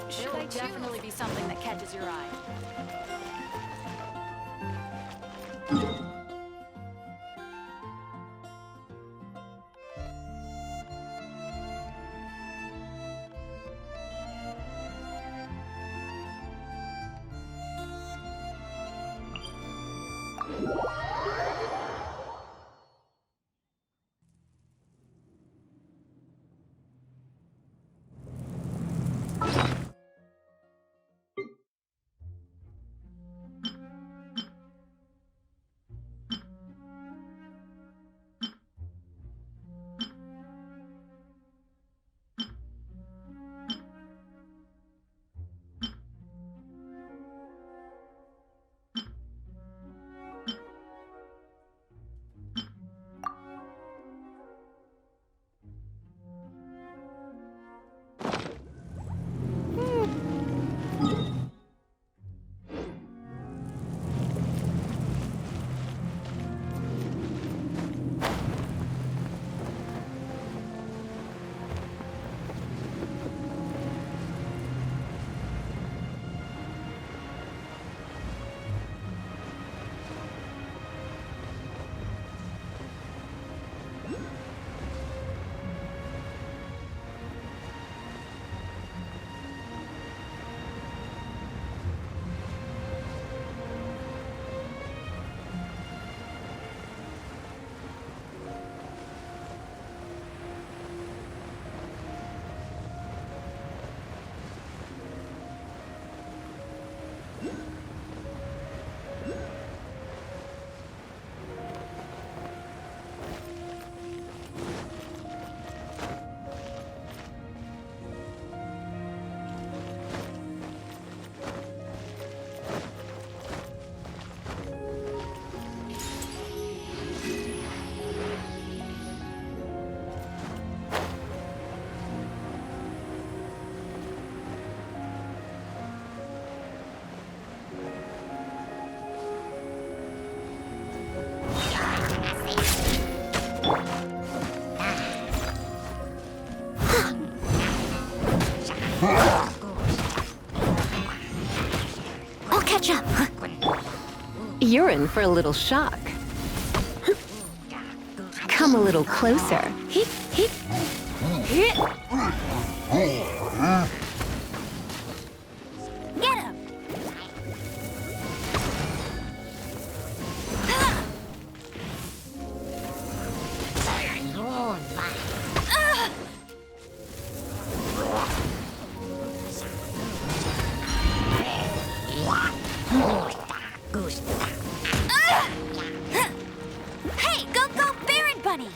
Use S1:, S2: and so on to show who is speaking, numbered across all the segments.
S1: Should I definitely be something that catches your eye.
S2: I'll catch up.
S3: You're in for a little shock. Come a little closer.
S2: Hip, hip. Hip. Get him. Hey, go, Baron Bunny!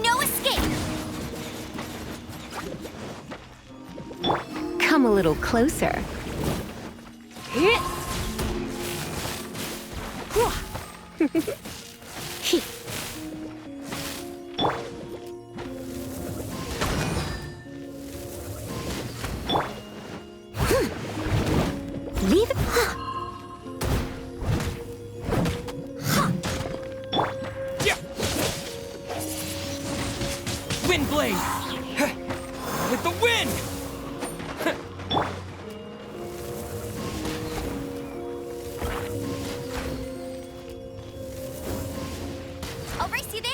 S2: No escape!
S3: Come a little closer.
S2: Hit!
S3: Leave it.
S4: Yeah. Wind blade. With the wind.
S2: I'll race you there!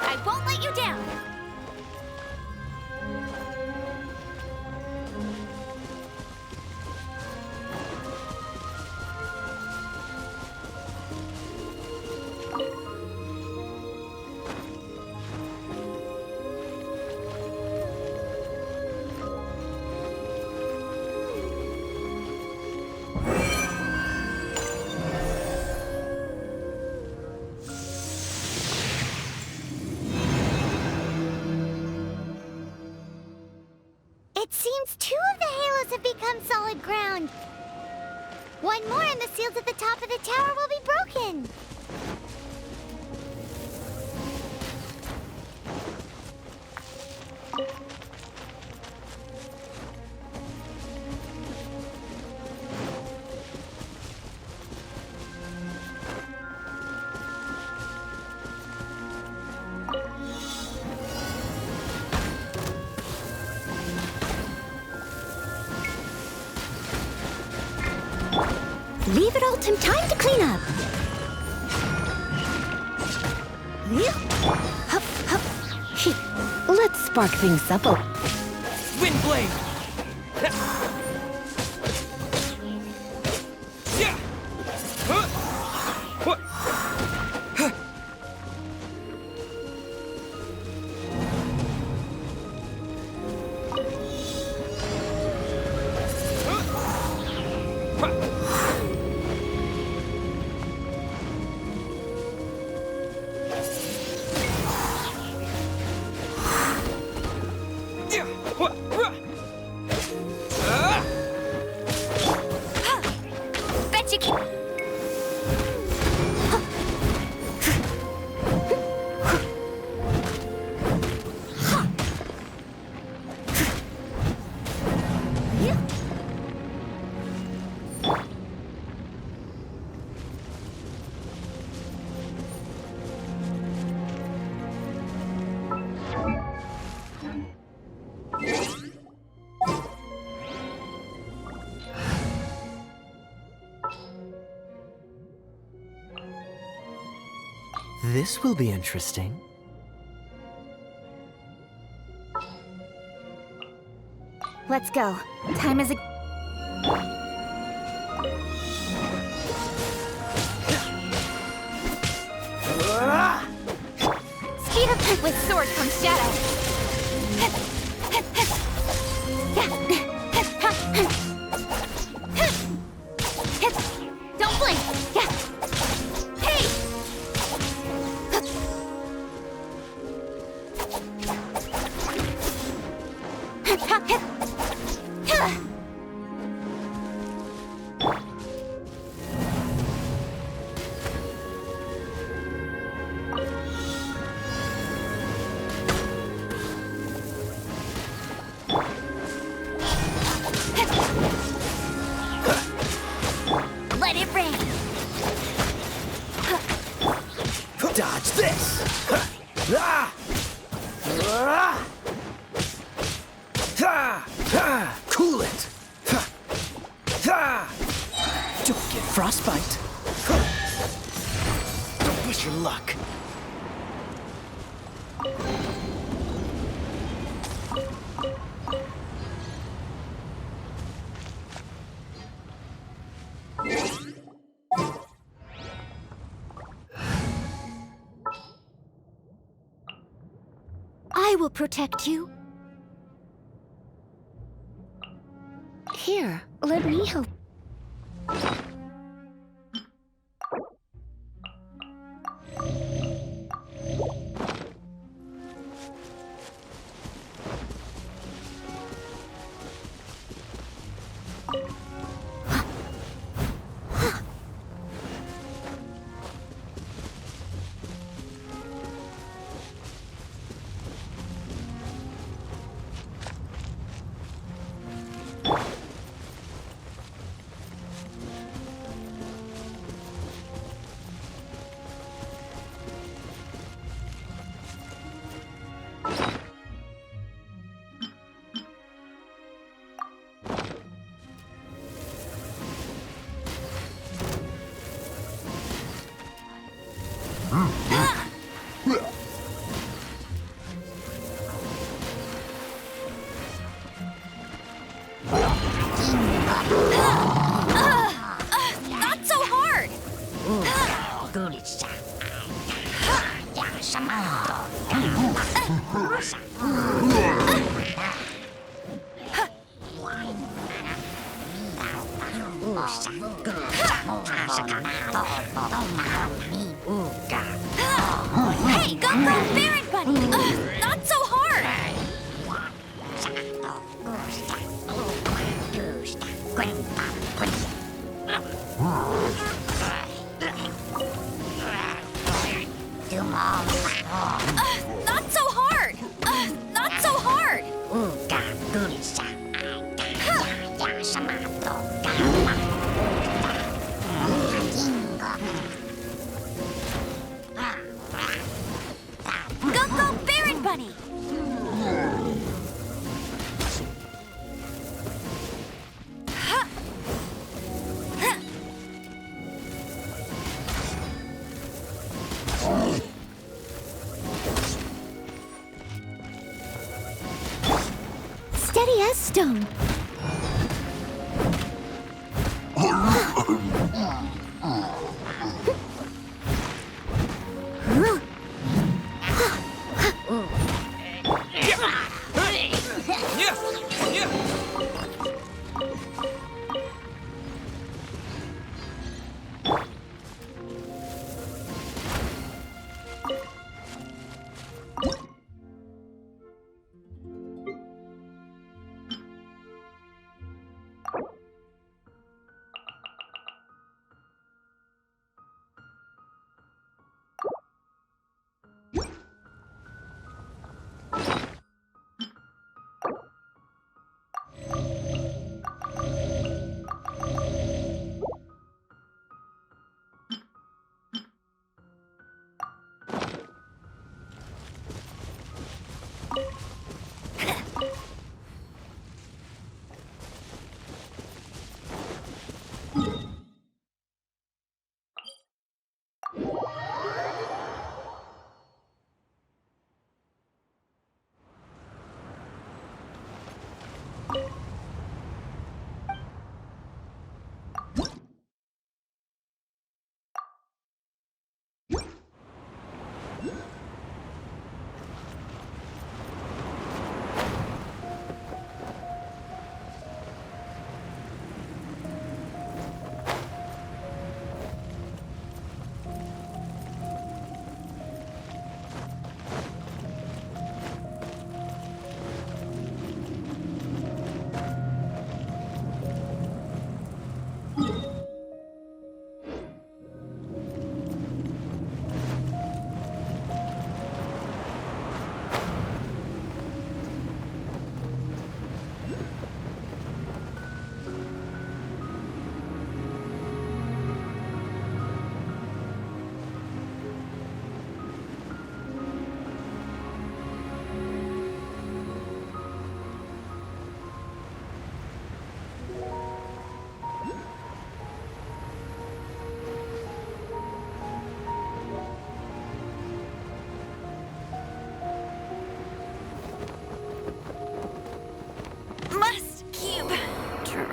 S2: I won't let you down! It seems 2 of the halos have become solid ground. One more and the seals at the top of the tower will be broken.
S3: Leave it all to time to clean up. Hup, hup. Let's spark things up a...
S4: Wind blade. Yeah. Huh. What?
S2: Bet you can...
S5: This will be interesting.
S2: Let's go. Time is a... Speed up! With sword comes shadow. Don't blink! Hey! Let it rain!
S5: Dodge this! Ah! Ah! Ah! Ah! Cool it! Ah! Don't get frostbite! Don't push your luck!
S2: I will protect you. Here, let me help. Not so hard! Hey, go Baron Bunny! Not so hard! Not so hard! Not so hard! Go Baron Bunny! Steady as stone.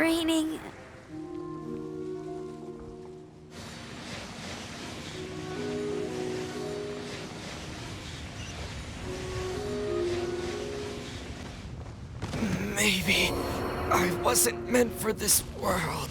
S2: raining.
S4: Maybe I wasn't meant for this world.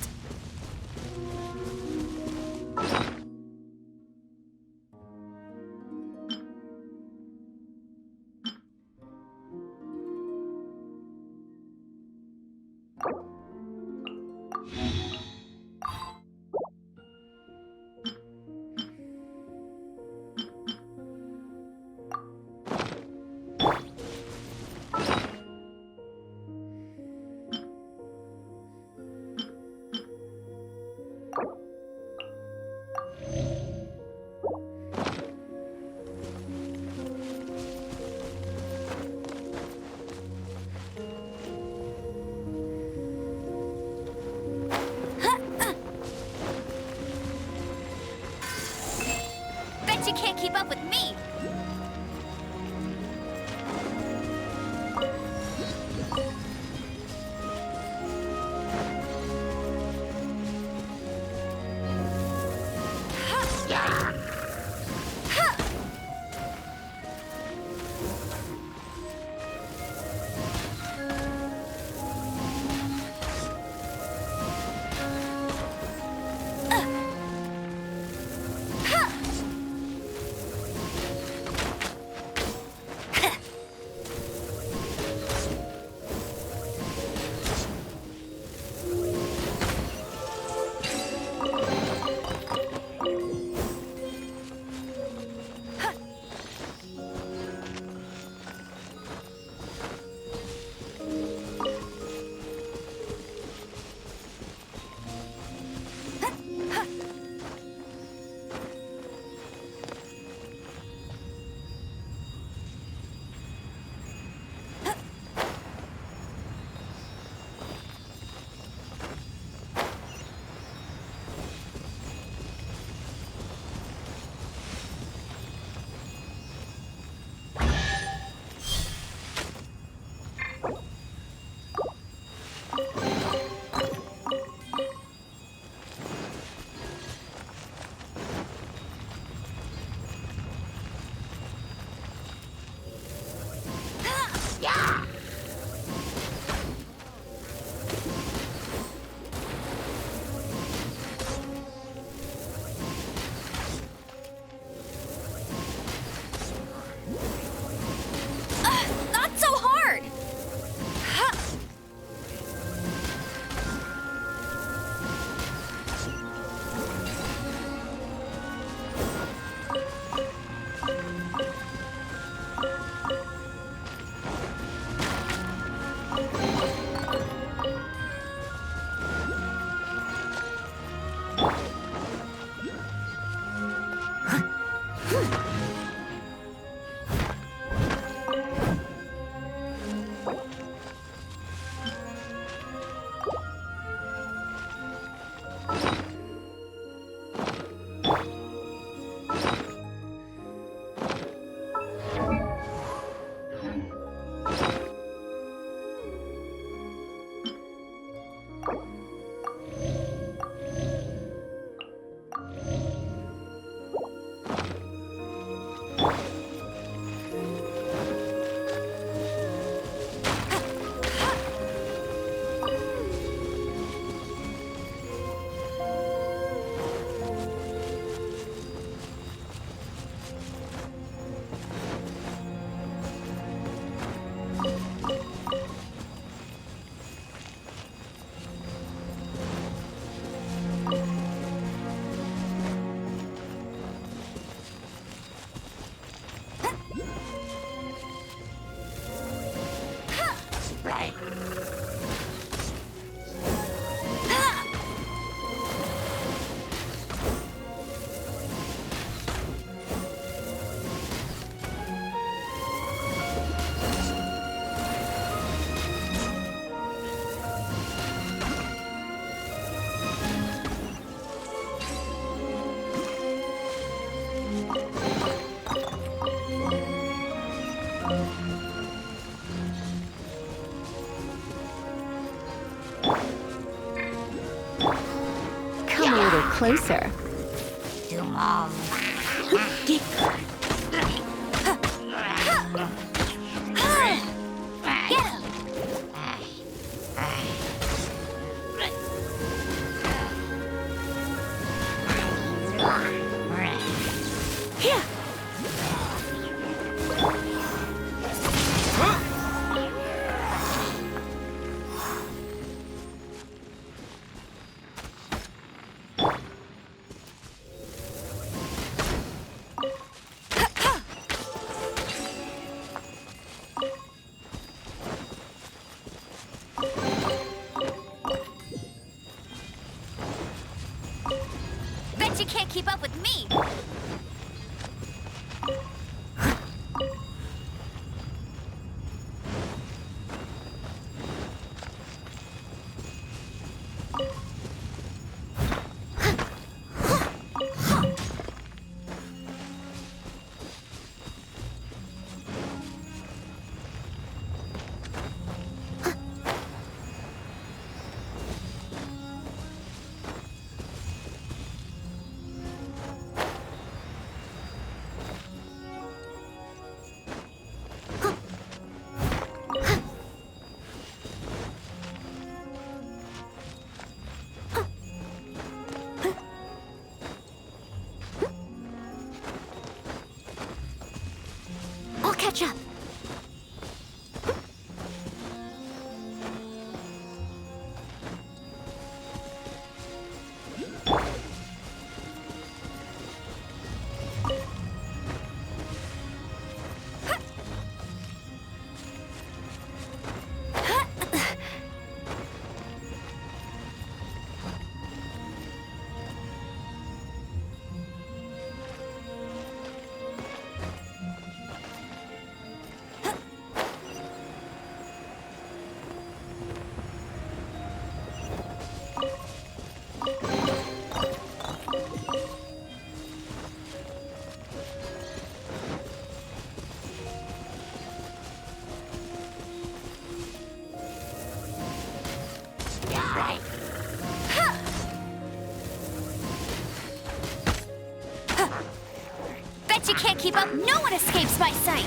S2: Bet you can't keep up with me. Not so hard!
S3: closer. Here.
S2: Bet you can't keep up with me. I'll catch up. Bet you can't keep up. No one escapes my sight.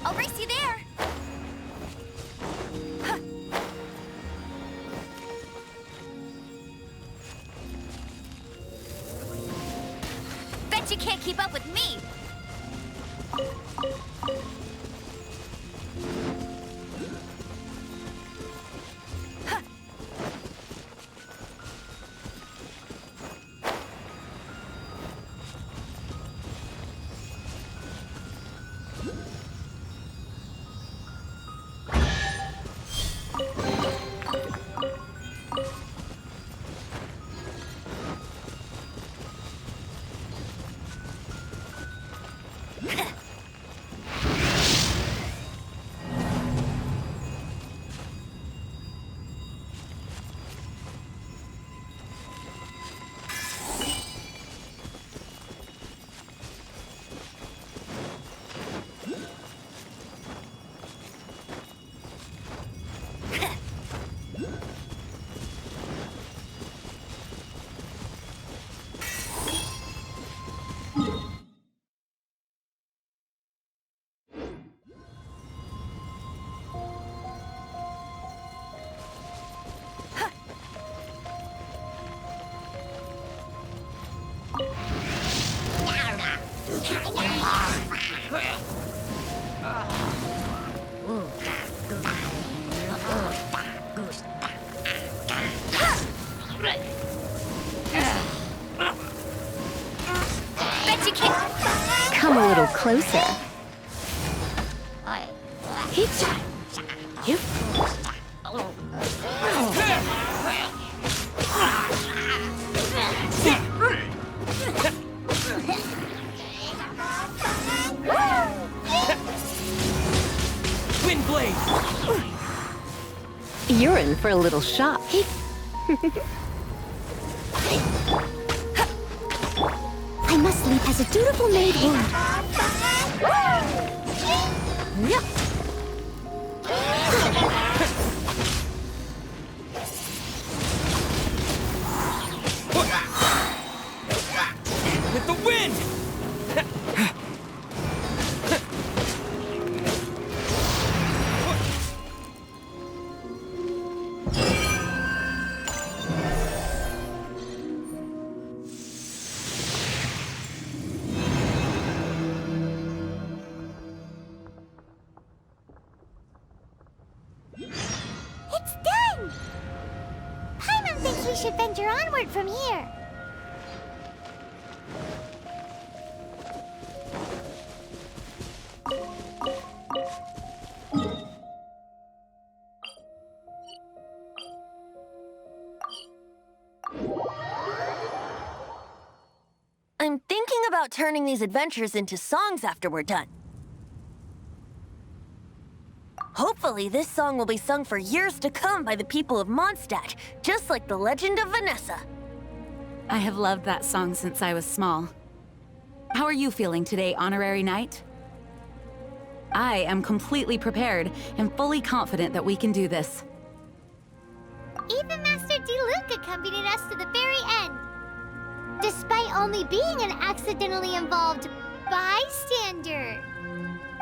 S2: I'll race you there. Bet you can't keep up with me.
S3: closer. Hitcha! Yep.
S4: Windblade!
S3: You're in for a little shock.
S2: I must leave as a dutiful maid would.
S3: Yep.
S4: With the wind!
S2: It's done! Paimon thinks we should venture onward from here.
S6: I'm thinking about turning these adventures into songs after we're done. Hopefully, this song will be sung for years to come by the people of Mondstadt, just like the legend of Vanessa.
S1: I have loved that song since I was small. How are you feeling today, Honorary Knight? I am completely prepared and fully confident that we can do this.
S2: Even Master D-Luke accompanied us to the very end. Despite only being an accidentally involved bystander.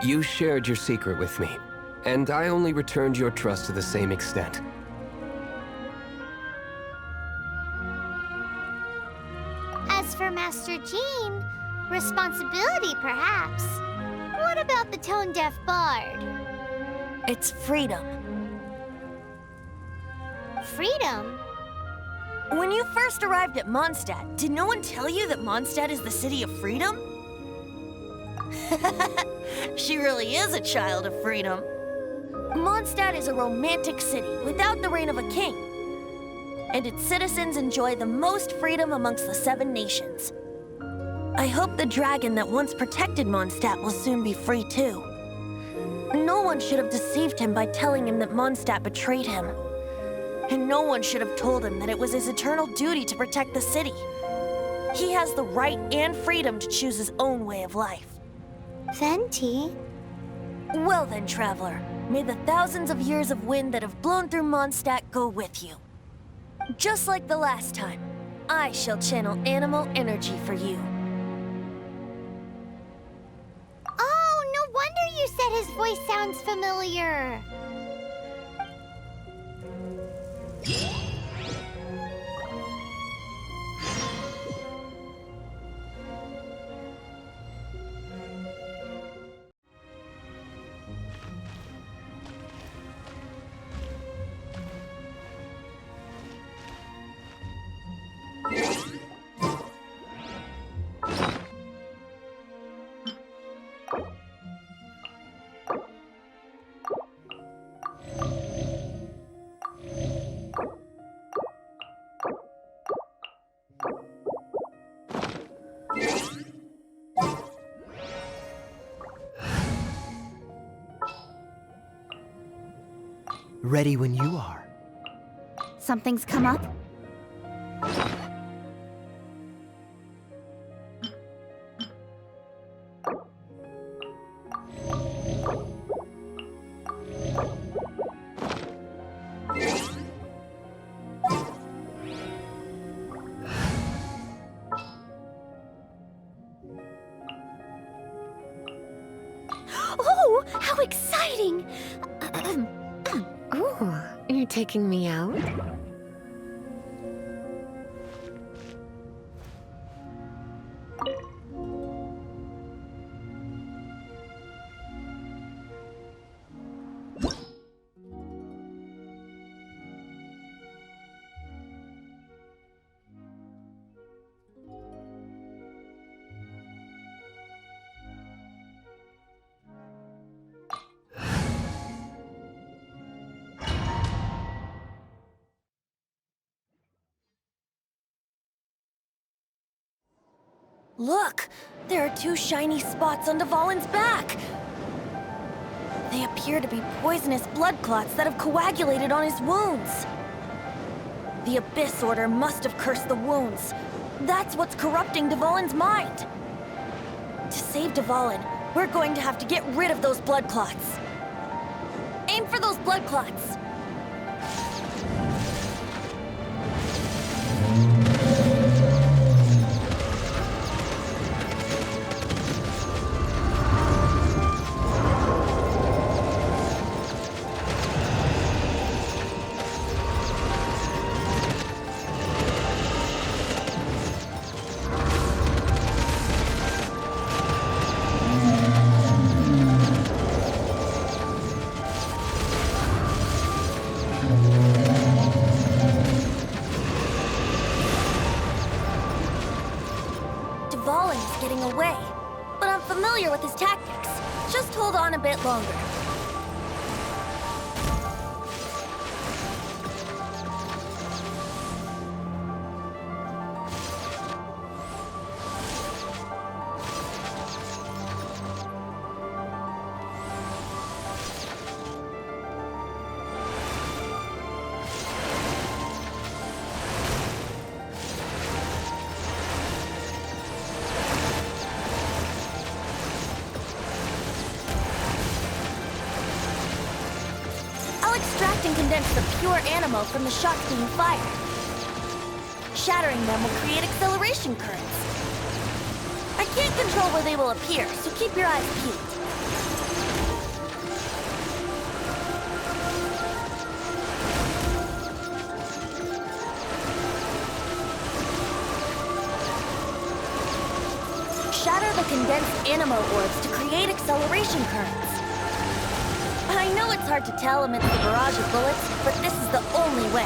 S4: You shared your secret with me, and I only returned your trust to the same extent.
S2: As for Master Jean, responsibility perhaps. What about the tone-deaf bard?
S6: It's freedom.
S2: Freedom?
S6: When you first arrived at Mondstadt, did no one tell you that Mondstadt is the city of freedom? She really is a child of freedom. Mondstadt is a romantic city without the reign of a king. And its citizens enjoy the most freedom amongst the 7 nations. I hope the dragon that once protected Mondstadt will soon be free too. No one should have deceived him by telling him that Mondstadt betrayed him. And no one should have told him that it was his eternal duty to protect the city. He has the right and freedom to choose his own way of life.
S2: Venti?
S6: Well then, traveler, may the thousands of years of wind that have blown through Mondstadt go with you. Just like the last time, I shall channel animal energy for you.
S2: Oh, no wonder you said his voice sounds familiar.
S5: Ready when you are.
S2: Something's come up? Oh, how exciting!
S3: Ooh, you're taking me out?
S6: Look! There are two shiny spots on Dvalin's back! They appear to be poisonous blood clots that have coagulated on his wounds. The Abyss Order must have cursed the wounds. That's what's corrupting Dvalin's mind. To save Dvalin, we're going to have to get rid of those blood clots. Aim for those blood clots. Dvalin's getting away, but I'm familiar with his tactics. Just hold on a bit longer. Extract and condense the pure animo from the shots being fired. Shattering them will create acceleration currents. I can't control where they will appear, so keep your eyes peeled. Shatter the condensed animo orbs to create acceleration currents. I know it's hard to tell amidst the barrage of bullets, but this is the only way.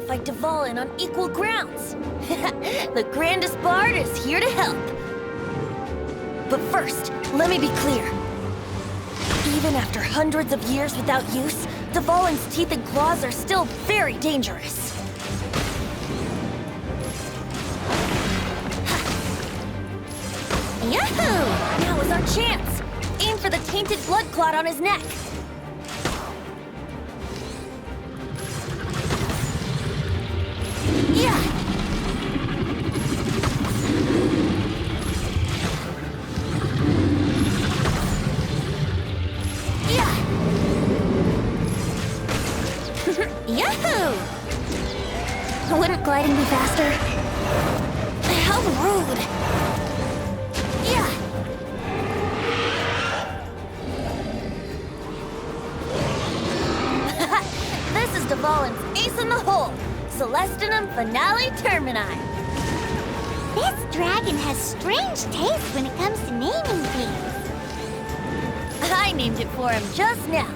S6: and fight Dvalin on equal grounds. The grandest bard is here to help. But first, let me be clear. Even after hundreds of years without use, Dvalin's teeth and claws are still very dangerous. Yahoo! Now is our chance! Aim for the tainted blood clot on his neck. Yeah! Yeah! Yahoo! Wouldn't gliding be faster? How rude! Yeah! This is Dvalin's ace in the hole! Celestinum Finale Termini!
S2: This dragon has strange taste when it comes to naming things.
S6: I named it for him just now.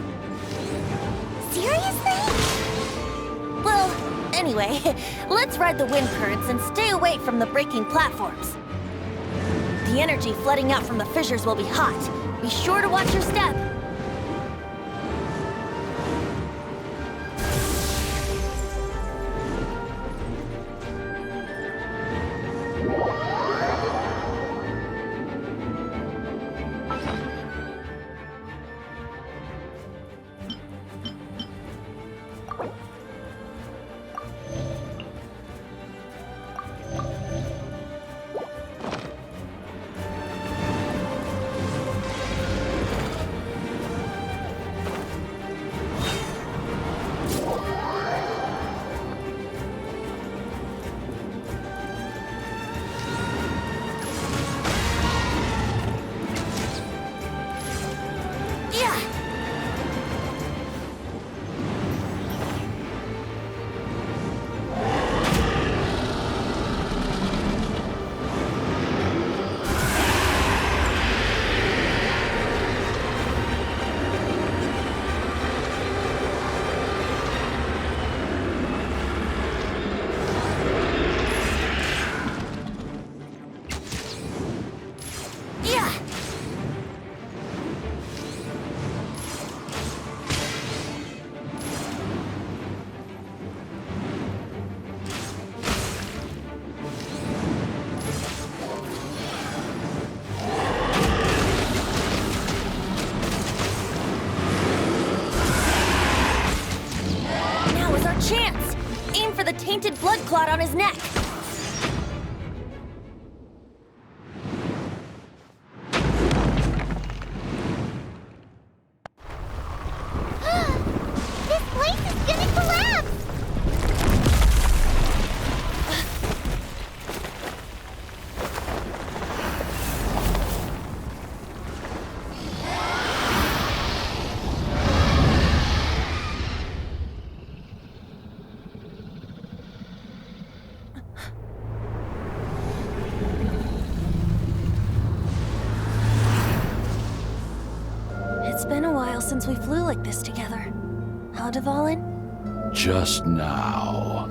S2: Seriously?
S6: Well, anyway, let's ride the wind currents and stay away from the breaking platforms. The energy flooding out from the fissures will be hot. Be sure to watch your step. Chance! Aim for the tainted blood clot on his neck.
S2: This place is gonna collapse!
S6: It's been a while since we flew like this together. Huh, Dvalin?
S7: Just now.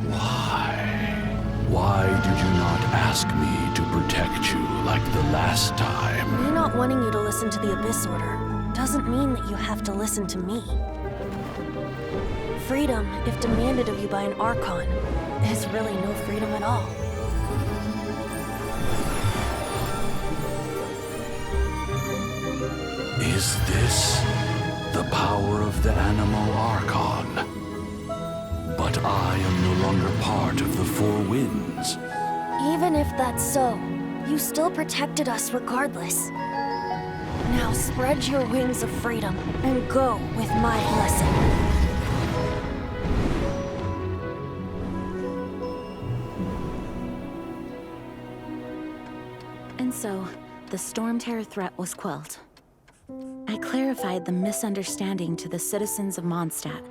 S7: Why? Why did you not ask me to protect you like the last time?
S6: Me not wanting you to listen to the Abyss Order doesn't mean that you have to listen to me. Freedom, if demanded of you by an Archon, is really no freedom at all.
S7: Is this the power of the Animal Archon? But I am no longer part of the Four Winds.
S6: Even if that's so, you still protected us regardless. Now spread your wings of freedom and go with my blessing.
S1: And so, the Stormterror threat was quelled. I clarified the misunderstanding to the citizens of Mondstadt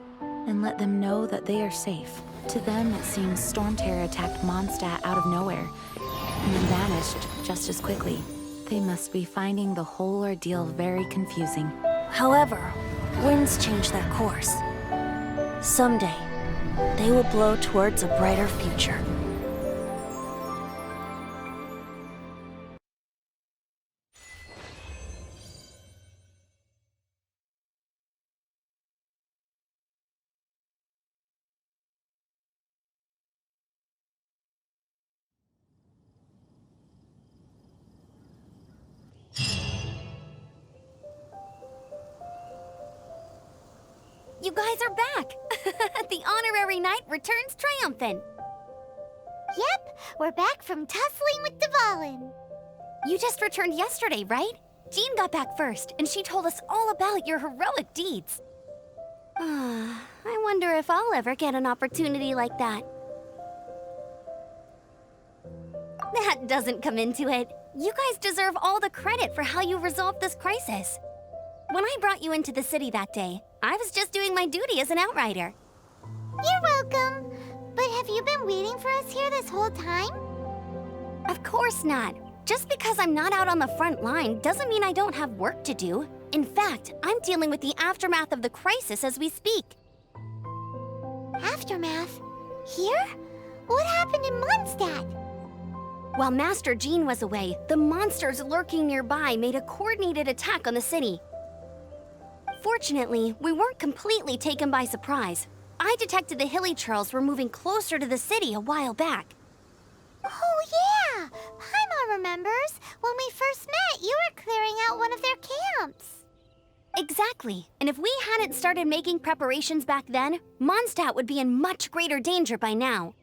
S1: and let them know that they are safe. To them, it seems Stormterror attacked Mondstadt out of nowhere and then vanished just as quickly. They must be finding the whole ordeal very confusing.
S6: However, winds change their course. Someday, they will blow towards a brighter future.
S2: You guys are back! The honorary knight returns triumphant. Yep, we're back from tussling with Dvalin. You just returned yesterday, right? Jean got back first, and she told us all about your heroic deeds. I wonder if I'll ever get an opportunity like that. That doesn't come into it. You guys deserve all the credit for how you resolved this crisis. When I brought you into the city that day, I was just doing my duty as an outrider. You're welcome. But have you been waiting for us here this whole time? Of course not. Just because I'm not out on the front line doesn't mean I don't have work to do. In fact, I'm dealing with the aftermath of the crisis as we speak. Aftermath? Here? What happened in Mondstadt? While Master Jean was away, the monsters lurking nearby made a coordinated attack on the city. Fortunately, we weren't completely taken by surprise. I detected the Hilly Churls were moving closer to the city a while back. Oh yeah! Paimon remembers. When we first met, you were clearing out one of their camps. Exactly. And if we hadn't started making preparations back then, Mondstadt would be in much greater danger by now.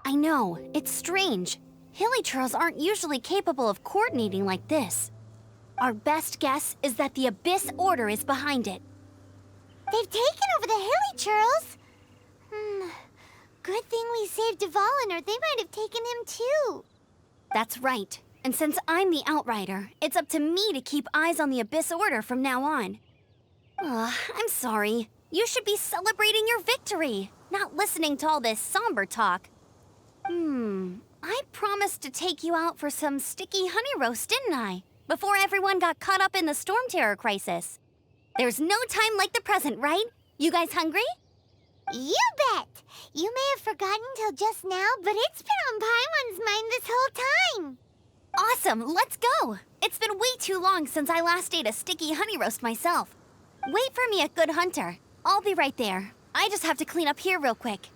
S2: I know, it's strange. Hilly Churls aren't usually capable of coordinating like this. Our best guess is that the Abyss Order is behind it. They've taken over the Hilly Churls? Good thing we saved Dvalin, or they might have taken him too. That's right. And since I'm the Outrider, it's up to me to keep eyes on the Abyss Order from now on. I'm sorry. You should be celebrating your victory, not listening to all this somber talk. I promised to take you out for some sticky honey roast, didn't I? Before everyone got caught up in the Stormterror crisis. There's no time like the present, right? You guys hungry? You bet! You may have forgotten till just now, but it's been on Paimon's mind this whole time. Awesome, let's go! It's been way too long since I last ate a sticky honey roast myself. Wait for me at Good Hunter. I'll be right there. I just have to clean up here real quick.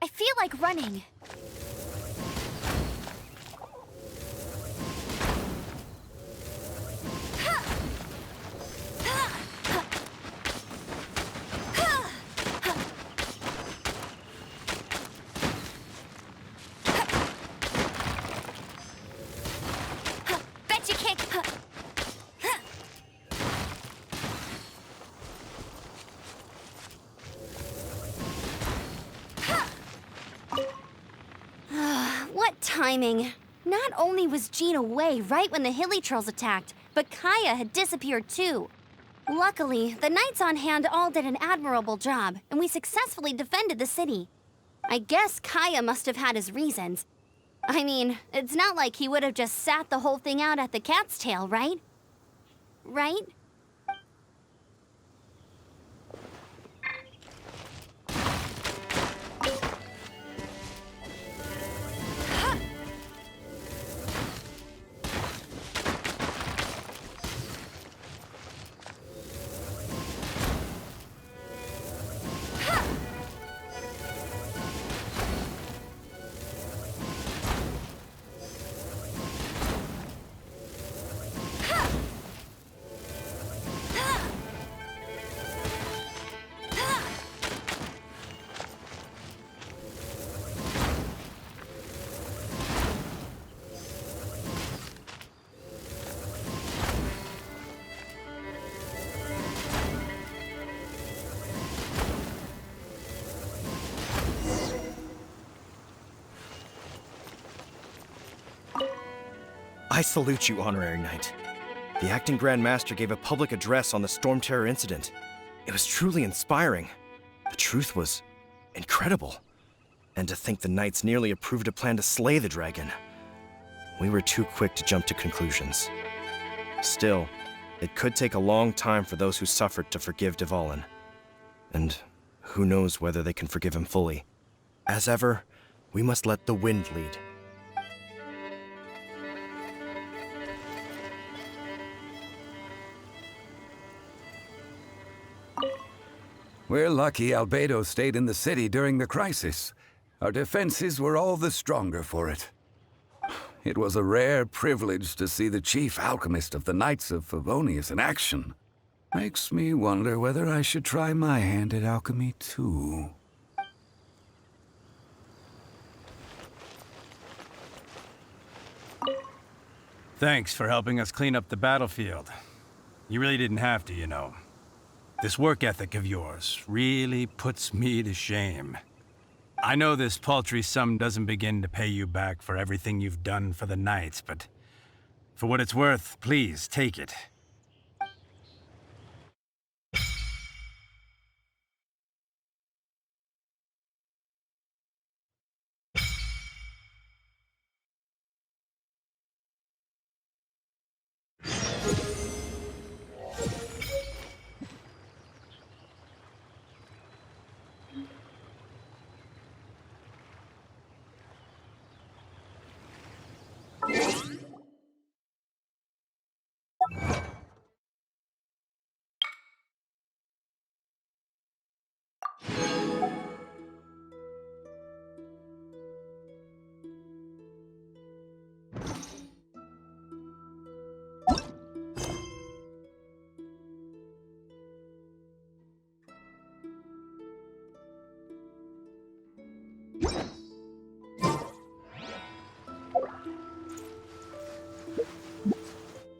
S2: I feel like running. timing. Not only was Jean away right when the Hilly-Trolls attacked, but Kaya had disappeared too. Luckily, the knights on hand all did an admirable job, and we successfully defended the city. I guess Kaya must have had his reasons. I mean, it's not like he would have just sat the whole thing out at the cat's tail, right? Right?
S8: I salute you, Honorary Knight. The Acting Grand Master gave a public address on the Stormterror incident. It was truly inspiring. The truth was incredible. And to think the Knights nearly approved a plan to slay the dragon. We were too quick to jump to conclusions. Still, it could take a long time for those who suffered to forgive Dvalin. And who knows whether they can forgive him fully. As ever, we must let the wind lead.
S9: We're lucky Albedo stayed in the city during the crisis. Our defenses were all the stronger for it. It was a rare privilege to see the chief alchemist of the Knights of Favonius in action. Makes me wonder whether I should try my hand at alchemy too.
S10: Thanks for helping us clean up the battlefield. You really didn't have to, you know. This work ethic of yours really puts me to shame. I know this paltry sum doesn't begin to pay you back for everything you've done for the Knights, but for what it's worth, please take it.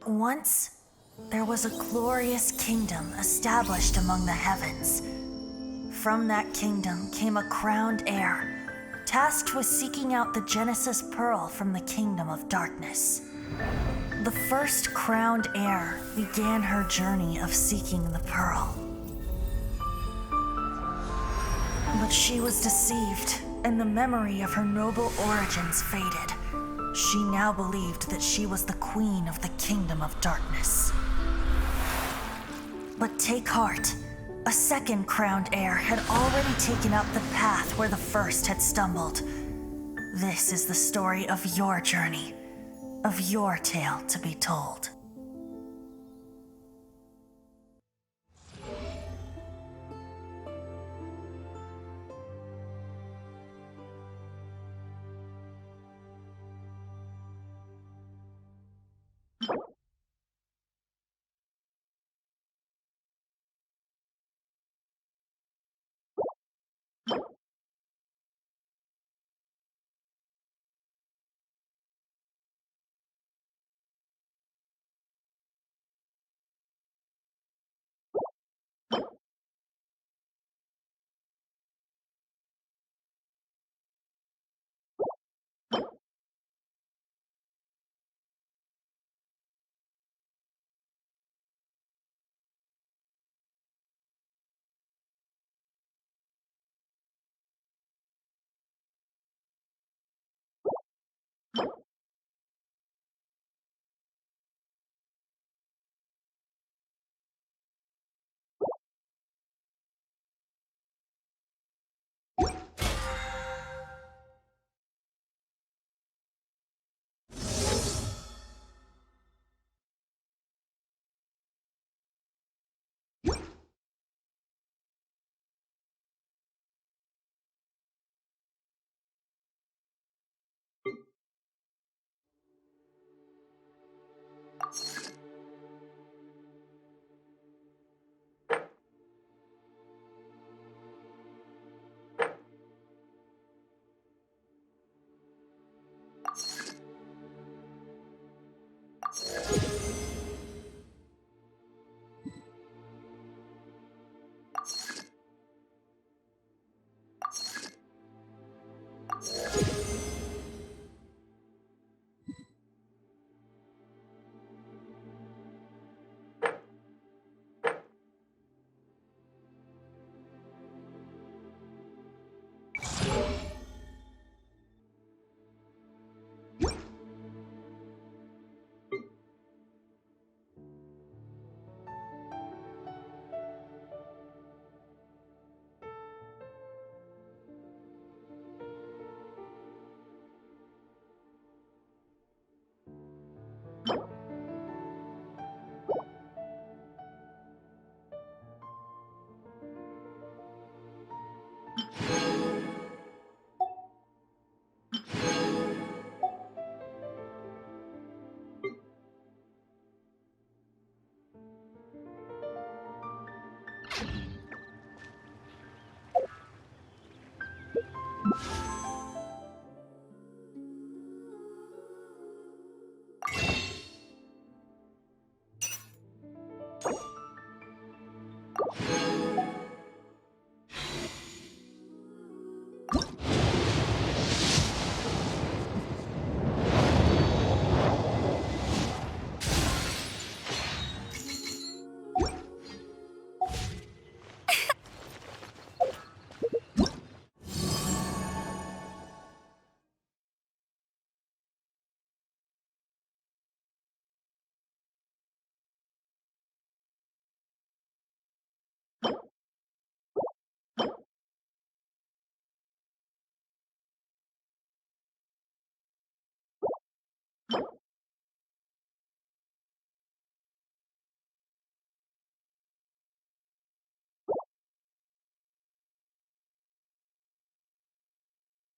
S11: Once, there was a glorious kingdom established among the heavens. From that kingdom came a crowned heir, tasked with seeking out the Genesis Pearl from the kingdom of darkness. The first crowned heir began her journey of seeking the pearl. But she was deceived, and the memory of her noble origins faded. She now believed that she was the queen of the kingdom of darkness. But take heart. A second crowned heir had already taken up the path where the first had stumbled. This is the story of your journey, of your tale to be told.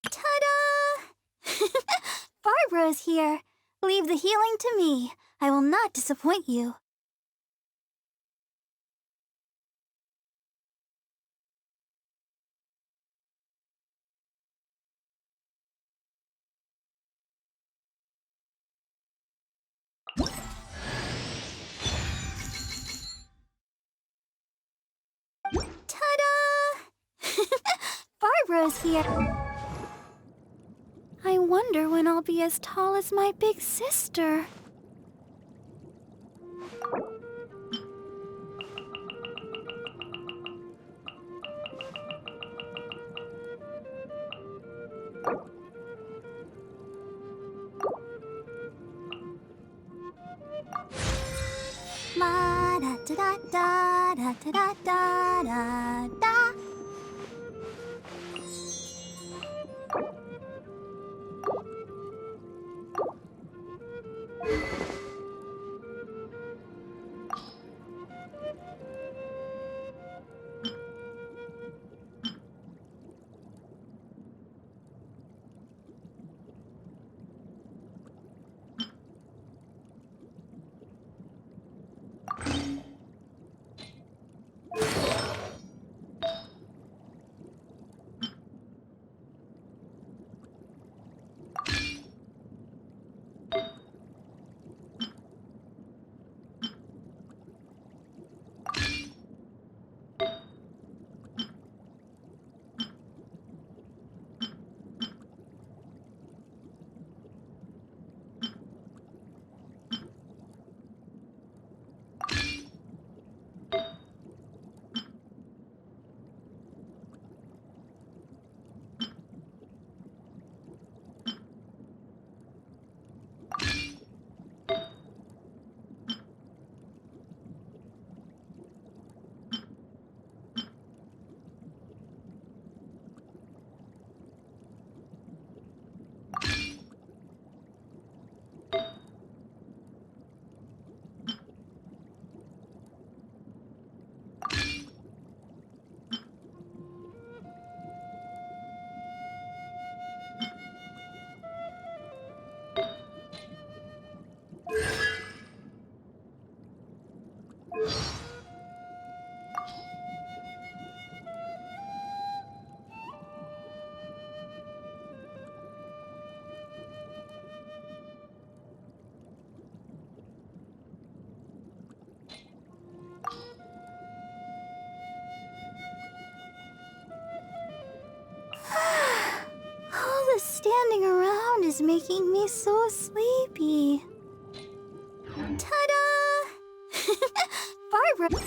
S2: Ta-da! Barbara is here. Leave the healing to me. I will not disappoint you. Ta-da! Barbara is here. I wonder when I'll be as tall as my big sister. La da da da da da da da da da. standing around is making me so sleepy. Ta-da! Barbara!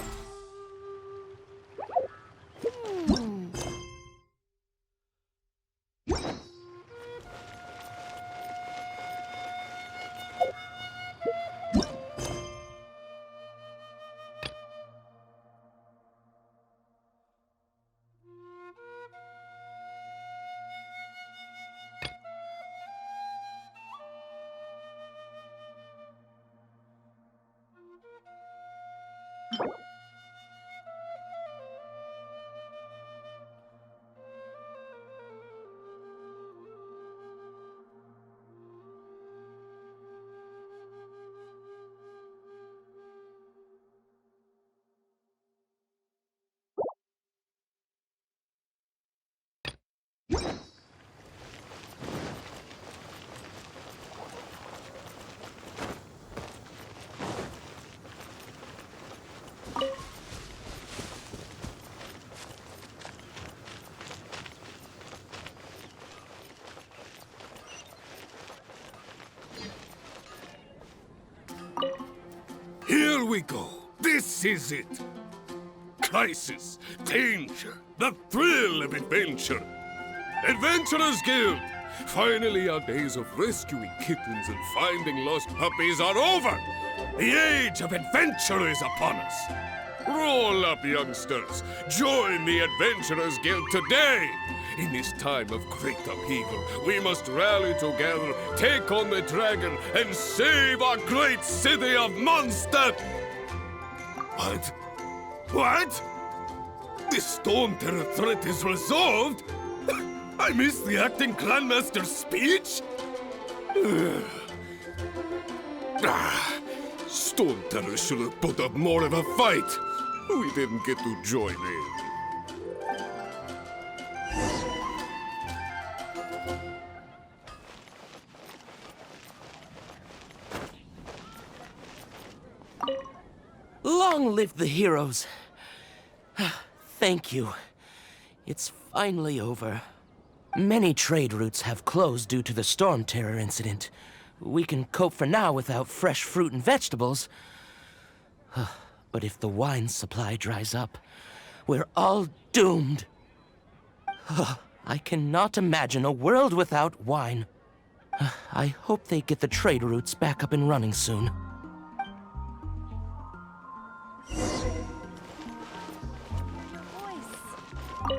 S12: Here we go. This is it. Crisis, danger, the thrill of adventure. Adventurers Guild! Finally, our days of rescuing kittens and finding lost puppies are over. The age of adventure is upon us. Roll up, youngsters. Join the Adventurers Guild today. In this time of great upheaval, we must rally together, take on the dragon, and save our great city of Mondstadt! What? What? The Stormterror threat is resolved? I missed the acting Clanmaster's speech? Stormterror should have put up more of a fight. We didn't get to join in.
S13: Long live the heroes. Thank you. It's finally over. Many trade routes have closed due to the Stormterror incident. We can cope for now without fresh fruit and vegetables. But if the wine supply dries up, we're all doomed. I cannot imagine a world without wine. I hope they get the trade routes back up and running soon.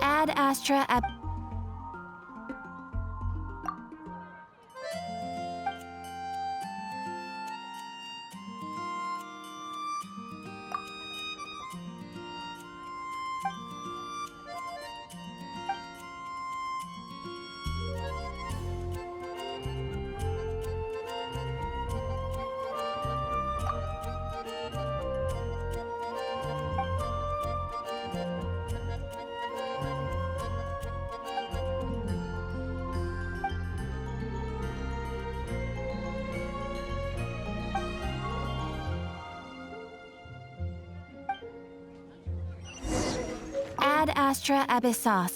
S2: Ad Astra ab... Ad Astra Abyssos.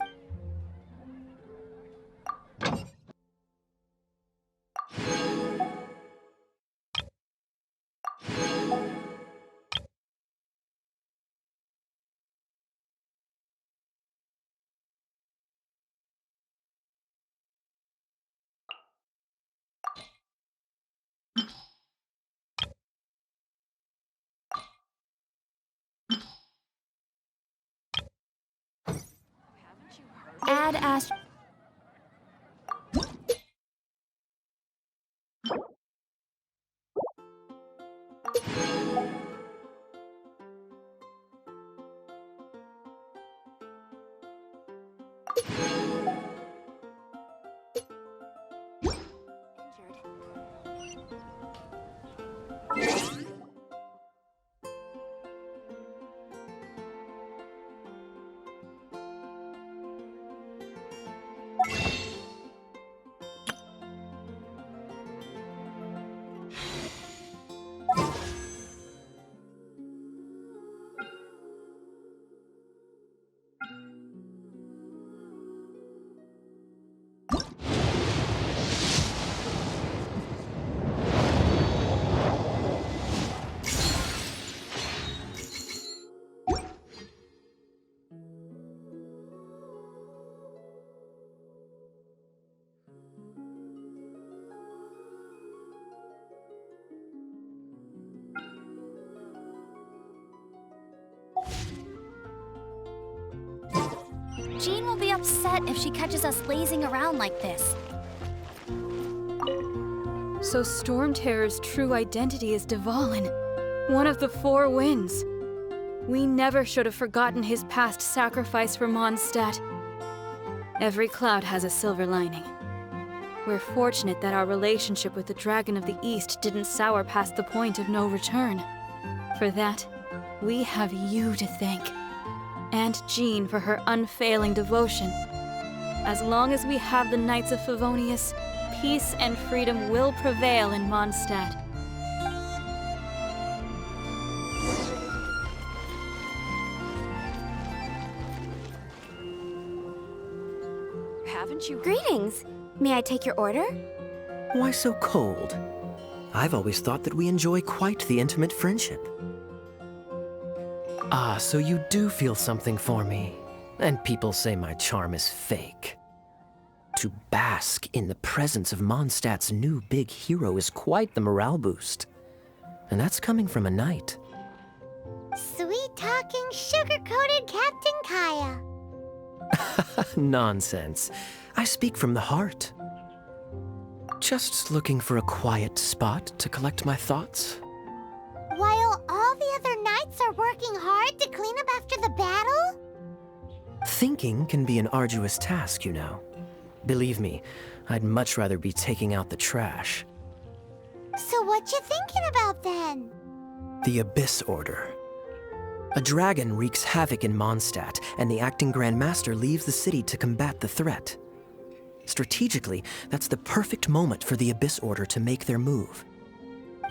S2: Ad Astra... Jean will be upset if she catches us lazing around like this.
S14: So Stormterror's true identity is Dvalin, one of the Four Winds. We never should have forgotten his past sacrifice for Mondstadt. Every cloud has a silver lining. We're fortunate that our relationship with the Dragon of the East didn't sour past the point of no return. For that, we have you to thank. And Jean for her unfailing devotion. As long as we have the Knights of Favonius, peace and freedom will prevail in Mondstadt.
S2: Haven't you? Greetings! May I take your order?
S15: Why so cold? I've always thought that we enjoy quite the intimate friendship. Ah, so you do feel something for me. And people say my charm is fake. To bask in the presence of Mondstadt's new big hero is quite the morale boost. And that's coming from a knight.
S2: Sweet-talking, sugar-coated Captain Kaya.
S15: Nonsense. I speak from the heart. Just looking for a quiet spot to collect my thoughts.
S2: While all the other knights are working hard to clean up after the battle?
S15: Thinking can be an arduous task, you know. Believe me, I'd much rather be taking out the trash.
S2: So what you thinking about then?
S15: The Abyss Order. A dragon wreaks havoc in Mondstadt, and the acting Grand Master leaves the city to combat the threat. Strategically, that's the perfect moment for the Abyss Order to make their move.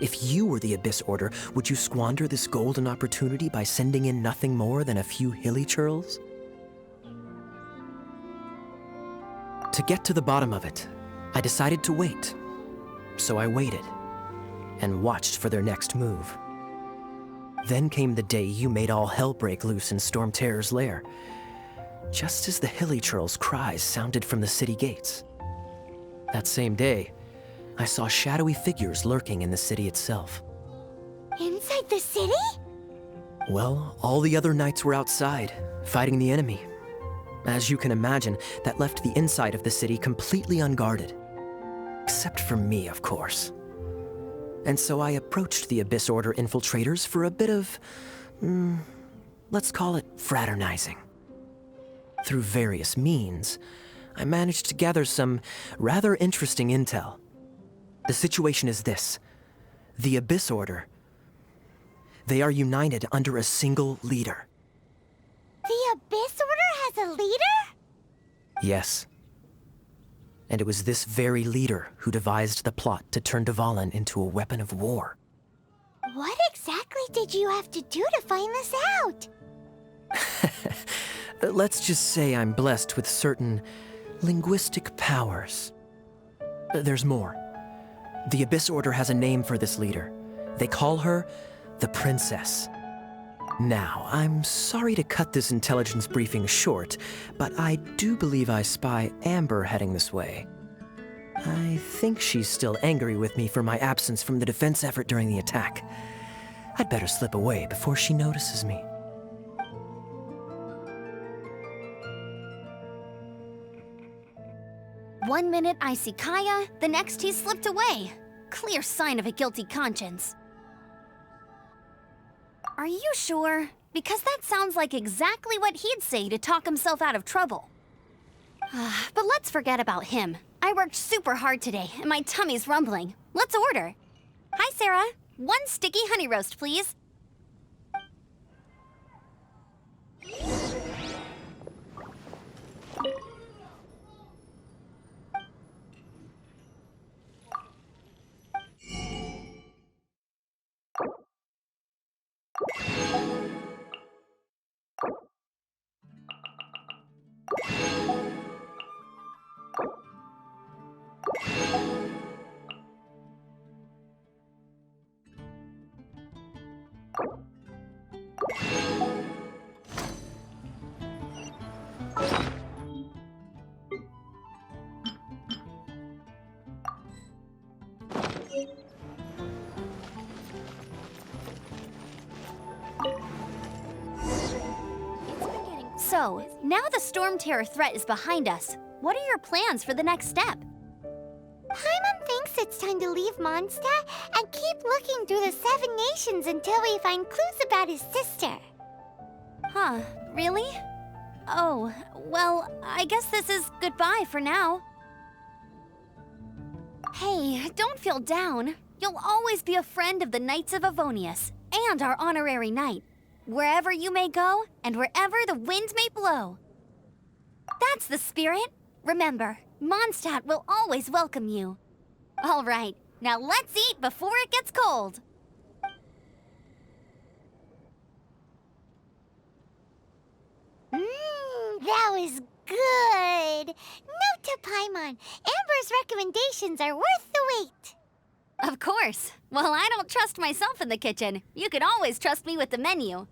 S15: If you were the Abyss Order, would you squander this golden opportunity by sending in nothing more than a few hilly churls? To get to the bottom of it, I decided to wait. So I waited, and watched for their next move. Then came the day you made all hell break loose in Stormterror's lair, just as the hilly churls' cries sounded from the city gates. That same day, I saw shadowy figures lurking in the city itself.
S2: Inside the city?
S15: Well, all the other knights were outside, fighting the enemy. As you can imagine, that left the inside of the city completely unguarded. Except for me, of course. And so I approached the Abyss Order infiltrators for a bit of, let's call it fraternizing. Through various means, I managed to gather some rather interesting intel. The situation is this. The Abyss Order, they are united under a single leader.
S2: The Abyss Order has a leader?
S15: Yes. And it was this very leader who devised the plot to turn Dvalin into a weapon of war.
S2: What exactly did you have to do to find this out?
S15: Let's just say I'm blessed with certain linguistic powers. There's more. The Abyss Order has a name for this leader. They call her the Princess. Now, I'm sorry to cut this intelligence briefing short, but I do believe I spy Amber heading this way. I think she's still angry with me for my absence from the defense effort during the attack. I'd better slip away before she notices me.
S2: One minute I see Kaya, the next he's slipped away. Clear sign of a guilty conscience. Are you sure? Because that sounds like exactly what he'd say to talk himself out of trouble. But let's forget about him. I worked super hard today, and my tummy's rumbling. Let's order. Hi, Sarah. 1 sticky honey roast, please. So, now the Stormterror threat is behind us. What are your plans for the next step?
S16: Paimon thinks it's time to leave Mondstadt and keep looking through the 7 nations until we find clues about his sister.
S2: Huh, really? Oh, well, I guess this is goodbye for now. Hey, don't feel down. You'll always be a friend of the Knights of Avonius and our honorary knight, wherever you may go and wherever the wind may blow. That's the spirit. Remember, Mondstadt will always welcome you. All right, now let's eat before it gets cold.
S16: That was good. Note to Paimon, Amber's recommendations are worth the wait.
S2: Of course. Well, I don't trust myself in the kitchen. You can always trust me with the menu.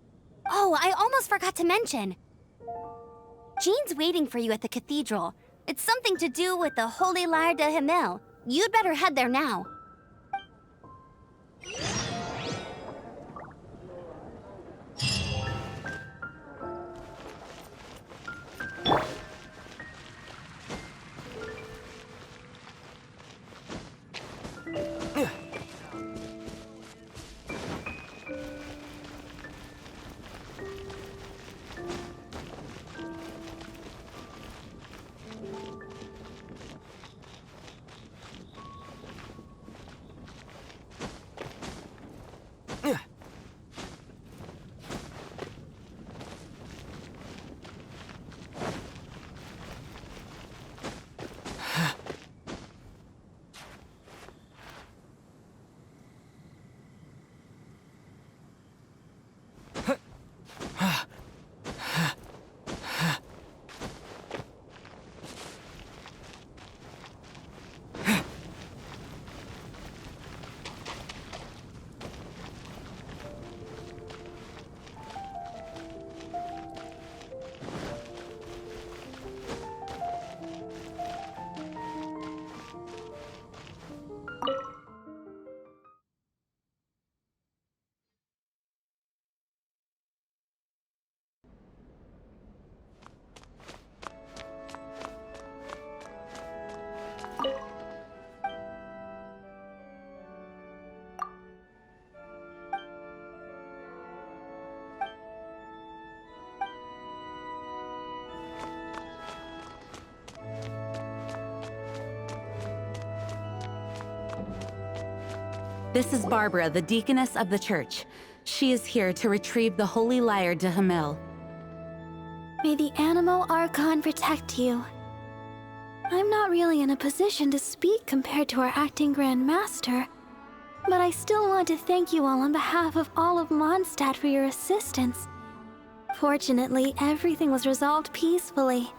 S2: Oh, I almost forgot to mention. Jean's waiting for you at the cathedral. It's something to do with the Holy Lair de Himmel. You'd better head there now.
S1: This is Barbara, the deaconess of the church. She is here to retrieve the Holy Lair de Himmel.
S14: May the Animo Archon protect you. I'm not really in a position to speak compared to our acting Grand Master, but I still want to thank you all on behalf of all of Mondstadt for your assistance. Fortunately, everything was resolved peacefully.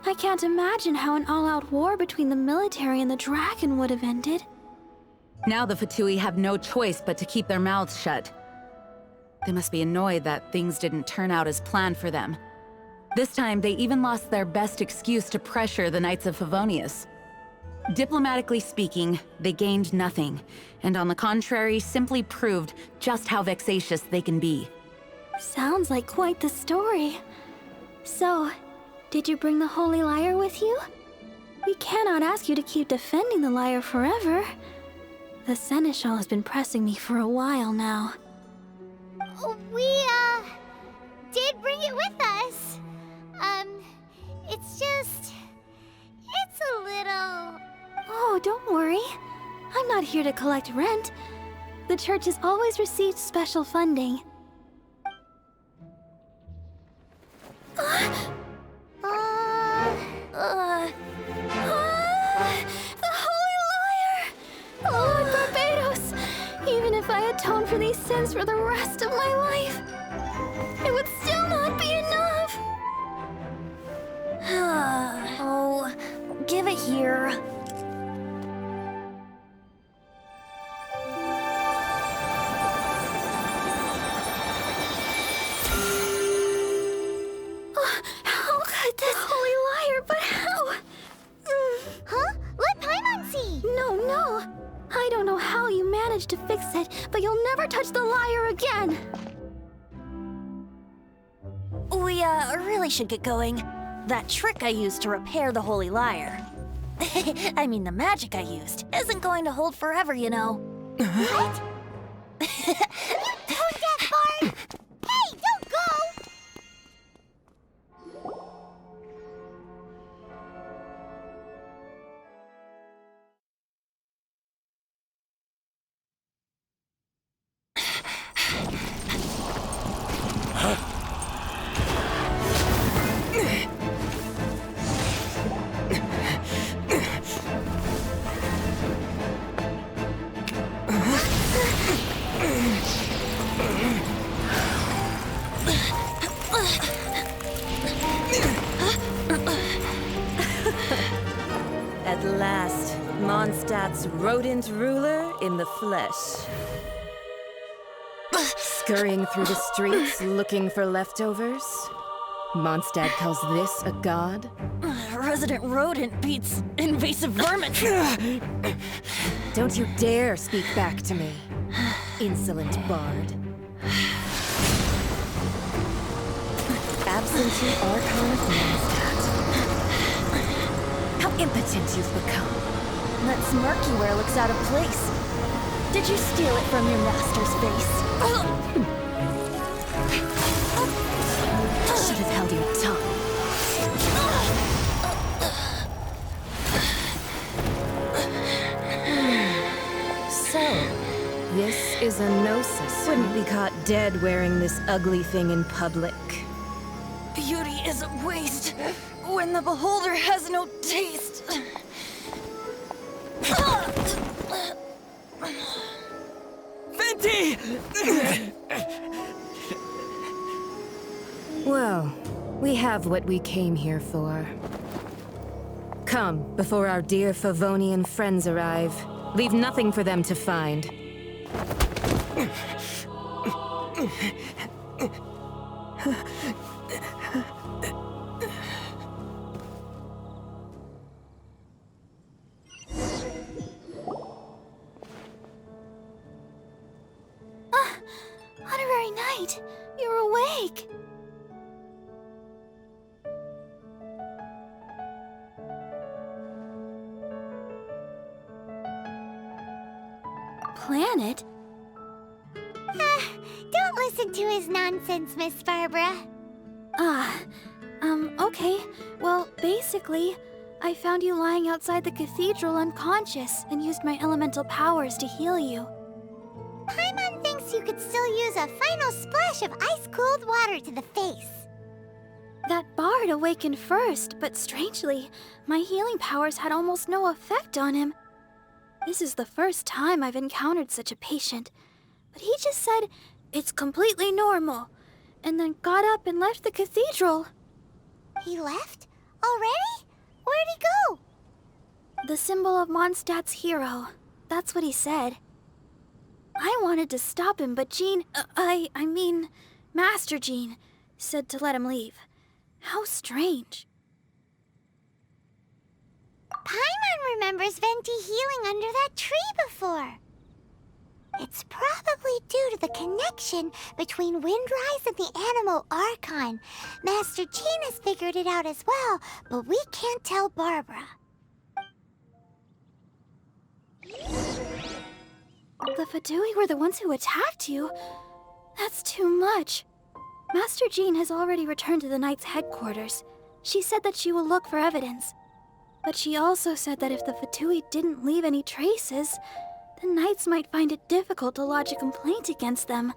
S14: I can't imagine how an all-out war between the military and the dragon would have ended.
S1: Now the Fatui have no choice but to keep their mouths shut. They must be annoyed that things didn't turn out as planned for them. This time, they even lost their best excuse to pressure the Knights of Favonius. Diplomatically speaking, they gained nothing, and on the contrary, simply proved just how vexatious they can be.
S14: Sounds like quite the story. So, did you bring the Holy Lair with you? We cannot ask you to keep defending the Lair forever. The Seneschal has been pressing me for a while now.
S16: We, did bring it with us. It's a little...
S14: Oh, don't worry. I'm not here to collect rent. The church has always received special funding. The Holy Lair! Lord Barbados! Even if I atone for these sins for the rest of my life, it would still not be enough!
S11: Oh, give it here.
S14: How could this Holy Lair, but how?
S16: Huh? Let Paimon see!
S14: No. I don't know how you managed to fix it, but you'll never touch the Lair again!
S6: really should get going. That trick I used to repair the Holy Lyre. I mean, the magic I used isn't going to hold forever, you know.
S16: What? You tone-deaf bard! Hey, don't go!
S3: At last, Mondstadt's rodent ruler in the flesh. Scurrying through the streets looking for leftovers? Mondstadt calls this a god?
S6: Resident rodent beats invasive vermin.
S3: Don't you dare speak back to me, insolent bard. Absentee Archon of Mondstadt. How impotent you've become.
S6: That smirky wear looks out of place. Did you steal it from your master's face?
S3: Should have held your tongue. So, this is a gnosis. Wouldn't be caught dead wearing this ugly thing in public.
S6: Beauty is a waste when the beholder has no taste.
S5: Venti!
S3: Well, we have what we came here for. Come, before our dear Favonian friends arrive. Leave nothing for them to find.
S2: Honorary Knight, you're awake. Planet?
S16: Don't listen to his nonsense, Miss Barbara.
S14: Okay. Well, basically, I found you lying outside the cathedral unconscious and used my elemental powers to heal you.
S16: Paimon thinks you could still use a final splash of ice-cold water to the face.
S14: That bard awakened first, but strangely, my healing powers had almost no effect on him. This is the first time I've encountered such a patient, but he just said it's completely normal, and then got up and left the cathedral.
S16: He left? Already? Where'd he go?
S14: The symbol of Mondstadt's hero. That's what he said. I wanted to stop him, but Master Jean, said to let him leave. How strange.
S16: Paimon remembers Venti healing under that tree before. It's probably due to the connection between Windrise and the Animal Archon. Master Jean has figured it out as well, but we can't tell Barbara.
S14: The Fadui were the ones who attacked you? That's too much. Master Jean has already returned to the Knight's headquarters. She said that she will look for evidence. But she also said that if the Fatui didn't leave any traces, the Knights might find it difficult to lodge a complaint against them.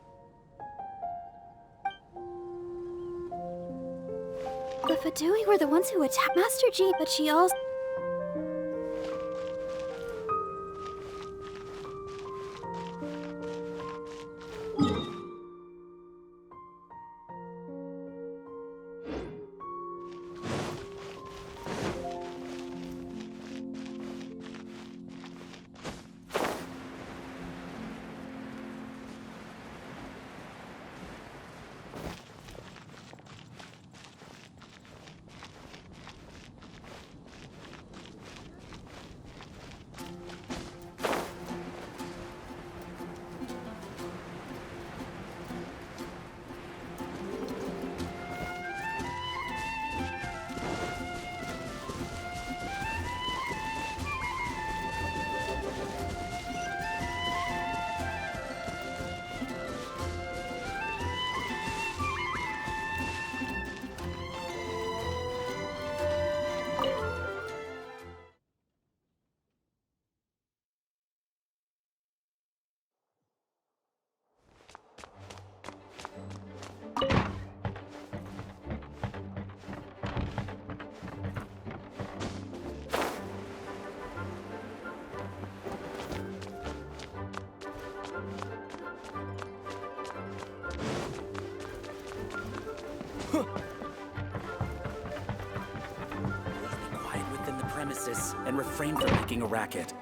S14: The Fatui were the ones who attacked Master Jean, but she also...
S5: Please be quiet within the premises and refrain from making a racket.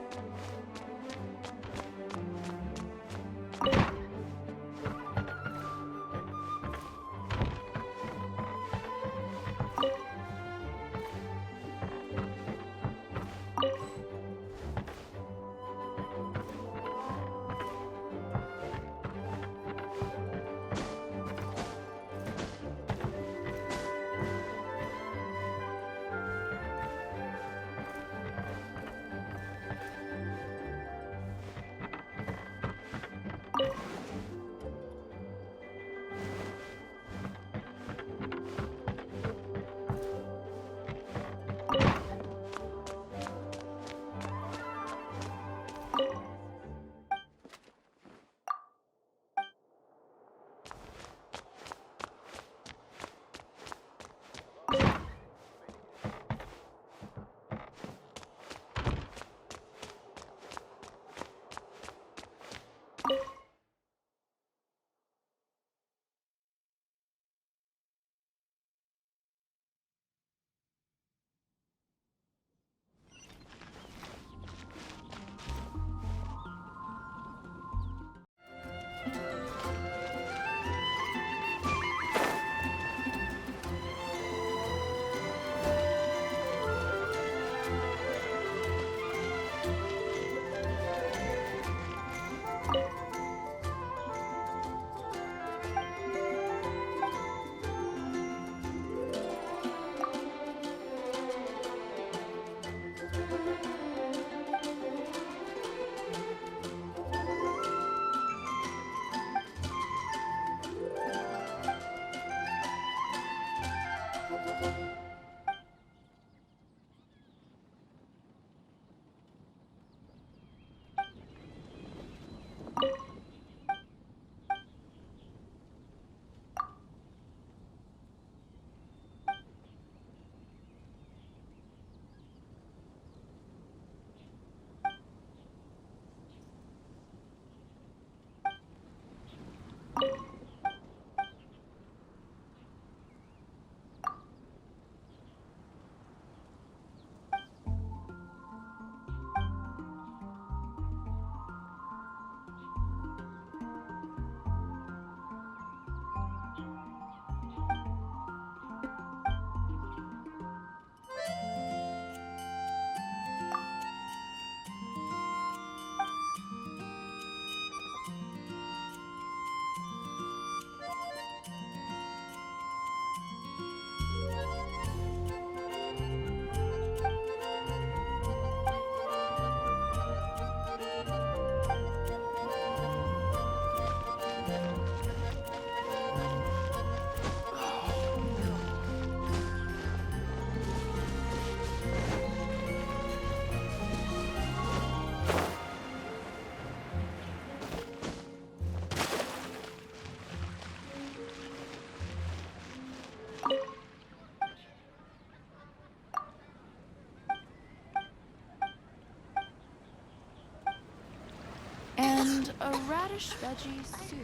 S17: And a radish veggie soup.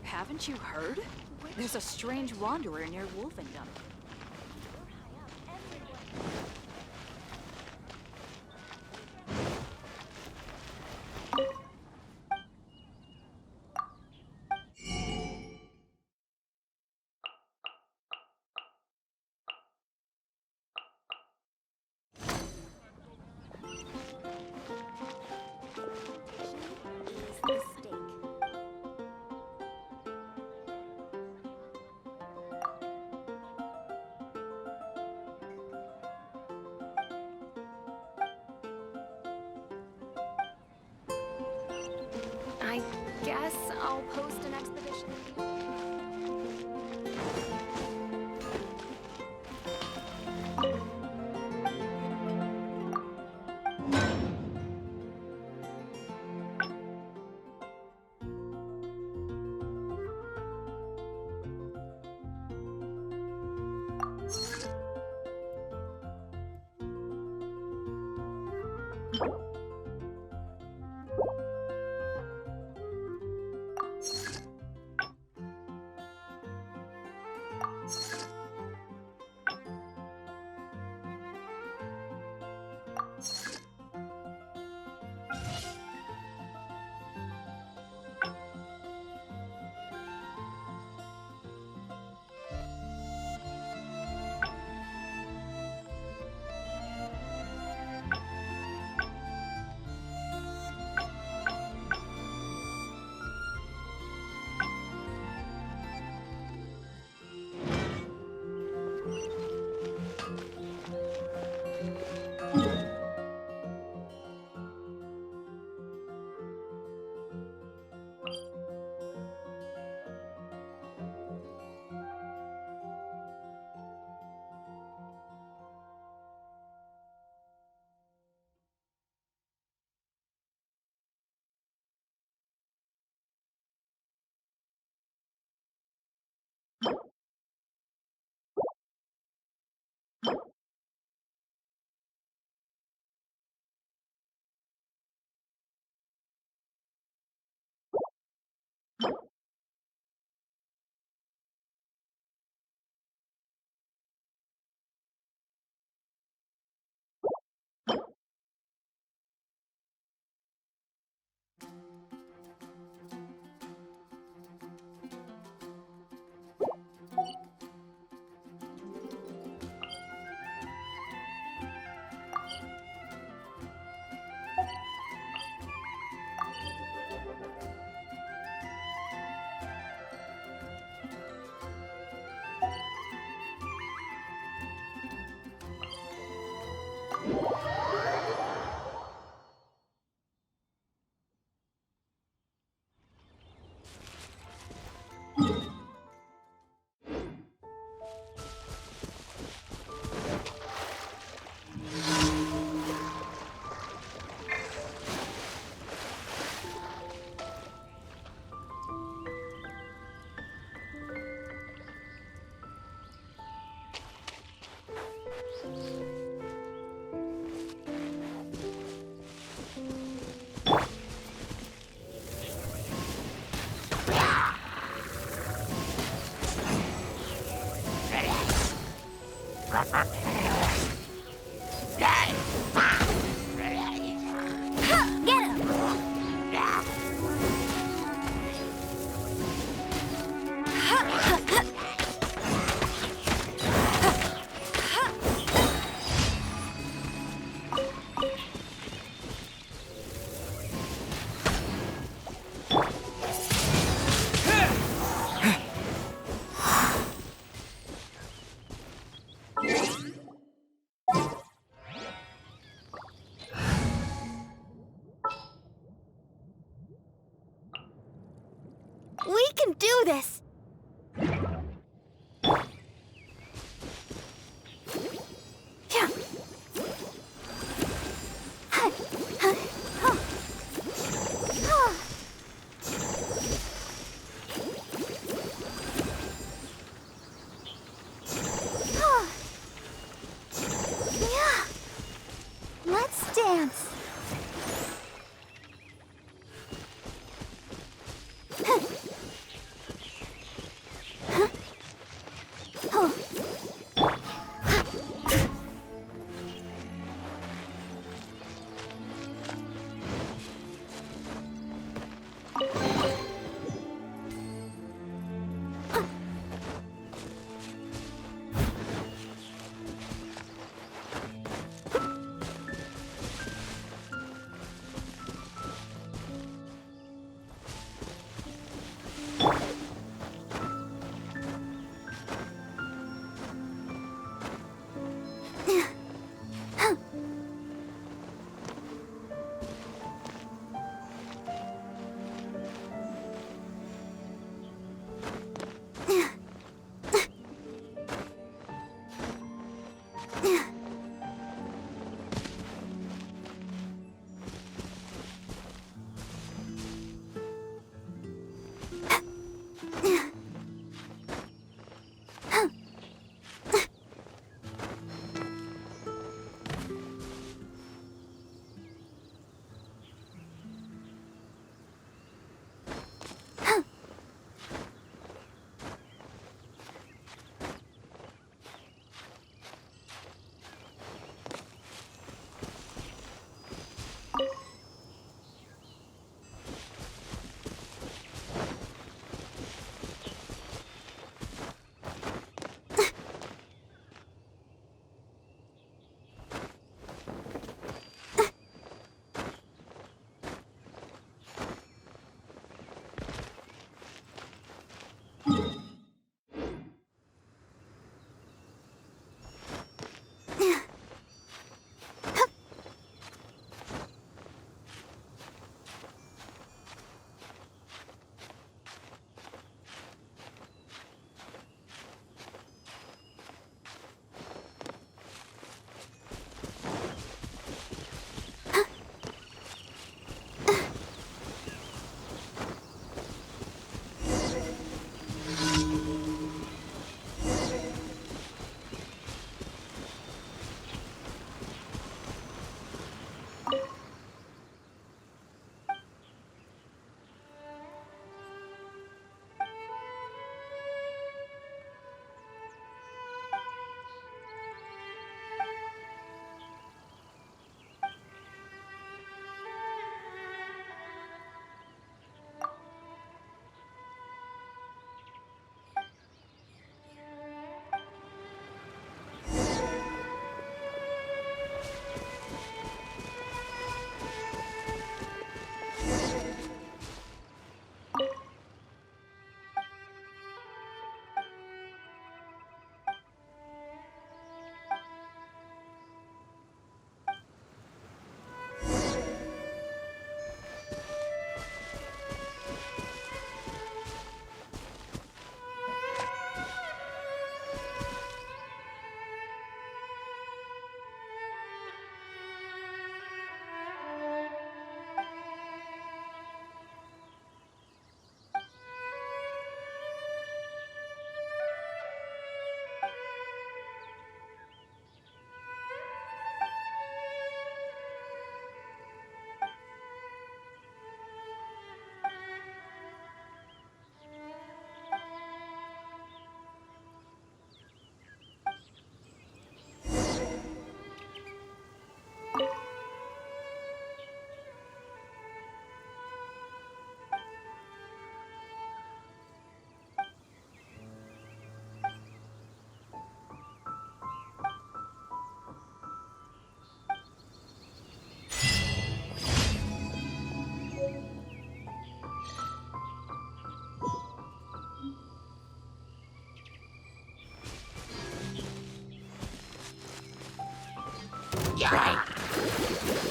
S17: Haven't you heard? There's a strange wanderer near Wolfendom.
S14: I guess I'll post an expedition.
S2: We can do this! Let's dance.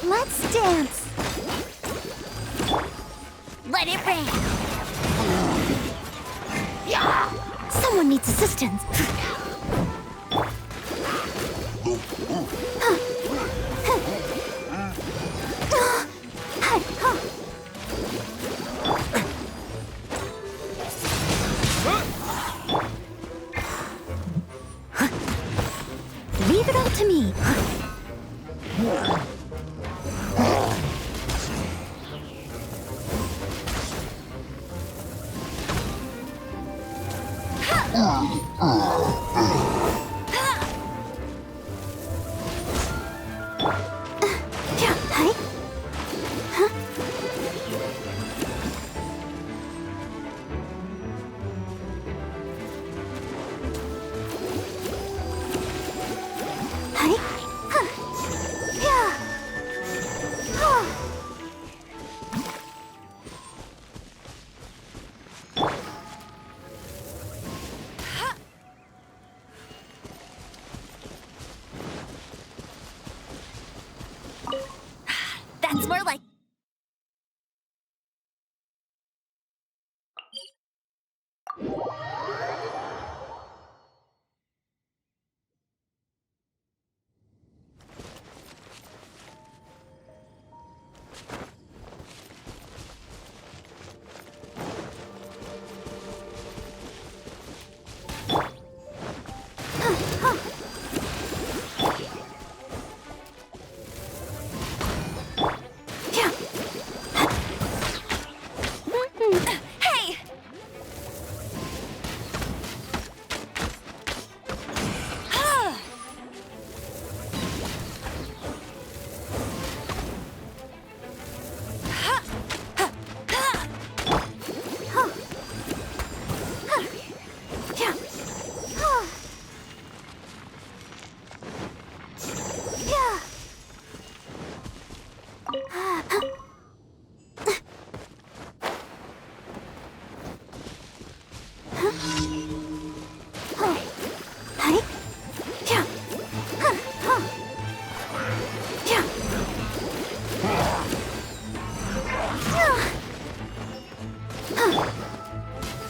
S16: Let's dance.
S2: Let it rain. Someone needs assistance.
S16: Leave it all to me.
S2: That's more like... Hey!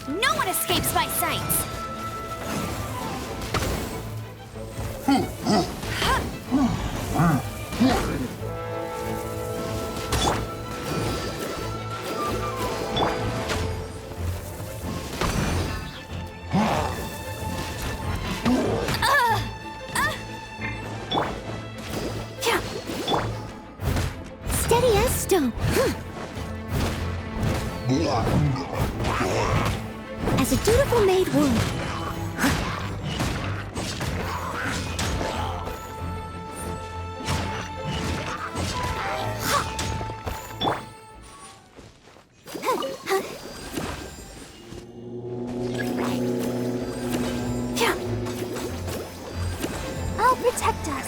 S2: No one escapes my sights!
S16: Steady as stone. As a dutiful maid would. I'll protect us.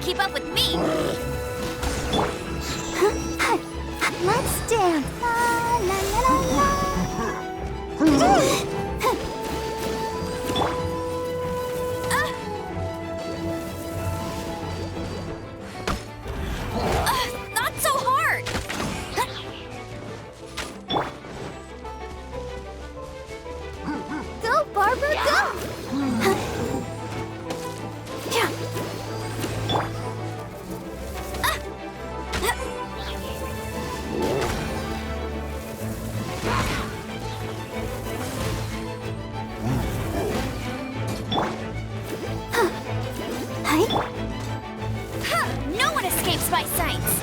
S2: can't keep up with me!
S16: Let's dance! La la la la la!
S2: Not so hard!
S16: Go, Barbara, go!
S2: No one escapes my sights!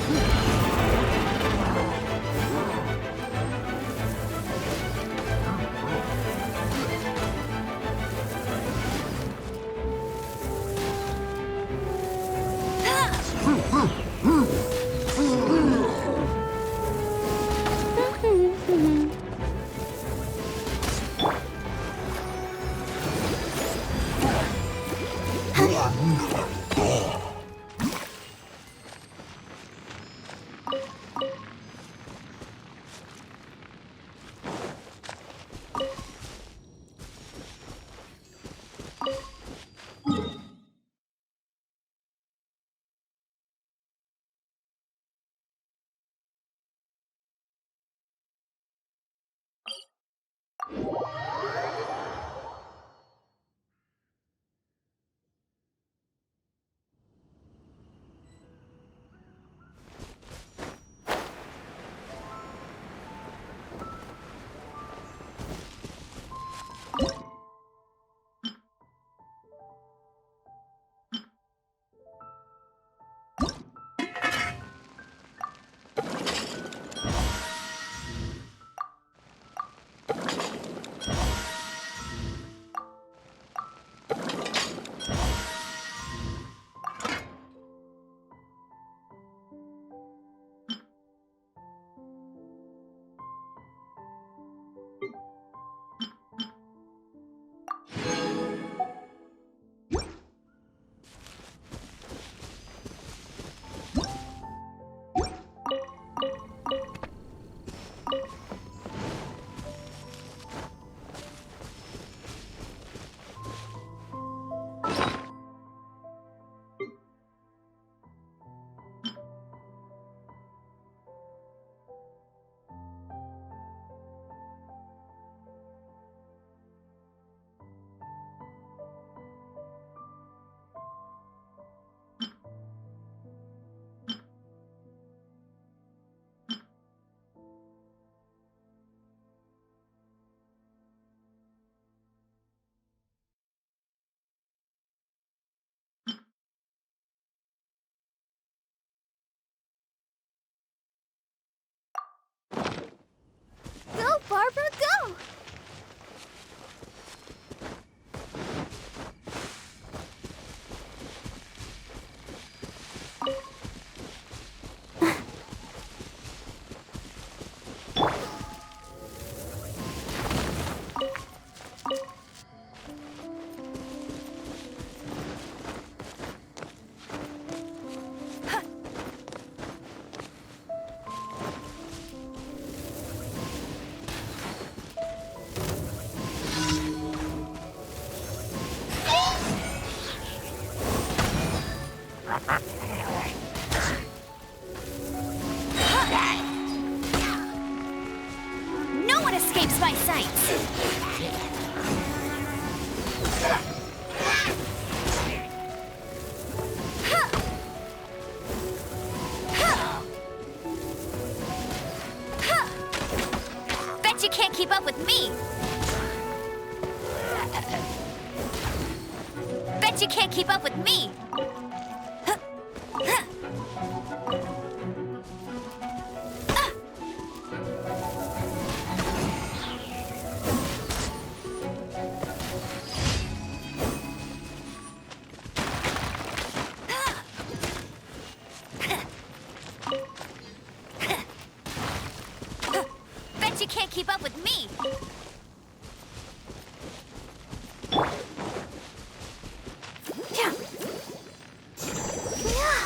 S16: Go, Barbara, go!
S2: No one escapes my sights! Bet you can't keep up with me! Bet you can't keep up with me! Bet you can't keep up with me!
S16: Yeah.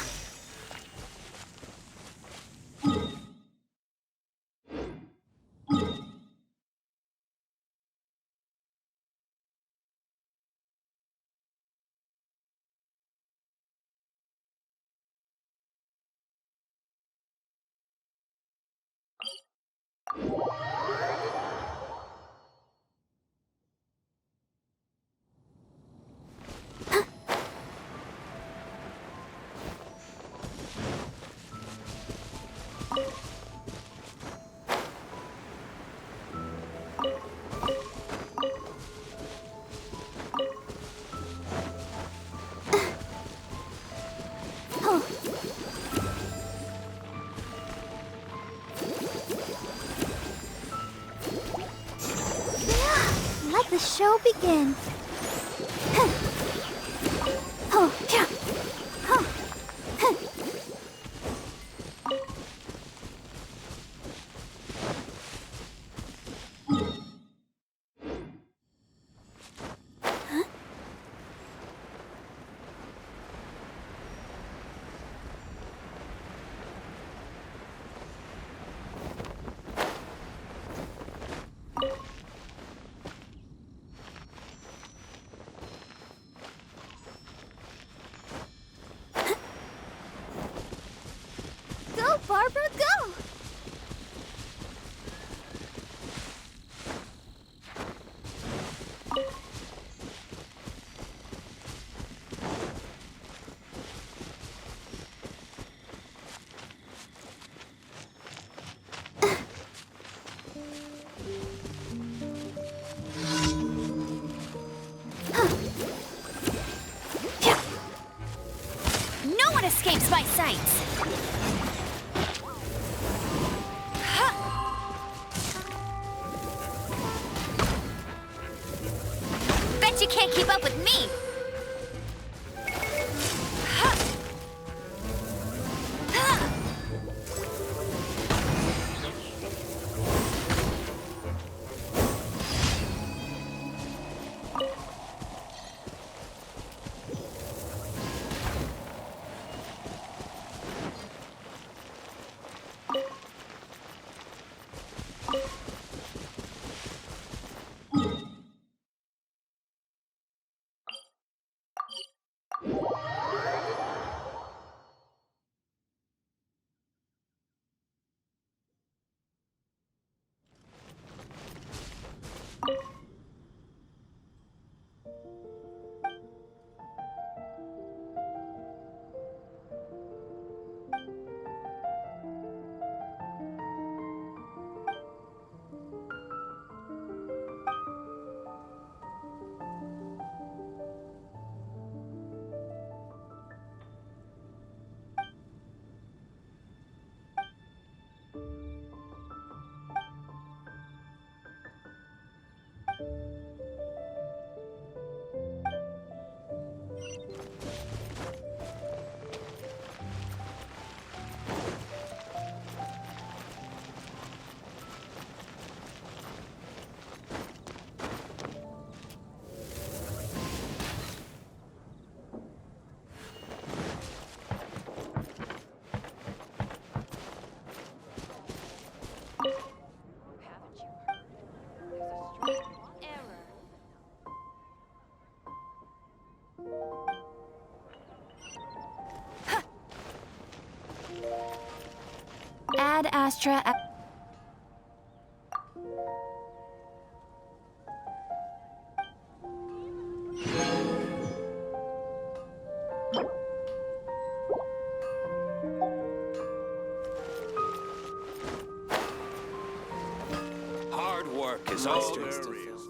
S16: begin. Oh, yeah. Huh. Go, Barbara, go!
S2: No one escapes my sights! Bet you can't keep up with me! Ad Astra.
S4: Hard work is
S12: all
S4: all
S12: there
S4: there
S12: is.
S4: is.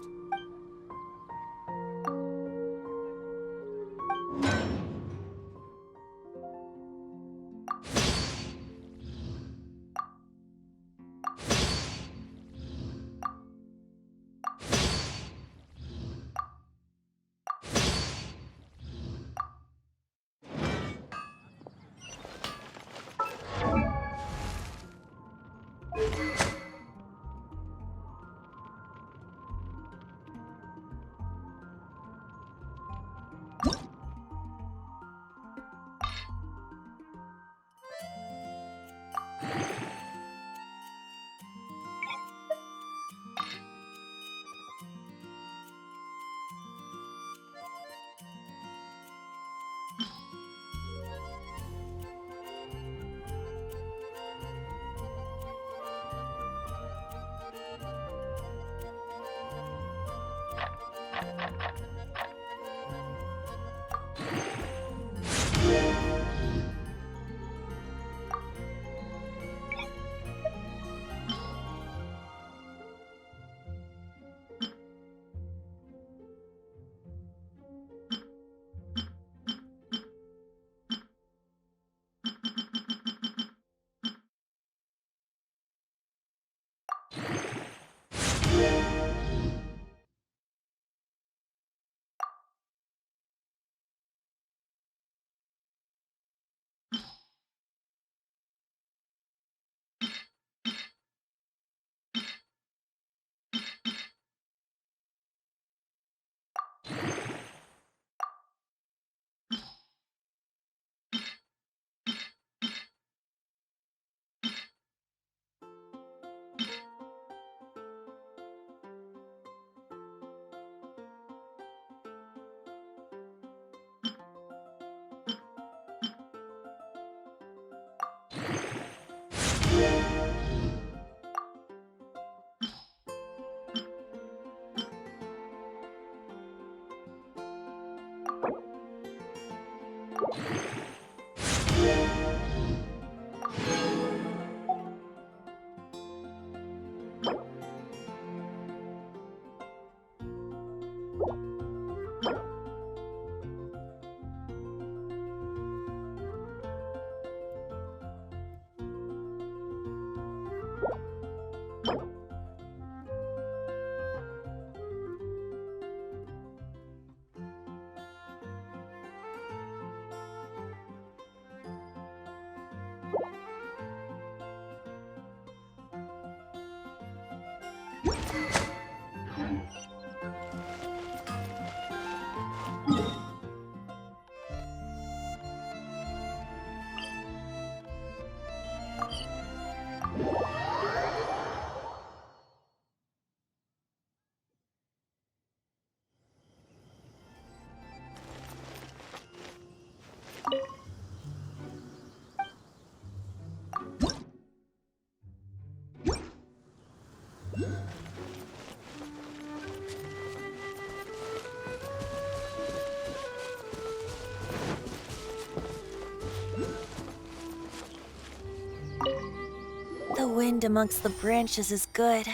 S6: The wind amongst the branches is good.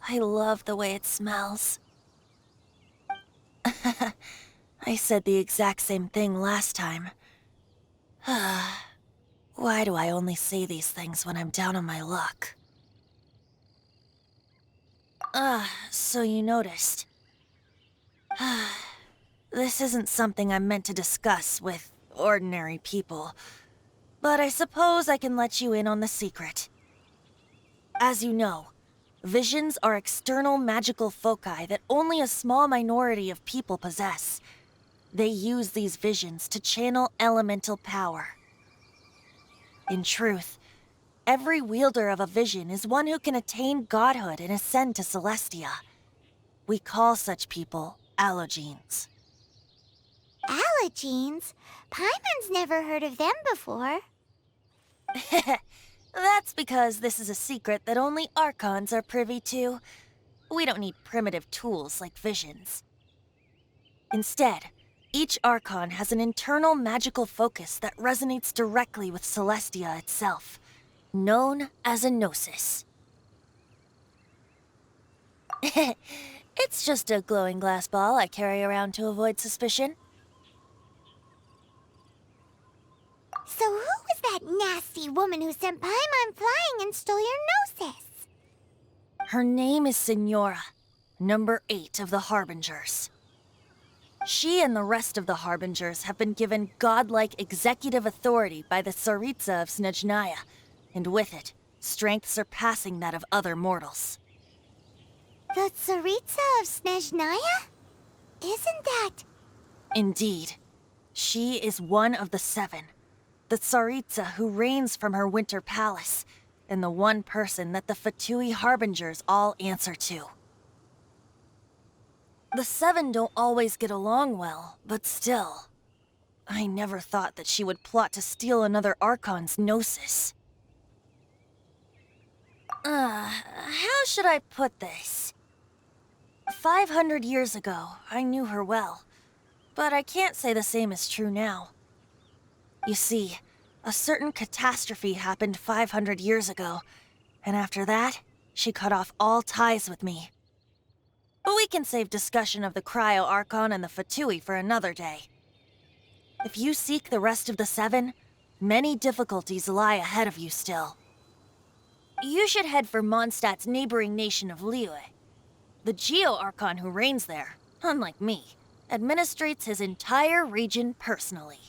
S6: I love the way it smells. I said the exact same thing last time. Why do I only say these things when I'm down on my luck? So you noticed. This isn't something I'm meant to discuss with ordinary people, but I suppose I can let you in on the secret. As you know, visions are external magical foci that only a small minority of people possess. They use these visions to channel elemental power. In truth, every wielder of a vision is one who can attain godhood and ascend to Celestia. We call such people allogenes.
S16: Allogenes? Paimon's never heard of them before.
S6: That's because this is a secret that only Archons are privy to. We don't need primitive tools like visions. Instead, each Archon has an internal magical focus that resonates directly with Celestia itself, known as a gnosis. It's just a glowing glass ball I carry around to avoid suspicion.
S16: So who was that nasty woman who sent Paimon flying and stole your gnosis?
S6: Her name is Signora, number 8 of the Harbingers. She and the rest of the Harbingers have been given godlike executive authority by the Tsaritsa of Snezhnaya, and with it, strength surpassing that of other mortals.
S16: The Tsaritsa of Snezhnaya? Isn't that...
S6: Indeed. She is one of the 7. The Tsaritsa who reigns from her winter palace, and the one person that the Fatui Harbingers all answer to. The 7 don't always get along well, but still. I never thought that she would plot to steal another Archon's gnosis. How should I put this? 500 years ago, I knew her well, but I can't say the same is true now. You see, a certain catastrophe happened 500 years ago, and after that, she cut off all ties with me. But we can save discussion of the Cryo Archon and the Fatui for another day. If you seek the rest of the 7, many difficulties lie ahead of you still. You should head for Mondstadt's neighboring nation of Liyue. The Geo-Archon who reigns there, unlike me, administrates his entire region personally.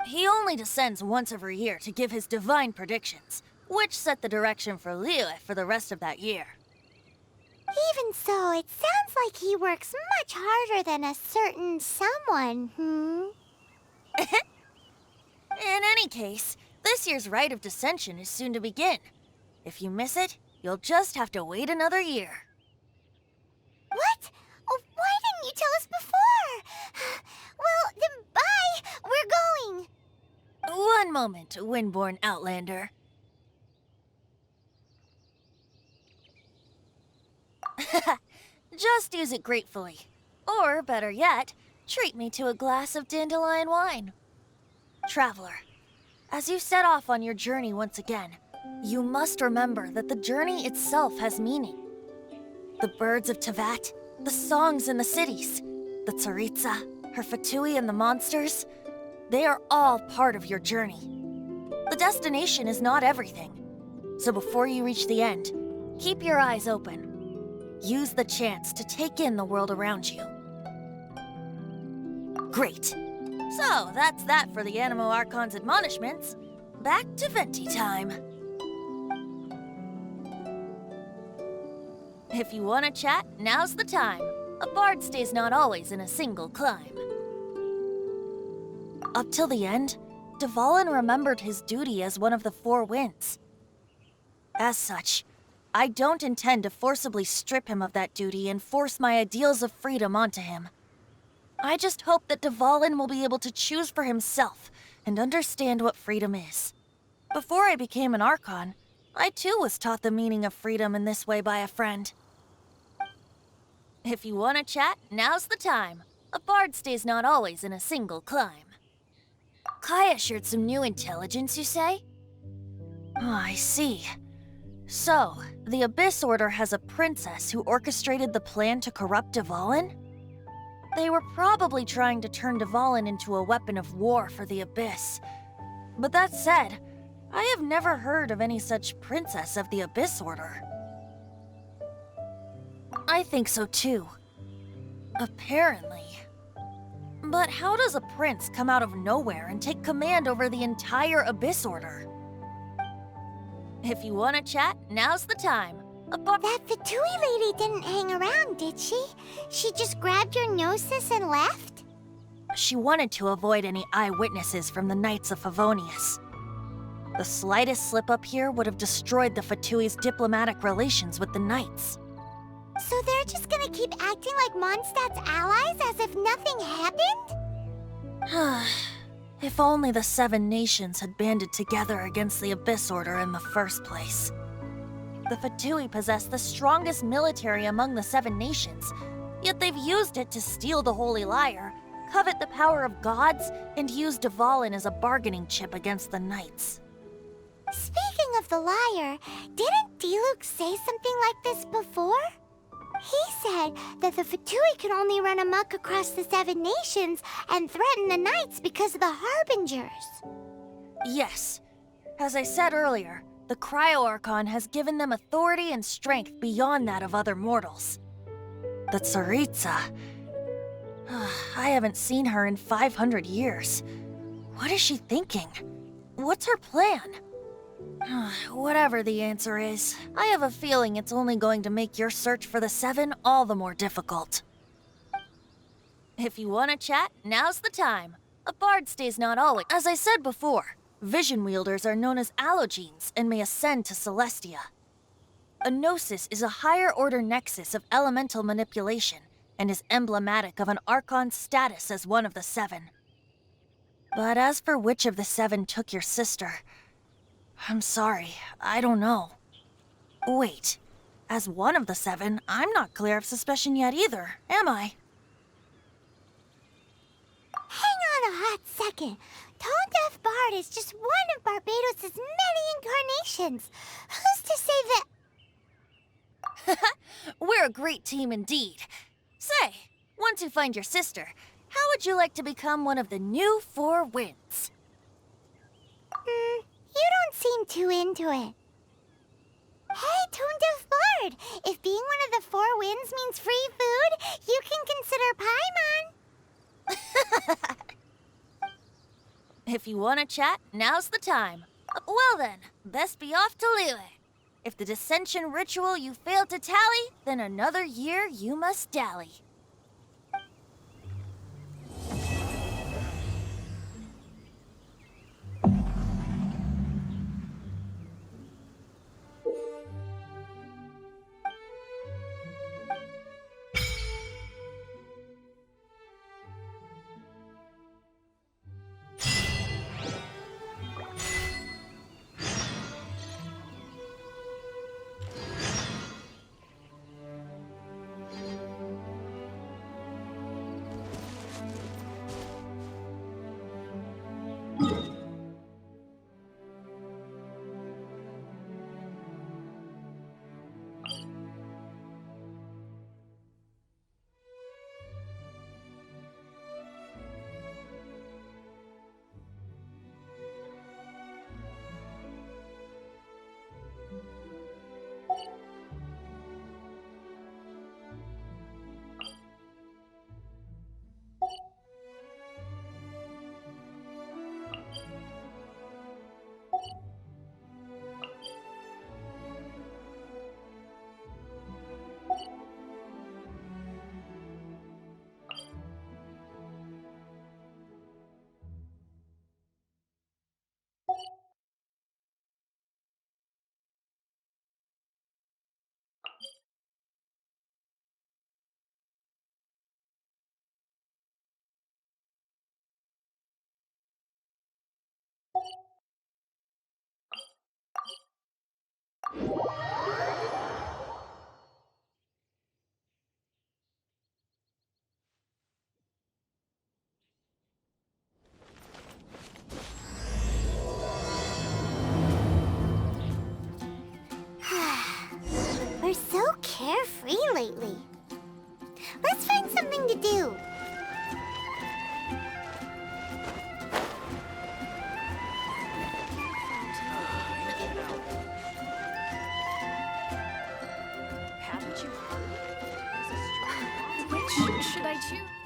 S6: He only descends once every year to give his divine predictions, which set the direction for Liyue for the rest of that year.
S16: Even so, it sounds like he works much harder than a certain someone,
S6: In any case, this year's Rite of Descension is soon to begin. If you miss it, you'll just have to wait another year.
S16: What? Oh, why didn't you tell us before? Well, then bye! We're going!
S6: One moment, Windborn Outlander. Just use it gratefully. Or, better yet, treat me to a glass of dandelion wine. Traveler, as you set off on your journey once again, you must remember that the journey itself has meaning. The birds of Tevat, the songs in the cities, the Tsaritsa, her Fatui and the monsters, they are all part of your journey. The destination is not everything. So before you reach the end, keep your eyes open. Use the chance to take in the world around you. Great. So that's that for the Animo Archon's admonishments. Back to Venti time. If you want to chat, now's the time. A bard stays not always in a single climb. Up till the end, Dvalin remembered his duty as one of the Four Winds. As such, I don't intend to forcibly strip him of that duty and force my ideals of freedom onto him. I just hope that Dvalin will be able to choose for himself and understand what freedom is. Before I became an Archon, I too was taught the meaning of freedom in this way by a friend. If you want to chat, now's the time. A bard stays not always in a single climb. Kaya shared some new intelligence, you say? Oh, I see. So, the Abyss Order has a princess who orchestrated the plan to corrupt Dvalin? They were probably trying to turn Dvalin into a weapon of war for the Abyss. But that said, I have never heard of any such princess of the Abyss Order. I think so too. Apparently. But how does a prince come out of nowhere and take command over the entire Abyss Order? If you want to chat, now's the time.
S16: That Fatui lady didn't hang around, did she? She just grabbed your gnosis and left?
S6: She wanted to avoid any eyewitnesses from the Knights of Favonius. The slightest slip-up here would have destroyed the Fatui's diplomatic relations with the Knights.
S16: So they're just gonna keep acting like Mondstadt's allies as if nothing happened?
S6: If only the Seven Nations had banded together against the Abyss Order in the first place. The Fatui possess the strongest military among the Seven Nations, yet they've used it to steal the Holy Lyre, covet the power of gods, and use Dvalin as a bargaining chip against the Knights.
S16: Speaking of the Lyre, didn't Diluc say something like this before? He said that the Fatui can only run amok across the Seven Nations and threaten the Knights because of the Harbingers.
S6: Yes. As I said earlier, the Cryo-Archon has given them authority and strength beyond that of other mortals. The Tsaritsa... I haven't seen her in 500 years. What is she thinking? What's her plan? Whatever the answer is, I have a feeling it's only going to make your search for the Seven all the more difficult. If you want to chat, now's the time. A bard stays not always. As I said before, vision wielders are known as allogenes and may ascend to Celestia. A gnosis is a higher-order nexus of elemental manipulation and is emblematic of an Archon's status as one of the Seven. But as for which of the Seven took your sister... I'm sorry, I don't know. Wait, as one of the Seven, I'm not clear of suspicion yet either, am I?
S16: Hang on a hot second. Tone Deaf Bard is just one of Barbados' many incarnations. Who's to say that...
S6: We're a great team indeed. Say, once you find your sister, how would you like to become one of the new Four Winds?
S16: You don't seem too into it. Hey, Tone Deaf Bard! If being one of the Four Winds means free food, you can consider Paimon.
S6: If you want to chat, now's the time. Well then, best be off to Lille. If the dissension ritual you failed to tally, then another year you must dally.
S16: lately. Let's find something to do.
S17: Haven't you heard? There's a strange Which should I choose?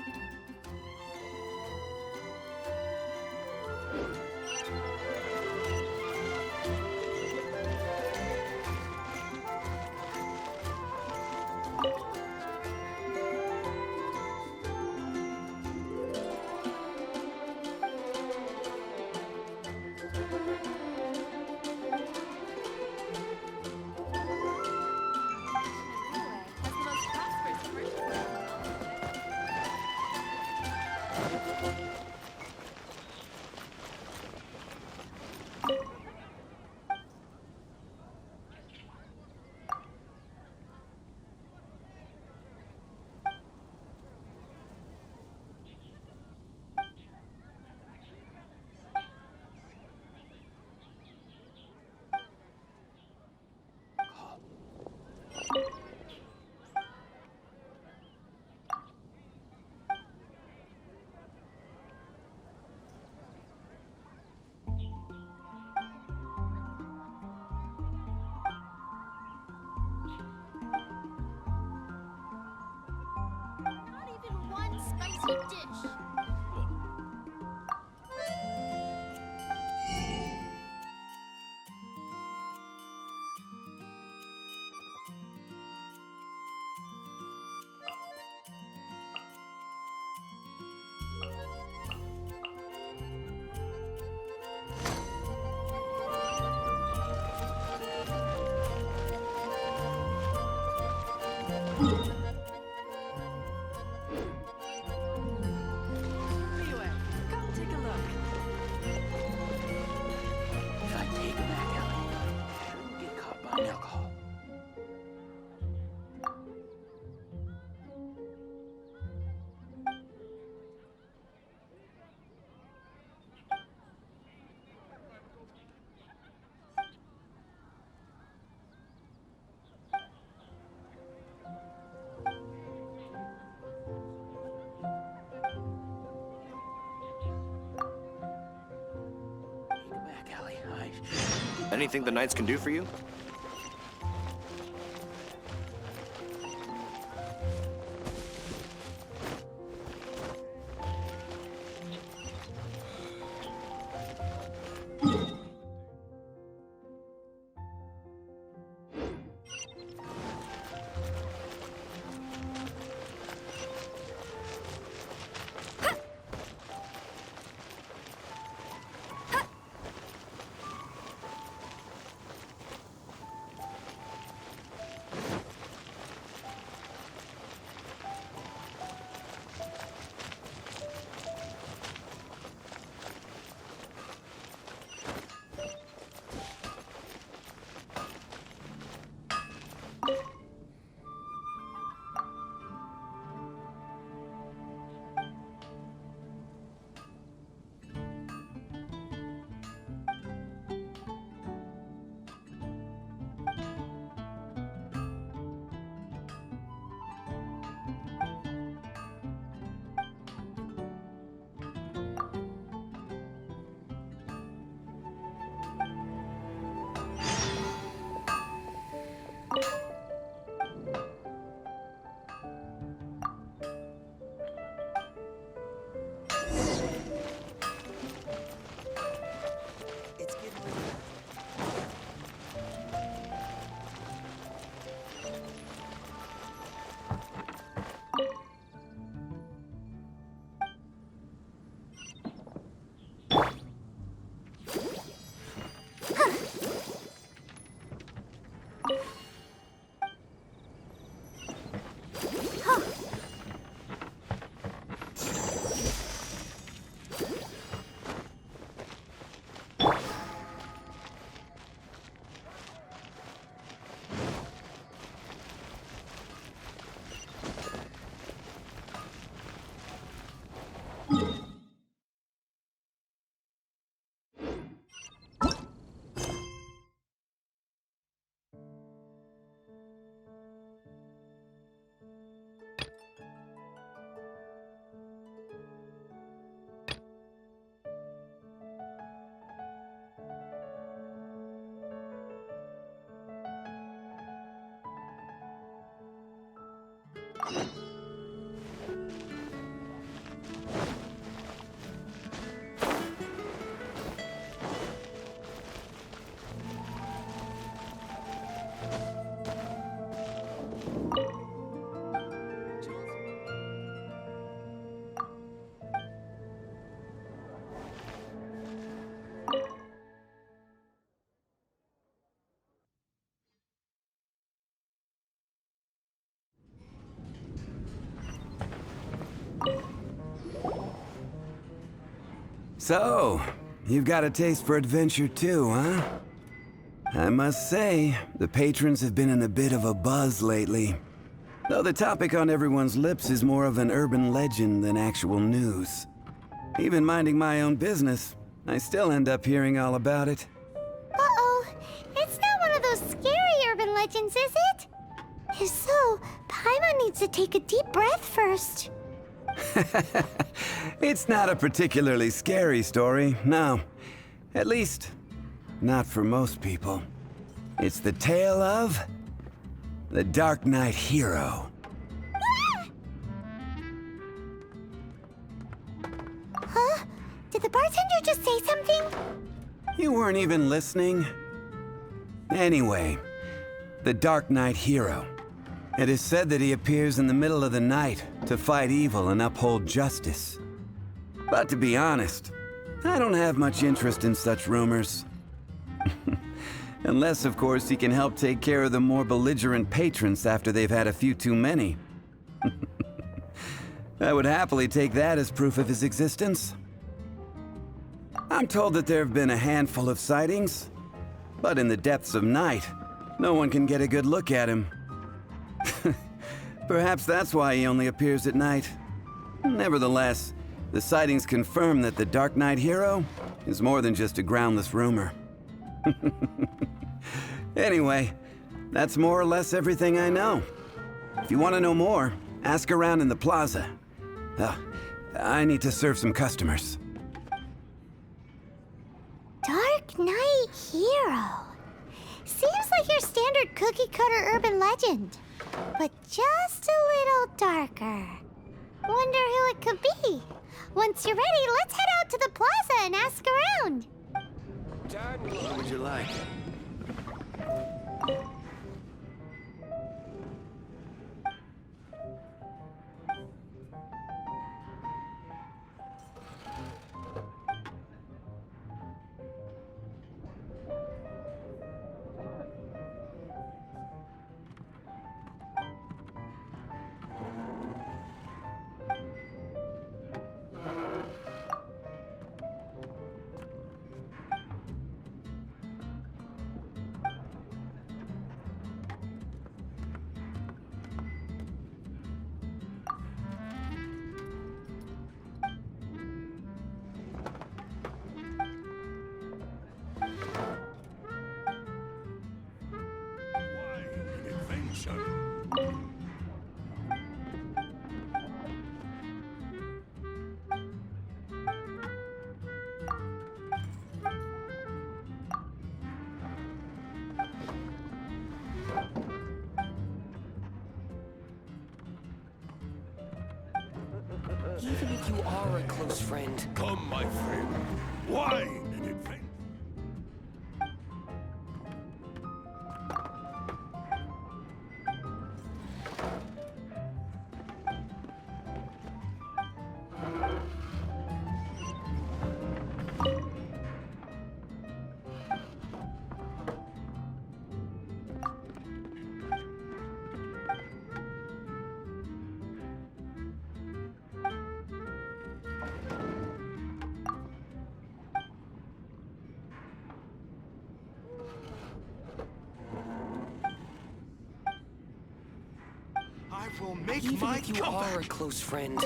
S2: Spicy dish.
S8: Anything the Knights can do for you?
S18: So, you've got a taste for adventure too, huh? I must say, the patrons have been in a bit of a buzz lately. Though the topic on everyone's lips is more of an urban legend than actual news. Even minding my own business, I still end up hearing all about it.
S16: Uh-oh. It's not one of those scary urban legends, is it? If so, Paimon needs to take a deep breath first.
S18: It's not a particularly scary story, no. At least, not for most people. It's the tale of the Dark Knight hero.
S16: Huh? Did the bartender just say something?
S18: You weren't even listening? Anyway, the Dark Knight hero. It is said that he appears in the middle of the night to fight evil and uphold justice. But to be honest, I don't have much interest in such rumors. Unless, of course, he can help take care of the more belligerent patrons after they've had a few too many. I would happily take that as proof of his existence. I'm told that there have been a handful of sightings, but in the depths of night, no one can get a good look at him. Perhaps that's why he only appears at night. Nevertheless, the sightings confirm that the Dark Knight hero is more than just a groundless rumor. Anyway, that's more or less everything I know. If you want to know more, ask around in the plaza. I need to serve some customers.
S16: Dark Knight hero. Seems like your standard cookie-cutter urban legend, but just a little darker. Wonder who it could be. Once you're ready, let's head out to the plaza and ask around.
S18: What would you like?
S13: Even if you are a close friend.
S12: Come, my friend. Wine and adventure.
S13: I will make even my if you comeback. Are a close friend.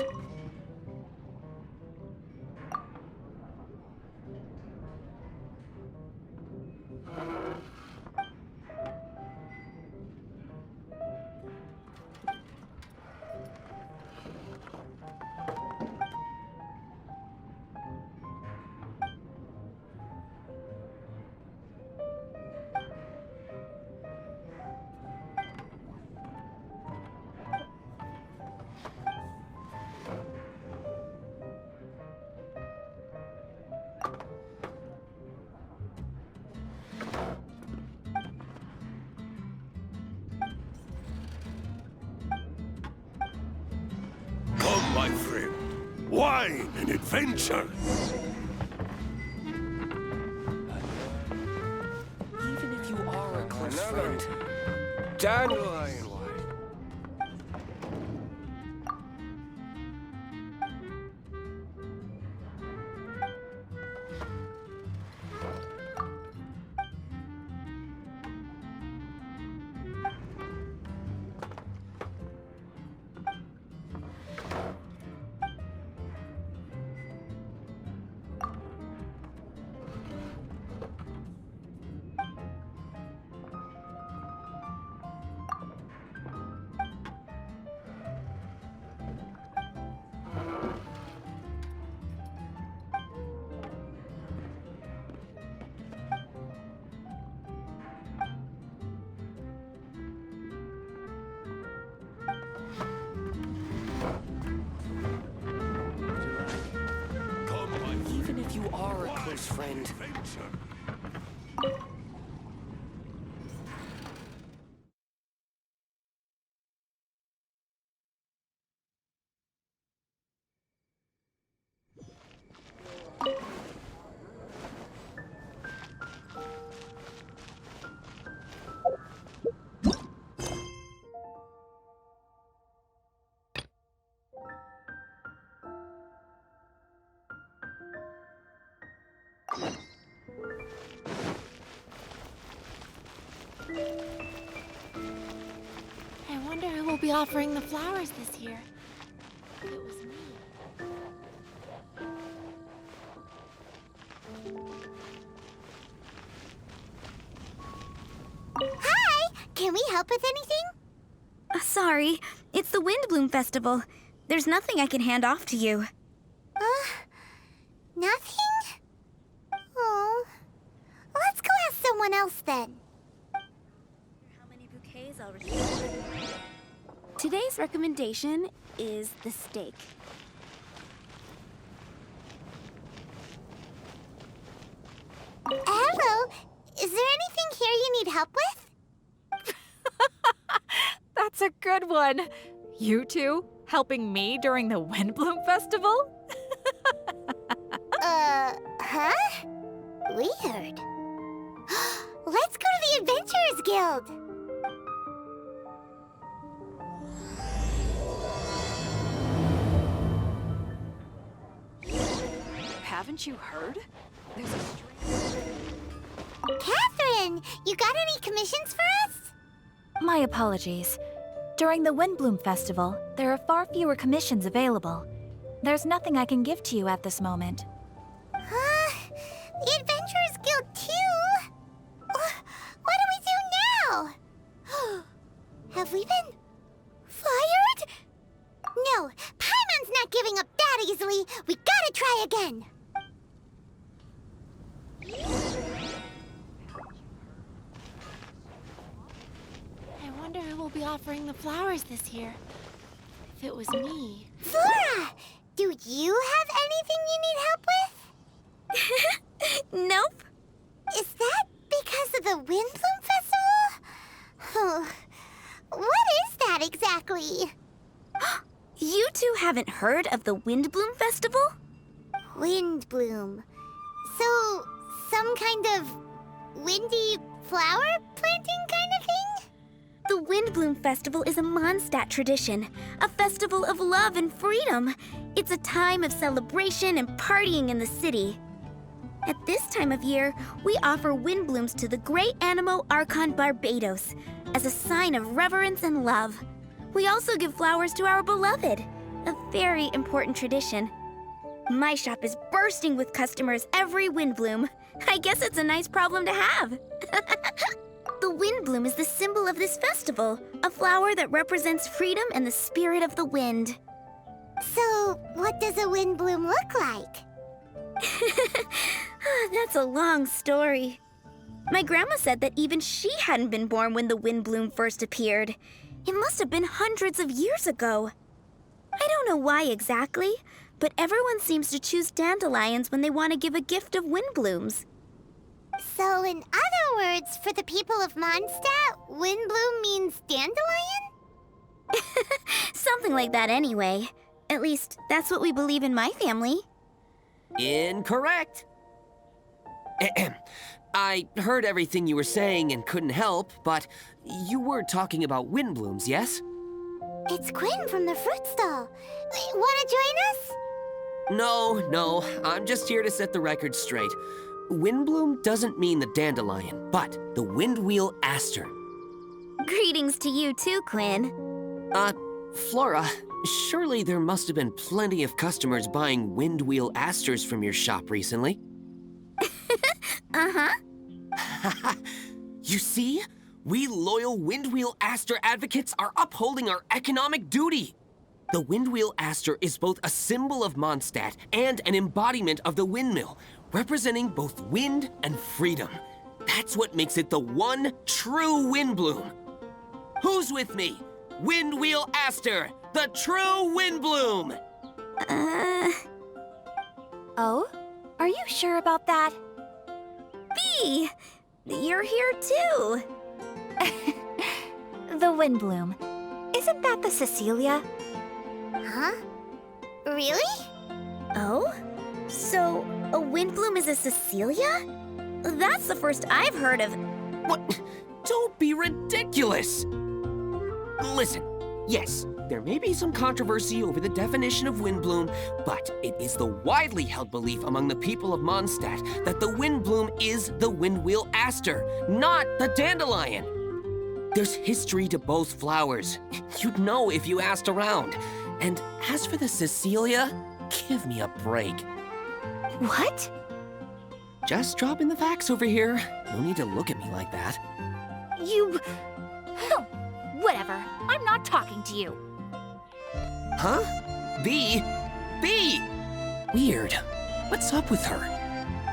S12: wine, and adventure.
S13: Even if you are a close friend,
S4: Dandelion wine.
S13: even if you are a close friend,
S19: I wonder who will be offering the flowers this year. If it was me.
S16: Hi! Can we help with anything?
S2: Sorry, it's the Windblume Festival. There's nothing I can hand off to you.
S16: Nothing? Oh. Let's go ask someone else then.
S2: How many bouquets I'll receive? Today's recommendation is the steak.
S16: Hello. Is there anything here you need help with?
S17: That's a good one. You two helping me during the Windblume Festival?
S16: Huh? Weird. Let's go to the Adventurers Guild.
S17: Haven't you heard? There's a strange...
S16: Catherine, you got any commissions for us?
S20: My apologies. During the Windblume Festival, there are far fewer commissions available. There's nothing I can give to you at this moment.
S16: The Adventurers Guild too? What do we do now? Have we been fired? No, Paimon's not giving up that easily. We gotta try again.
S19: I wonder who will be offering the flowers this year. If it was me.
S16: Flora, do you have anything you need help with?
S2: Nope.
S16: Is that because of the Windblume Festival? What is that exactly?
S2: You two haven't heard of the Windblume Festival?
S16: Windblume. So, some kind of windy flower planting kind of thing?
S2: The Windblume Festival is a Mondstadt tradition, a festival of love and freedom. It's a time of celebration and partying in the city. At this time of year, we offer windblooms to the great Animo Archon Barbados as a sign of reverence and love. We also give flowers to our beloved, a very important tradition. My shop is bursting with customers every Windblume. I guess it's a nice problem to have. The Windblume is the symbol of this festival, a flower that represents freedom and the spirit of the wind.
S16: So, what does a windbloom look like?
S2: That's a long story. My grandma said that even she hadn't been born when the Windblume first appeared. It must have been hundreds of years ago. I don't know why exactly, but everyone seems to choose dandelions when they want to give a gift of windblooms.
S16: So, in other words, for the people of Mondstadt, windbloom means dandelion?
S2: Something like that anyway. At least, that's what we believe in my family.
S13: Incorrect. I heard everything you were saying and couldn't help, but you were talking about Windblooms, yes?
S16: It's Quinn from the fruit stall. Wanna join us?
S13: No, I'm just here to set the record straight. Windbloom doesn't mean the dandelion, but the windwheel aster.
S2: Greetings to you too, Quinn.
S13: Flora, surely there must have been plenty of customers buying windwheel asters from your shop recently.
S2: Uh-huh.
S13: You see? We loyal Windwheel Aster advocates are upholding our economic duty. The Windwheel Aster is both a symbol of Mondstadt and an embodiment of the windmill, representing both wind and freedom. That's what makes it the one true Windbloom. Who's with me? Windwheel Aster, the true Windbloom!
S2: Oh? Are you sure about that? Bee! You're here too!
S20: The Windbloom. Isn't that the Cecilia?
S2: Huh? Really? Oh? So, a Windbloom is a Cecilia? That's the first I've heard of.
S13: What? Don't be ridiculous! Listen, yes, there may be some controversy over the definition of Windbloom, but it is the widely held belief among the people of Mondstadt that the Windbloom is the Windwheel Aster, not the dandelion. There's history to both flowers. You'd know if you asked around. And as for the Cecilia, give me a break.
S2: What?
S13: Just dropping the facts over here. No need to look at me like that.
S20: You... Whatever. I'm not talking to you.
S13: Huh? Bee? Bee! Weird. What's up with her?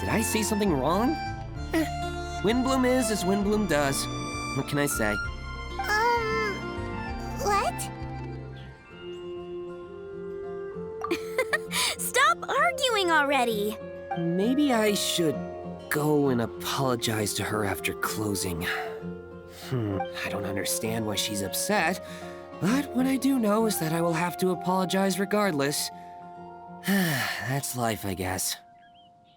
S13: Did I say something wrong? Windbloom is as Windbloom does. What can I say?
S16: What?
S2: Stop arguing already!
S13: Maybe I should go and apologize to her after closing. I don't understand why she's upset, but what I do know is that I will have to apologize regardless. That's life, I guess.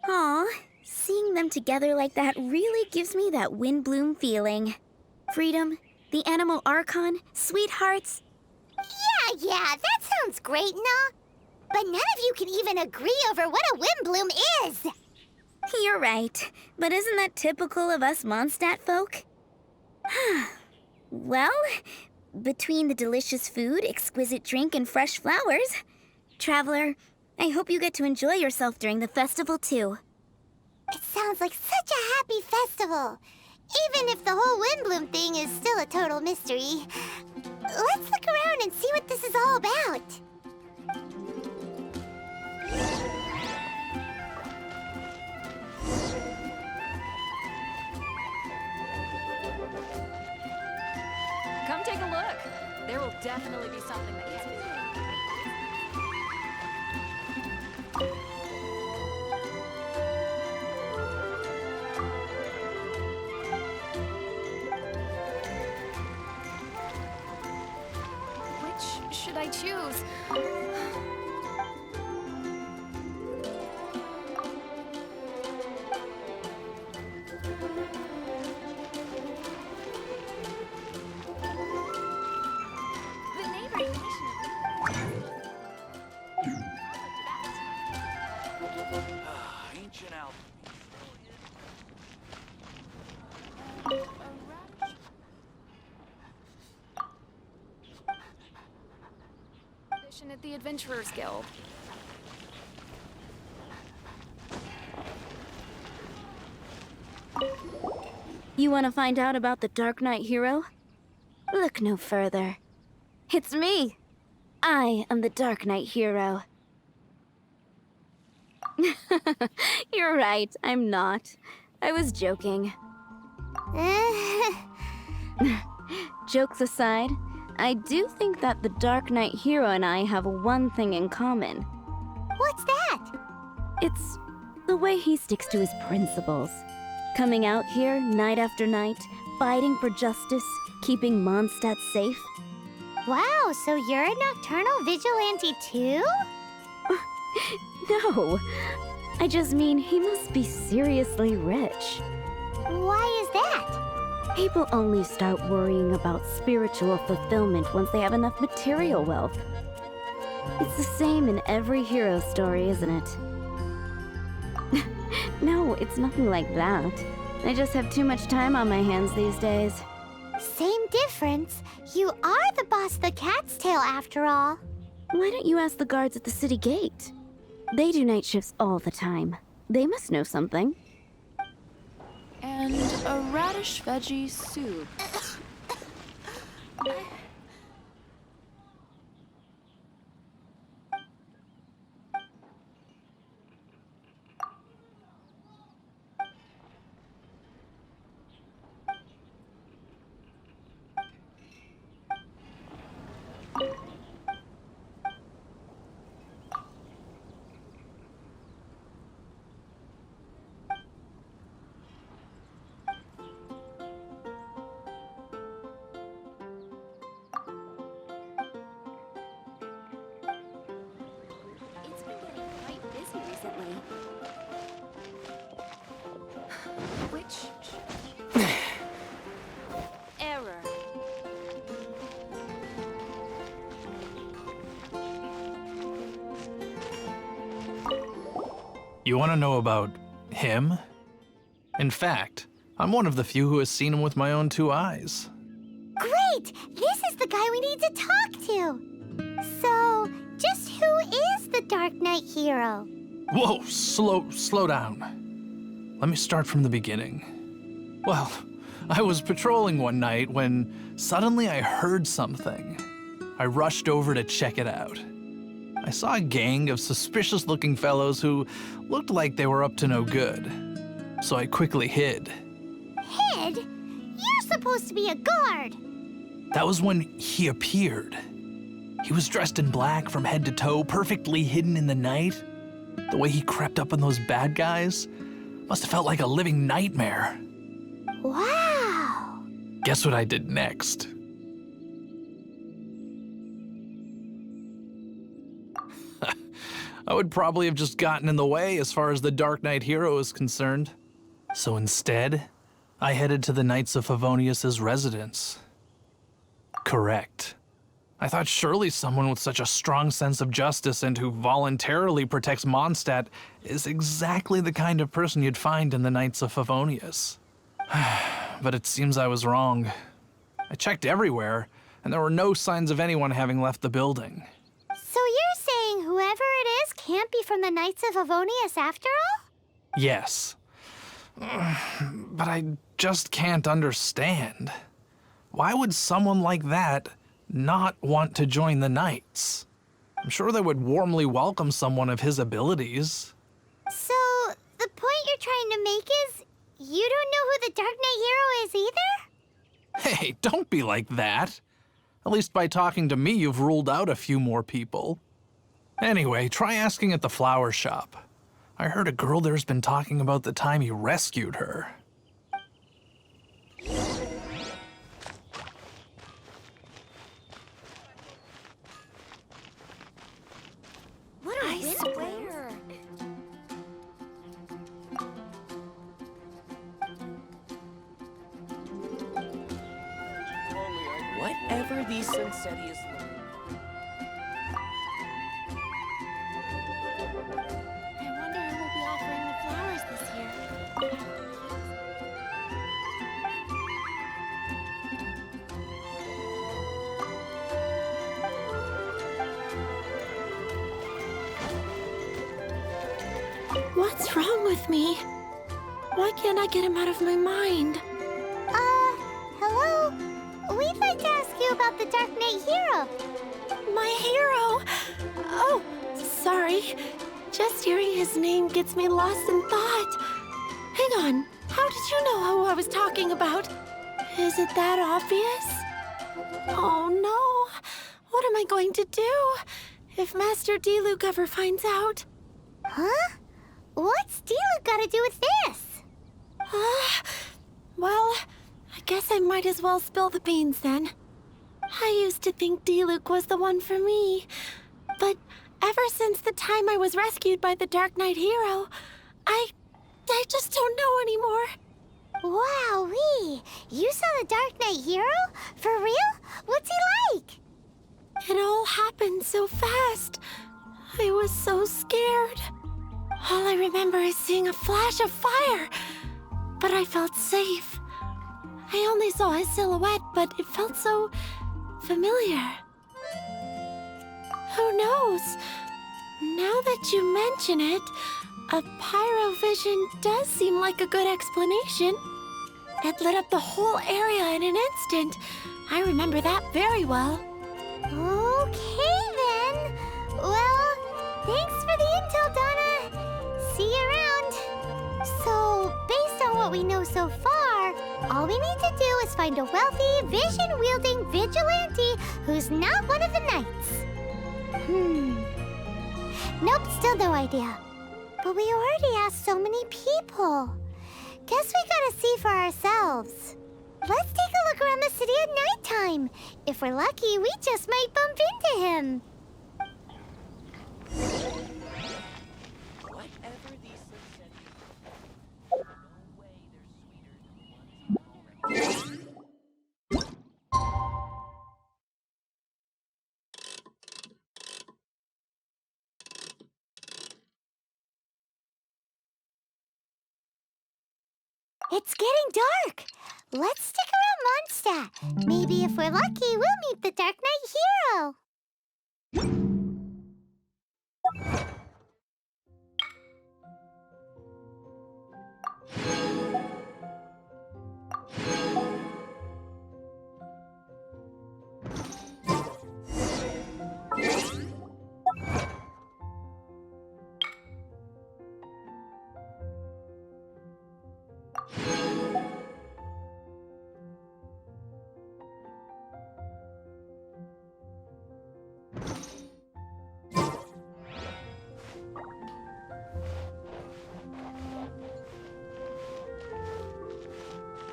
S2: Aw, seeing them together like that really gives me that Windbloom feeling. Freedom, the animal Archon, sweethearts.
S16: Yeah, that sounds great and all. But none of you can even agree over what a Windbloom is.
S2: You're right, but isn't that typical of us Mondstadt folk? Well, between the delicious food, exquisite drink, and fresh flowers, Traveler, I hope you get to enjoy yourself during the festival too.
S16: It sounds like such a happy festival. Even if the whole Windbloom thing is still a total mystery. Let's look around and see what this is all about.
S17: Come take a look. There will definitely be something that gets me. Which should I choose?
S5: Ancient Alchemy.
S17: Audition at the Adventurers Guild.
S2: You want to find out about the Dark Knight hero? Look no further. It's me. I am the Dark Knight hero. You're right, I'm not. I was joking. Jokes aside, I do think that the Dark Knight hero and I have one thing in common.
S16: What's that?
S2: It's the way he sticks to his principles. Coming out here night after night, fighting for justice, keeping Mondstadt safe.
S16: Wow, so you're a nocturnal vigilante too?
S21: No. I just mean he must be seriously rich.
S16: Why is that?
S21: People only start worrying about spiritual fulfillment once they have enough material wealth. It's the same in every hero story, isn't it? No, it's nothing like that. I just have too much time on my hands these days.
S16: Same difference. You are the boss of the Cat's Tail after all.
S21: Why don't you ask the guards at the city gate? They do night shifts all the time. They must know something.
S17: And a radish veggie soup. Error.
S22: You want to know about him? In fact, I'm one of the few who has seen him with my own 2 eyes.
S16: Great! This is the guy we need to talk to! So, just who is the Dark Knight hero?
S22: Whoa, slow down. Let me start from the beginning. Well, I was patrolling one night when suddenly I heard something. I rushed over to check it out. I saw a gang of suspicious-looking fellows who looked like they were up to no good. So I quickly hid.
S16: Hid? You're supposed to be a guard!
S22: That was when he appeared. He was dressed in black from head to toe, perfectly hidden in the night. The way he crept up on those bad guys must have felt like a living nightmare.
S16: Wow!
S22: Guess what I did next? I would probably have just gotten in the way as far as the Dark Knight hero is concerned. So instead, I headed to the Knights of Favonius' residence. Correct. I thought surely someone with such a strong sense of justice and who voluntarily protects Mondstadt is exactly the kind of person you'd find in the Knights of Favonius. But it seems I was wrong. I checked everywhere, and there were no signs of anyone having left the building.
S16: So you're saying whoever it is can't be from the Knights of Favonius after all?
S22: Yes. But I just can't understand. Why would someone like that not want to join the Knights? I'm sure they would warmly welcome someone of his abilities.
S16: So, the point you're trying to make is you don't know who the Dark Knight hero is either?
S22: Hey, don't be like that. At least by talking to me, you've ruled out a few more people. Anyway, try asking at the flower shop. I heard a girl there's been talking about the time you rescued her.
S16: What a whisper!
S13: Whatever these Sunsettias
S19: I wonder who will be offering the flowers this year. What's wrong with me? Why can't I get him out of my mind?
S16: Hello? We'd like to ask you about the Dark Knight hero.
S19: My hero? Oh, sorry. Just hearing his name gets me lost in thought. Hang on. How did you know who I was talking about? Is it that obvious? Oh no. What am I going to do if Master D-Luke ever finds out?
S16: Huh? What's D-Luke got to do with this?
S19: Well, I guess I might as well spill the beans then. I used to think Diluc was the one for me. But ever since the time I was rescued by the Dark Knight hero, I just don't know anymore.
S16: Wowee! You saw the Dark Knight hero? For real? What's he like?
S19: It all happened so fast. I was so scared. All I remember is seeing a flash of fire, but I felt safe. I only saw his silhouette, but it felt so familiar. Who knows? Now that you mention it, a pyrovision does seem like a good explanation. It lit up the whole area in an instant. I remember that very well.
S16: Okay then. Well, thanks for the intel, Donna. See you around. So, based on what we know so far, all we need to do is find a wealthy, vision-wielding vigilante who's not one of the knights. Nope, still no idea. But we already asked so many people. Guess we gotta see for ourselves. Let's take a look around the city at nighttime. If we're lucky, we just might bump into him.
S5: Whatever these no way they're sweeter than the ones
S16: It's getting dark. Let's stick around Mondstadt. Maybe if we're lucky, we'll meet the Dark Knight hero.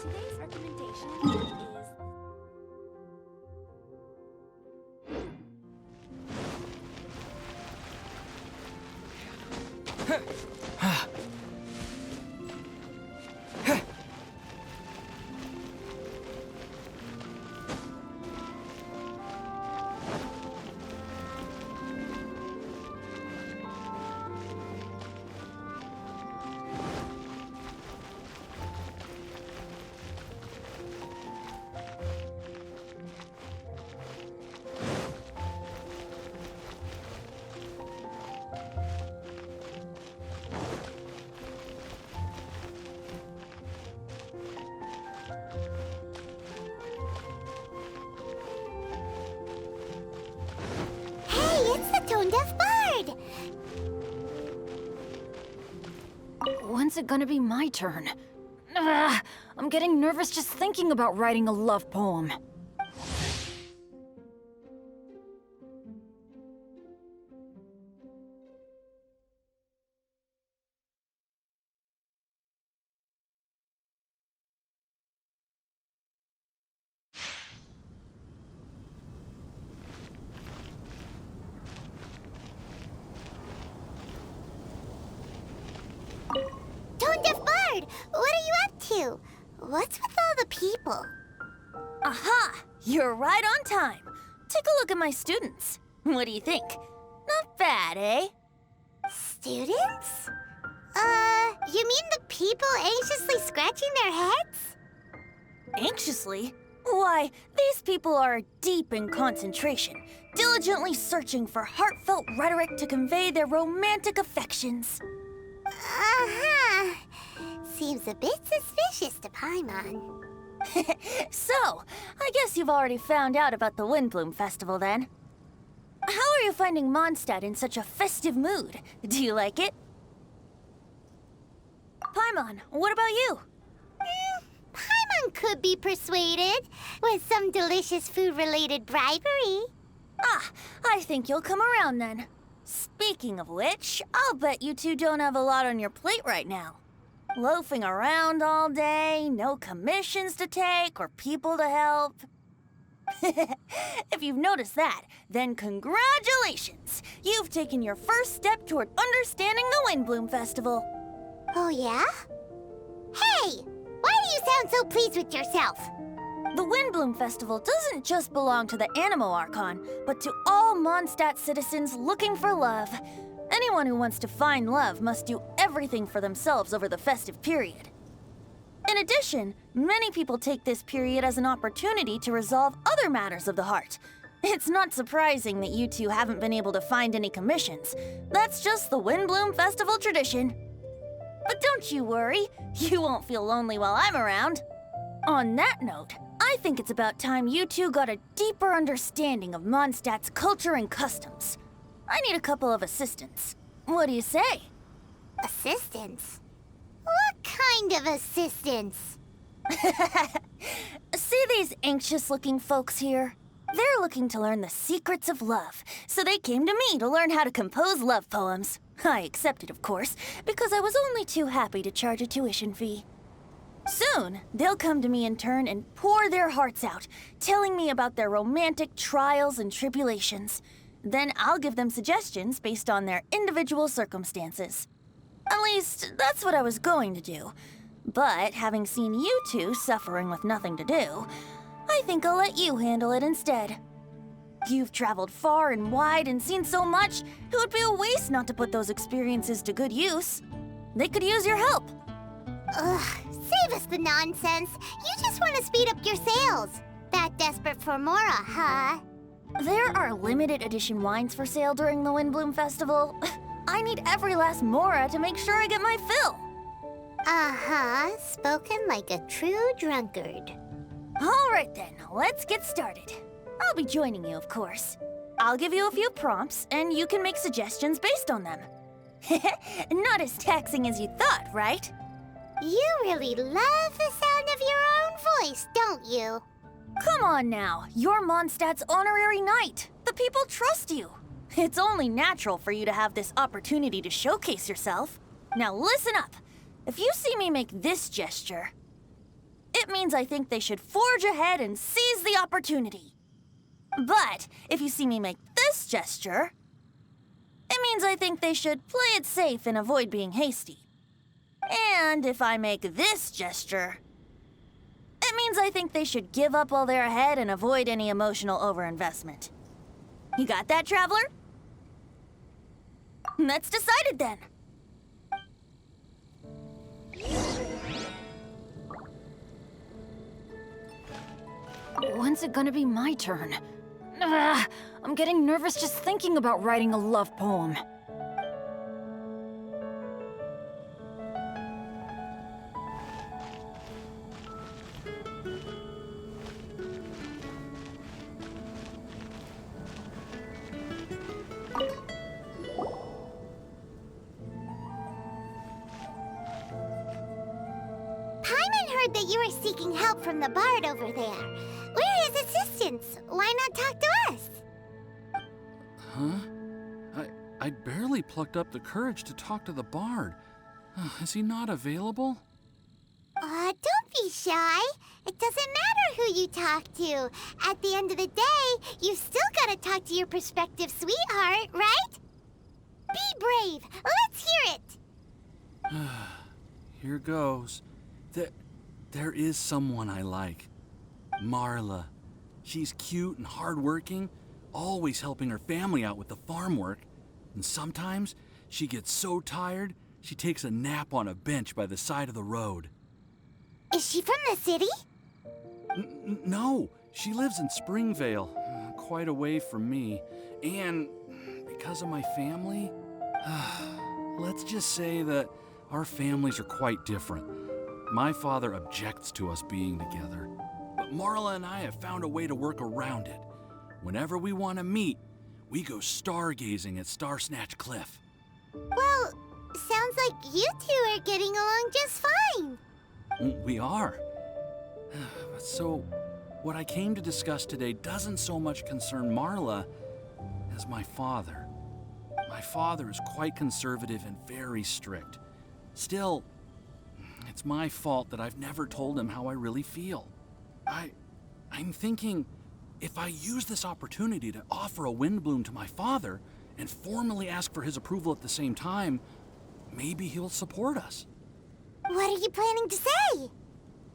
S2: Today's recommendation is...
S16: Tone-deaf bard!
S7: When's it gonna be my turn? Ugh, I'm getting nervous just thinking about writing a love poem.
S16: Tone-deaf bard! What are you up to? What's with all the people?
S6: Aha! You're right on time. Take a look at my students. What do you think? Not bad, eh?
S16: Students? You mean the people anxiously scratching their heads?
S6: Anxiously? Why, these people are deep in concentration, diligently searching for heartfelt rhetoric to convey their romantic affections.
S16: Uh-huh. Seems a bit suspicious to Paimon.
S6: So, I guess you've already found out about the Windblume Festival then. How are you finding Mondstadt in such a festive mood? Do you like it? Paimon, what about you?
S16: Paimon could be persuaded with some delicious food-related bribery.
S6: Ah, I think you'll come around then. Speaking of which, I'll bet you two don't have a lot on your plate right now. Loafing around all day, no commissions to take or people to help. If you've noticed that, then congratulations! You've taken your first step toward understanding the Windblume Festival.
S16: Oh, yeah? Hey! Why do you sound so pleased with yourself?
S6: The Windblume Festival doesn't just belong to the Animo Archon, but to all Mondstadt citizens looking for love. Anyone who wants to find love must do everything for themselves over the festive period. In addition, many people take this period as an opportunity to resolve other matters of the heart. It's not surprising that you two haven't been able to find any commissions. That's just the Windblume Festival tradition. But don't you worry, you won't feel lonely while I'm around. On that note, I think it's about time you two got a deeper understanding of Mondstadt's culture and customs. I need a couple of assistants. What do you say?
S16: Assistants? What kind of assistance?
S6: See these anxious-looking folks here? They're looking to learn the secrets of love, so they came to me to learn how to compose love poems. I accepted, of course, because I was only too happy to charge a tuition fee. Soon, they'll come to me in turn and pour their hearts out, telling me about their romantic trials and tribulations. Then I'll give them suggestions based on their individual circumstances. At least, that's what I was going to do. But having seen you two suffering with nothing to do, I think I'll let you handle it instead. You've traveled far and wide and seen so much, it would be a waste not to put those experiences to good use. They could use your help.
S16: Ugh, save us the nonsense. You just want to speed up your sales. That desperate for Mora, huh?
S6: There are limited edition wines for sale during the Windblume Festival. I need every last Mora to make sure I get my fill.
S16: Uh-huh, spoken like a true drunkard.
S6: All right then, let's get started. I'll be joining you, of course. I'll give you a few prompts, and you can make suggestions based on them. Not as taxing as you thought, right?
S16: You really love the sound of your own voice, don't you?
S6: Come on now, you're Mondstadt's honorary knight. The people trust you. It's only natural for you to have this opportunity to showcase yourself. Now listen up. If you see me make this gesture, it means I think they should forge ahead and seize the opportunity. But if you see me make this gesture, it means I think they should play it safe and avoid being hasty. And if I make this gesture, it means I think they should give up while they're ahead and avoid any emotional overinvestment. You got that, Traveler? That's decided then.
S7: When's it gonna be my turn? I'm getting nervous just thinking about writing a love poem.
S16: That you were seeking help from the bard over there. We're his assistants. Why not talk to us?
S9: Huh? I barely plucked up the courage to talk to the bard. Is he not available?
S16: Don't be shy. It doesn't matter who you talk to. At the end of the day, you've still got to talk to your prospective sweetheart, right? Be brave. Let's hear it.
S9: Here goes. There is someone I like. Marla. She's cute and hardworking, always helping her family out with the farm work. And sometimes she gets so tired, she takes a nap on a bench by the side of the road.
S16: Is she from the city?
S9: No, she lives in Springvale, quite away from me. And because of my family, let's just say that our families are quite different. My father objects to us being together, but Marla and I have found a way to work around it. Whenever we want to meet, we go stargazing at Star Snatch Cliff.
S16: Well, sounds like you two are getting along just fine.
S9: We are. So, what I came to discuss today doesn't so much concern Marla as my father. My father is quite conservative and very strict. Still, it's my fault that I've never told him how I really feel. I'm thinking if I use this opportunity to offer a Windblume to my father and formally ask for his approval at the same time, maybe he'll support us.
S16: What are you planning to say?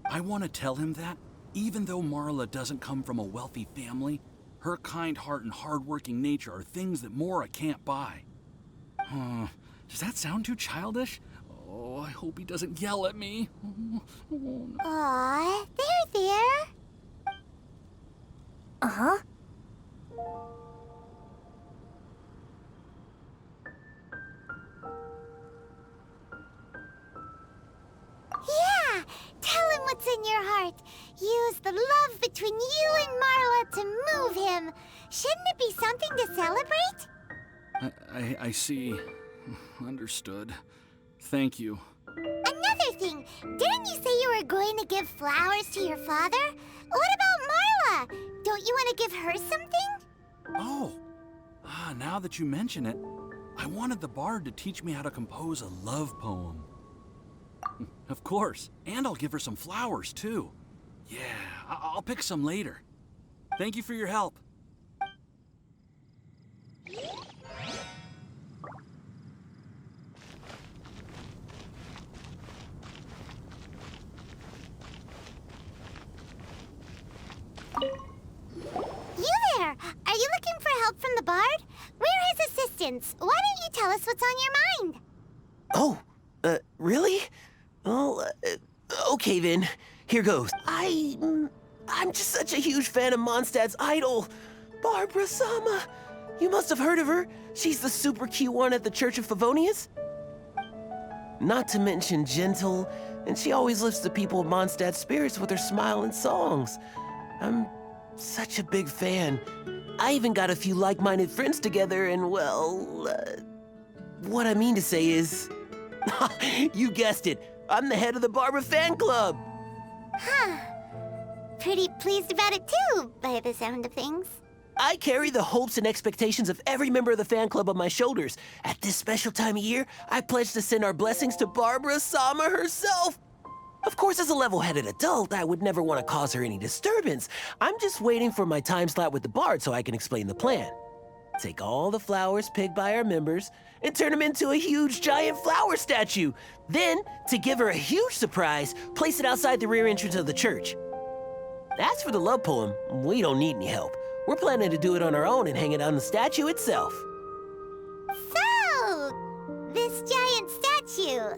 S9: I want to tell him that, even though Marla doesn't come from a wealthy family, her kind heart and hardworking nature are things that Mora can't buy. Does that sound too childish? Oh, I hope he doesn't yell at me.
S16: Aw, there.
S6: Uh-huh.
S16: Yeah! Tell him what's in your heart. Use the love between you and Marla to move him. Shouldn't it be something to celebrate?
S9: I see. Understood. Thank you.
S16: Another thing, didn't you say you were going to give flowers to your father? What about Marla? Don't you want to give her something?
S9: Oh, now that you mention it, I wanted the bard to teach me how to compose a love poem. Of course, and I'll give her some flowers, too. Yeah, I'll pick some later. Thank you for your help.
S16: You there! Are you looking for help from the bard? We're his assistants. Why don't you tell us what's on your mind?
S13: Oh, really? Well, okay then. Here goes. I'm just such a huge fan of Mondstadt's idol, Barbara Sama. You must have heard of her. She's the super cute one at the Church of Favonius. Not to mention gentle, and she always lifts the people of Mondstadt's spirits with her smile and songs. I'm such a big fan. I even got a few like-minded friends together, and well, what I mean to say is, you guessed it, I'm the head of the Barbara fan club.
S16: Huh. Pretty pleased about it too, by the sound of things.
S13: I carry the hopes and expectations of every member of the fan club on my shoulders. At this special time of year, I pledge to send our blessings to Barbara Sama herself. Of course, as a level-headed adult, I would never want to cause her any disturbance. I'm just waiting for my time slot with the bard so I can explain the plan. Take all the flowers picked by our members and turn them into a huge giant flower statue. Then, to give her a huge surprise, place it outside the rear entrance of the church. As for the love poem, we don't need any help. We're planning to do it on our own and hang it on the statue itself.
S16: So, this giant statue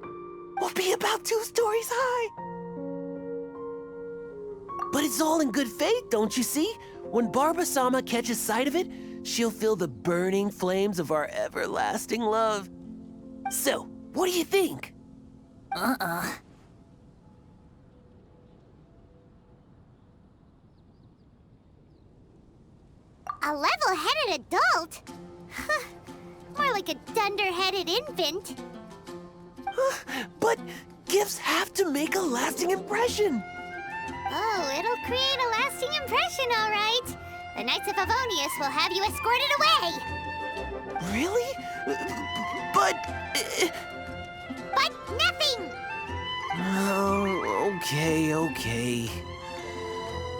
S13: will be about 2 stories high. But it's all in good faith, don't you see? When Barbara Sama catches sight of it, she'll feel the burning flames of our everlasting love. So, what do you think?
S16: A level-headed adult? More like a dunder-headed infant.
S13: But gifts have to make a lasting impression.
S16: Oh, it'll create a lasting impression, all right. The Knights of Favonius will have you escorted away.
S13: Really? But
S16: nothing!
S13: Oh, okay.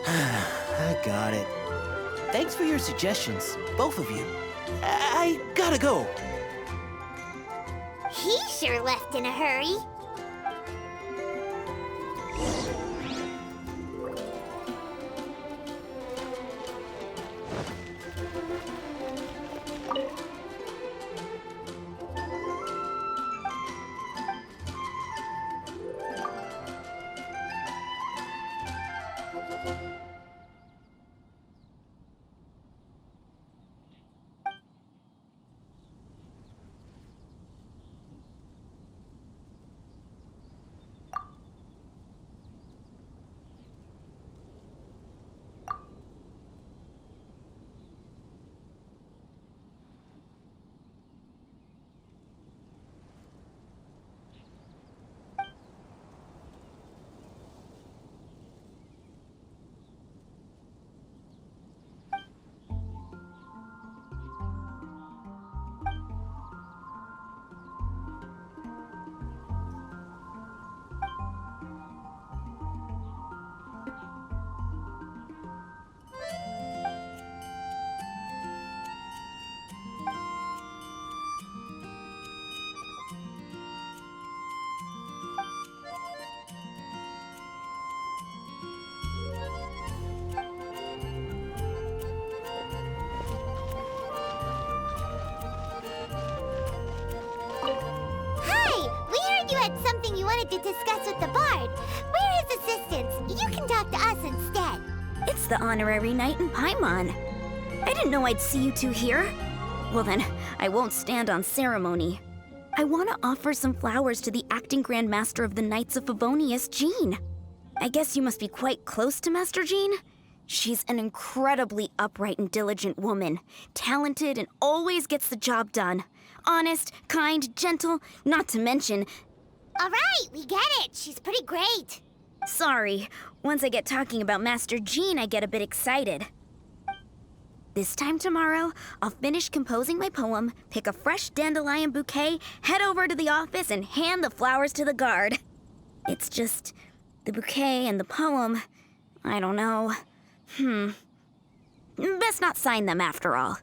S13: I got it. Thanks for your suggestions, both of you. I gotta go.
S16: He sure left in a hurry. to discuss with the Bard. We're his assistants. You can talk to us instead.
S10: It's the honorary knight in Paimon. I didn't know I'd see you two here. Well then, I won't stand on ceremony. I want to offer some flowers to the acting Grand Master of the Knights of Favonius, Jean. I guess you must be quite close to Master Jean? She's an incredibly upright and diligent woman, talented and always gets the job done. Honest, kind, gentle, not to mention...
S16: All right, we get it. She's pretty great.
S10: Sorry, once I get talking about Master Jean, I get a bit excited. This time tomorrow, I'll finish composing my poem, pick a fresh dandelion bouquet, head over to the office, and hand the flowers to the guard. It's just... the bouquet and the poem... I don't know. Best not sign them after all.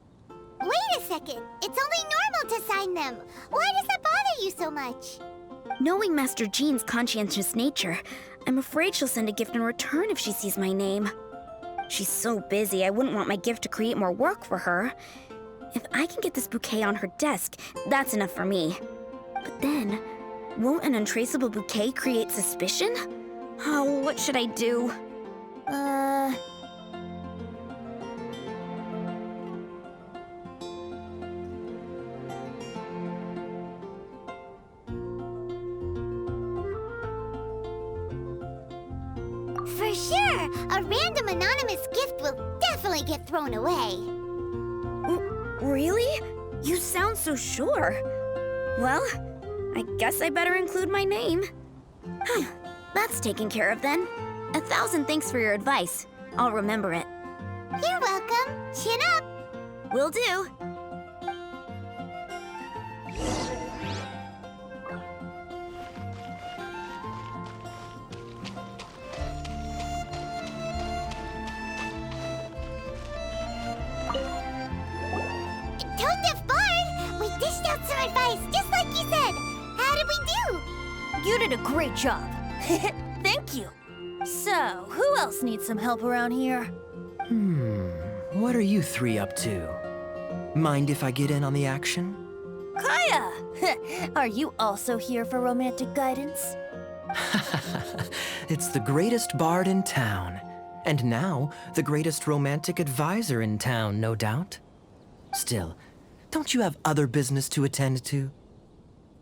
S16: Wait a second. It's only normal to sign them. Why does that bother you so much?
S10: Knowing Master Jean's conscientious nature, I'm afraid she'll send a gift in return if she sees my name. She's so busy, I wouldn't want my gift to create more work for her. If I can get this bouquet on her desk, that's enough for me. But then, won't an untraceable bouquet create suspicion? Oh, what should I do?
S16: For sure! A random anonymous gift will definitely get thrown away.
S10: Really? You sound so sure. Well, I guess I better include my name. That's taken care of then. 1,000 thanks for your advice. I'll remember it.
S16: You're welcome. Chin up.
S10: Will do.
S16: Tone-deaf Bard! We dished out some advice, just like you said. How did we do?
S6: You did a great job. Thank you. So, who else needs some help around here?
S15: What are you three up to? Mind if I get in on the action?
S6: Kaya! Are you also here for romantic guidance?
S15: It's the greatest bard in town. And now, the greatest romantic advisor in town, no doubt. Still, don't you have other business to attend to?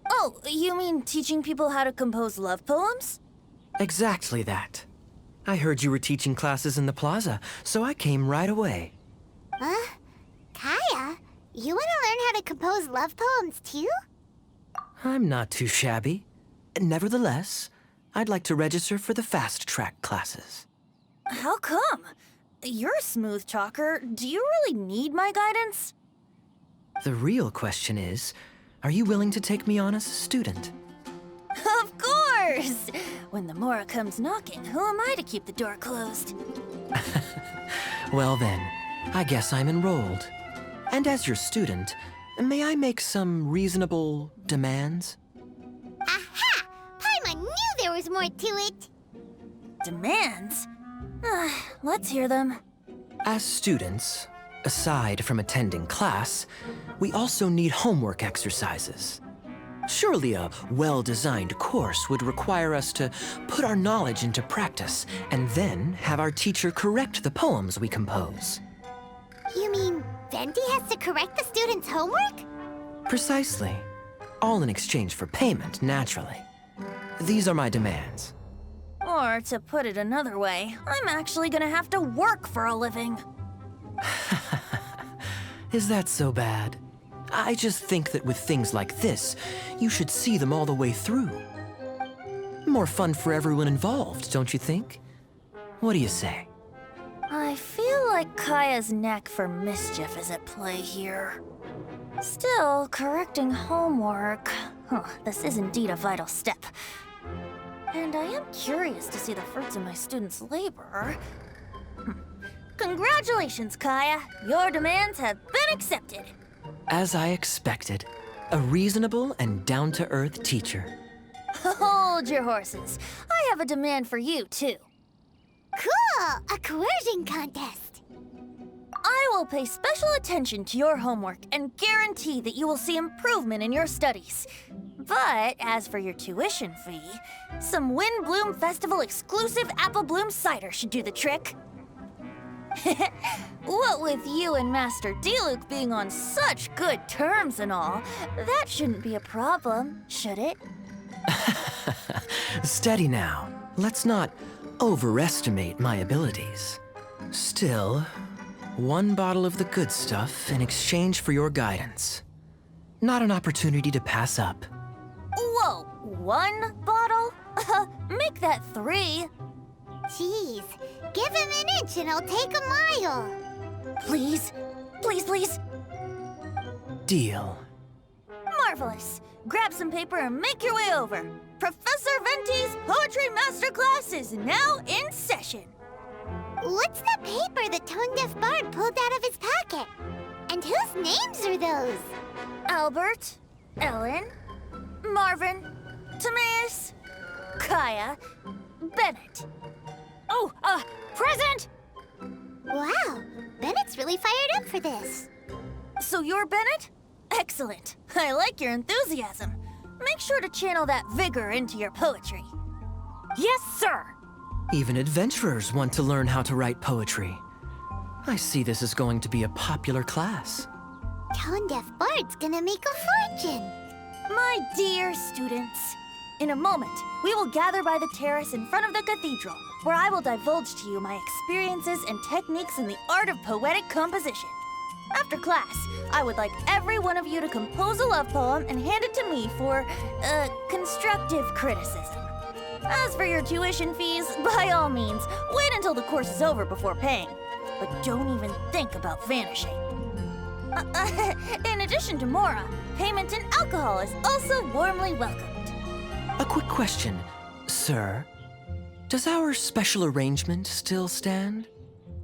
S6: Oh, you mean teaching people how to compose love poems?
S15: Exactly that. I heard you were teaching classes in the plaza, so I came right away.
S16: Huh? Kaya? You want to learn how to compose love poems too?
S15: I'm not too shabby. Nevertheless, I'd like to register for the fast-track classes.
S6: How come? You're a smooth talker. Do you really need my guidance?
S15: The real question is, are you willing to take me on as a student?
S6: Of course! When the Mora comes knocking, who am I to keep the door closed?
S15: Well then, I guess I'm enrolled. And as your student, may I make some reasonable demands?
S16: Aha! Paimon knew there was more to it!
S6: Demands? Let's hear them.
S15: As students, aside from attending class, we also need homework exercises. Surely a well-designed course would require us to put our knowledge into practice and then have our teacher correct the poems we compose.
S16: You mean Venti has to correct the students' homework?
S15: Precisely. All in exchange for payment, naturally. These are my demands.
S6: Or, to put it another way, I'm actually gonna have to work for a living.
S15: Is that so bad? I just think that with things like this, you should see them all the way through. More fun for everyone involved, don't you think? What do you say?
S6: I feel like Kaya's knack for mischief is at play here. Still, correcting homework... this is indeed a vital step. And I am curious to see the fruits of my students' labor. Congratulations, Kaya! Your demands have been accepted!
S15: As I expected, a reasonable and down-to-earth teacher.
S6: Hold your horses. I have a demand for you, too.
S16: Cool! A coercion contest!
S6: I will pay special attention to your homework and guarantee that you will see improvement in your studies. But as for your tuition fee, some Windblume Festival exclusive apple bloom cider should do the trick. What with you and Master Diluc being on such good terms and all, that shouldn't be a problem, should it?
S15: Steady now. Let's not overestimate my abilities. Still, one bottle of the good stuff in exchange for your guidance. Not an opportunity to pass up.
S6: Whoa, one bottle? Make that 3.
S16: Jeez, give him an inch and he'll take a mile.
S6: Please, please, please.
S15: Deal.
S6: Marvelous. Grab some paper and make your way over. Professor Venti's Poetry Masterclass is now in session.
S16: What's the paper the tone-deaf bard pulled out of his pocket? And whose names are those?
S6: Albert, Ellen, Marvin, Timaeus, Kaya, Bennett.
S7: Oh, present!
S16: Wow, Bennett's really fired up for this.
S6: So you're Bennett? Excellent. I like your enthusiasm. Make sure to channel that vigor into your poetry.
S7: Yes, sir!
S15: Even adventurers want to learn how to write poetry. I see this is going to be a popular class.
S16: Tone-deaf bard's gonna make a fortune.
S6: My dear students, in a moment, we will gather by the terrace in front of the cathedral, where I will divulge to you my experiences and techniques in the art of poetic composition. After class, I would like every one of you to compose a love poem and hand it to me for, constructive criticism. As for your tuition fees, by all means, wait until the course is over before paying. But don't even think about vanishing. In addition to Mora, payment in alcohol is also warmly welcomed.
S15: A quick question, sir. Does our special arrangement still stand?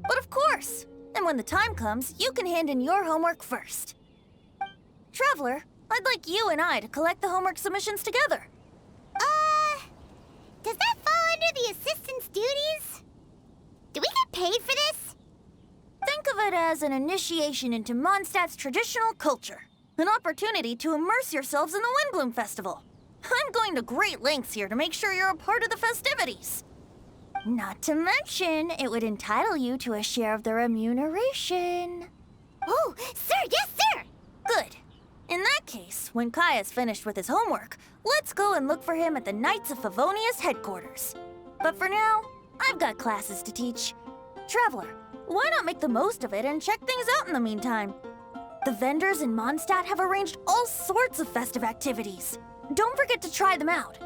S6: But of course! And when the time comes, you can hand in your homework first. Traveler, I'd like you and I to collect the homework submissions together.
S16: Does that fall under the assistant's duties? Do we get paid for this?
S6: Think of it as an initiation into Mondstadt's traditional culture. An opportunity to immerse yourselves in the Windblume Festival. I'm going to great lengths here to make sure you're a part of the festivities. Not to mention, it would entitle you to a share of the remuneration.
S16: Oh, sir, yes, sir!
S6: Good. In that case, when Kaya's finished with his homework, let's go and look for him at the Knights of Favonius headquarters. But for now, I've got classes to teach. Traveler, why not make the most of it and check things out in the meantime? The vendors in Mondstadt have arranged all sorts of festive activities. Don't forget to try them out.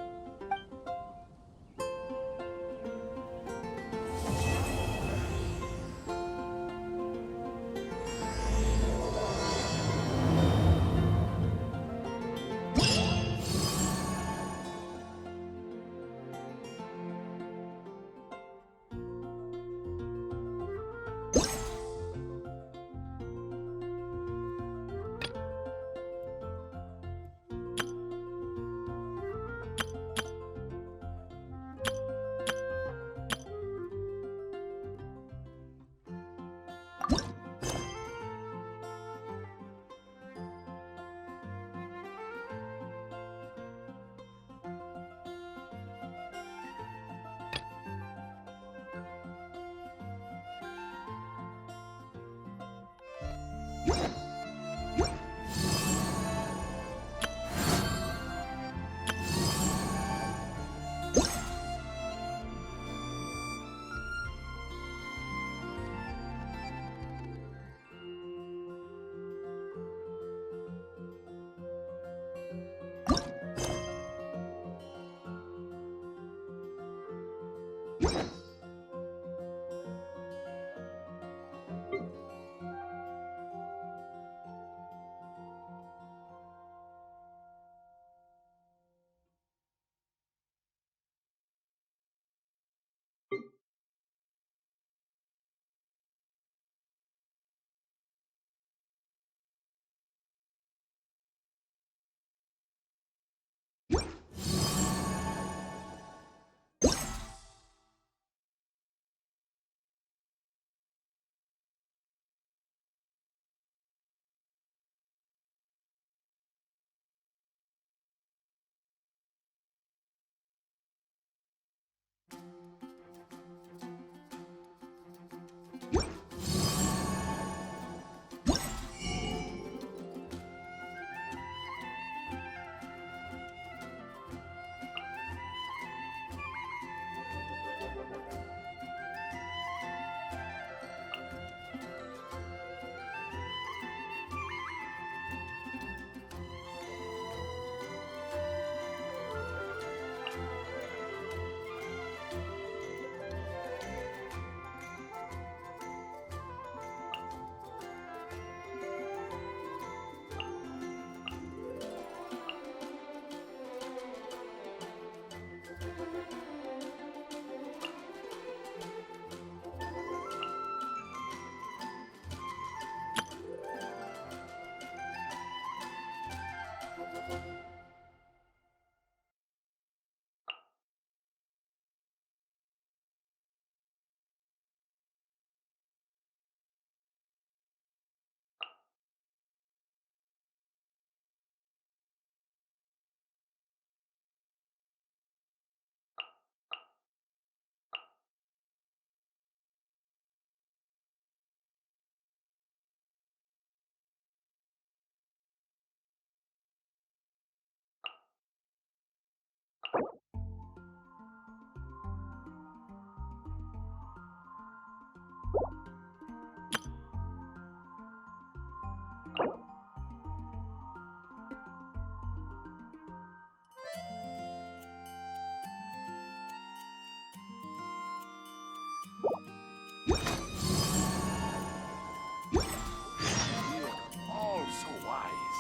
S12: All so wise.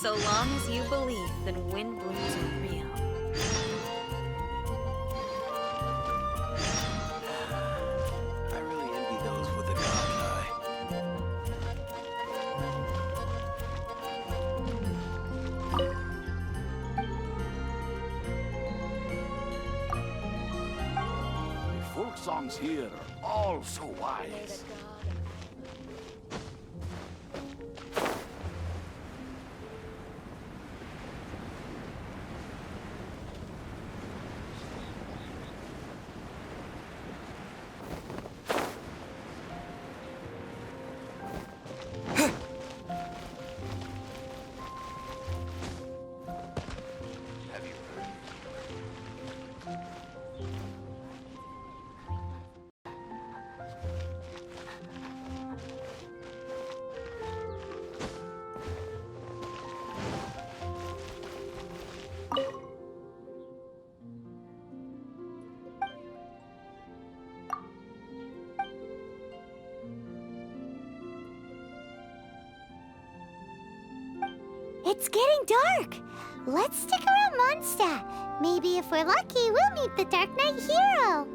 S14: So long as you believe that Windblumes are real.
S12: I really envy those with the god's eye. Folk songs here are all so wise.
S16: It's getting dark. Let's stick around Mondstadt. Maybe if we're lucky, we'll meet the Dark Knight hero.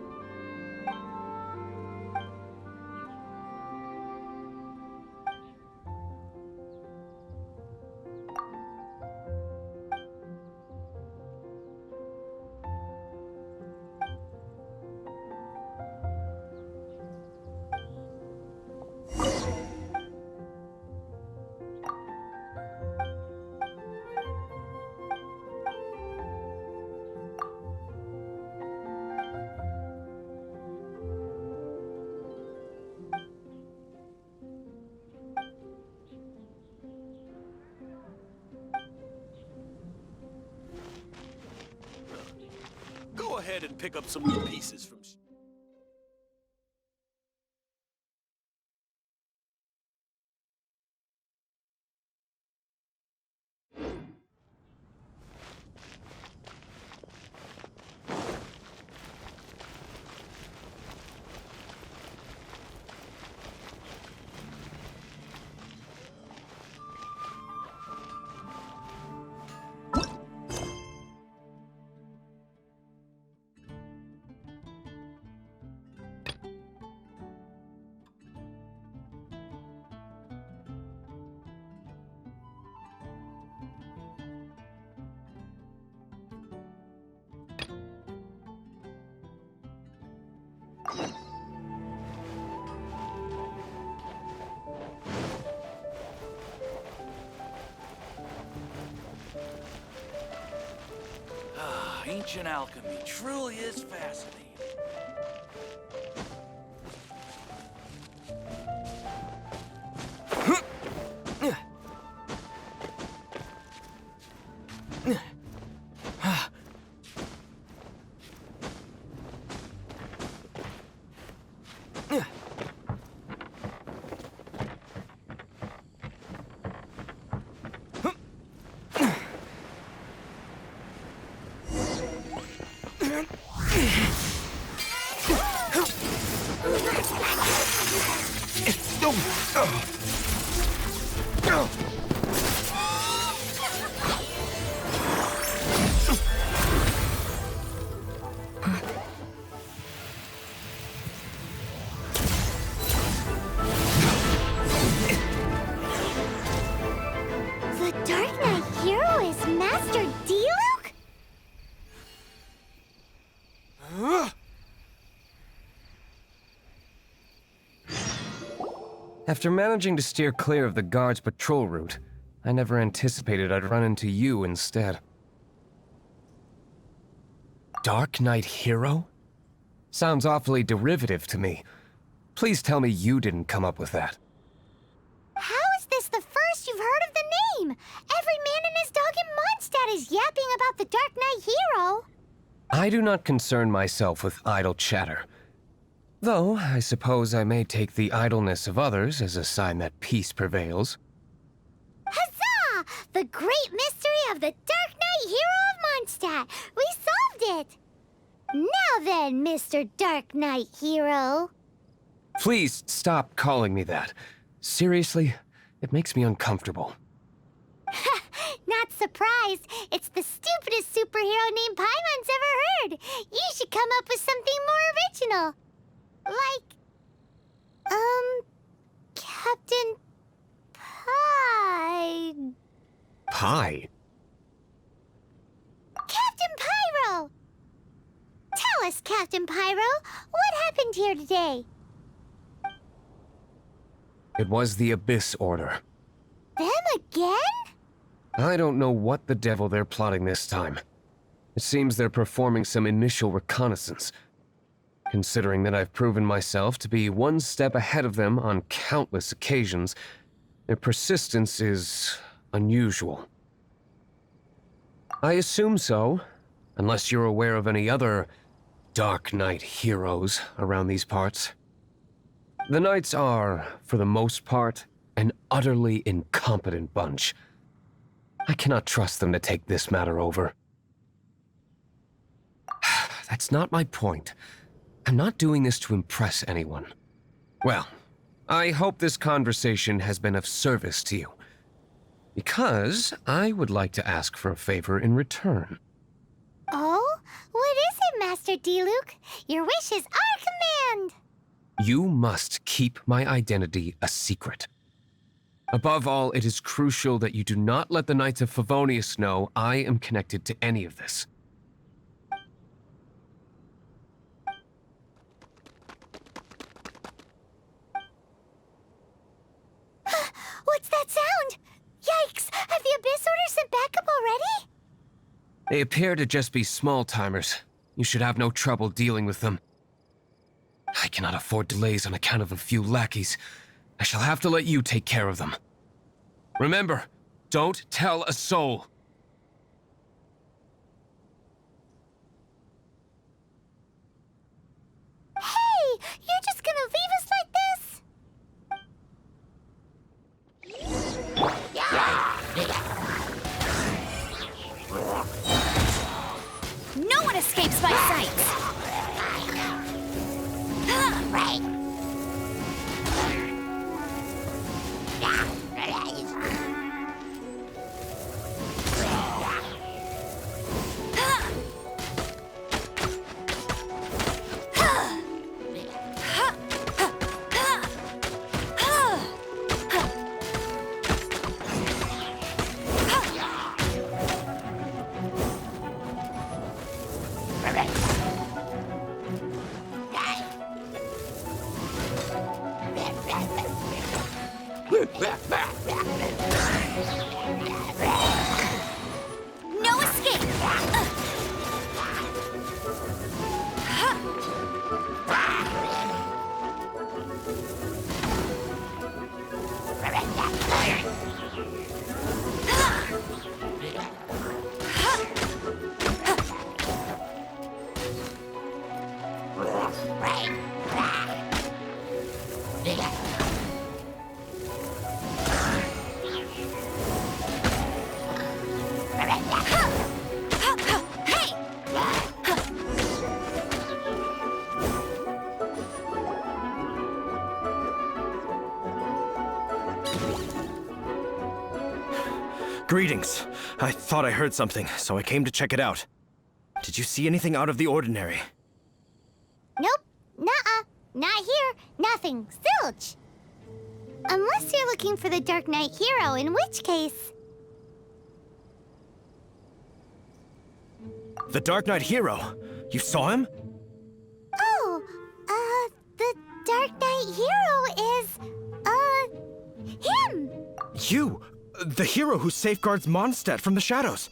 S12: Go ahead and pick up some new pieces from... Ancient alchemy truly is fascinating.
S16: The Dark Knight hero is Master Diluc?
S4: After managing to steer clear of the guard's patrol route, I never anticipated I'd run into you instead. Dark Knight hero? Sounds awfully derivative to me. Please tell me you didn't come up with that.
S16: How is this the first you've heard of the name? Every man and his dog in Mondstadt is yapping about the Dark Knight hero.
S4: I do not concern myself with idle chatter. Though, I suppose I may take the idleness of others as a sign that peace prevails.
S16: Huzzah! The great mystery of the Dark Knight hero of Mondstadt! We solved it! Now then, Mr. Dark Knight hero.
S4: Please stop calling me that. Seriously, it makes me uncomfortable.
S16: Not surprised. It's the stupidest superhero name Paimon's ever heard. You should come up with something more original. Like, Captain Pie.
S4: Pie?
S16: Captain Pyro! Tell us, Captain Pyro, what happened here today?
S4: It was the Abyss Order.
S16: Them again?
S4: I don't know what the devil they're plotting this time. It seems they're performing some initial reconnaissance. Considering that I've proven myself to be one step ahead of them on countless occasions, their persistence is unusual. I assume so, unless you're aware of any other Dark Knight heroes around these parts. The Knights are, for the most part, an utterly incompetent bunch. I cannot trust them to take this matter over. That's not my point. I'm not doing this to impress anyone. Well, I hope this conversation has been of service to you. Because I would like to ask for a favor in return.
S16: Oh? What is it, Master D-Luke? Your wish is our command!
S4: You must keep my identity a secret. Above all, it is crucial that you do not let the Knights of Favonius know I am connected to any of this.
S16: What's that sound? Yikes! Have the Abyss Order sent backup already?
S4: They appear to just be small-timers. You should have no trouble dealing with them. I cannot afford delays on account of a few lackeys. I shall have to let you take care of them. Remember, don't tell a soul.
S16: Hey! You're just gonna leave us like this?
S2: No one escapes my sight! Right. No escape!
S8: Greetings. I thought I heard something, so I came to check it out. Did you see anything out of the ordinary?
S16: Nope. Nuh-uh. Not here. Nothing. Zilch. Unless you're looking for the Dark Knight hero, in which case...
S8: The Dark Knight hero? You saw him?
S16: Oh, the Dark Knight hero is, him!
S8: You! The hero who safeguards Mondstadt from the shadows.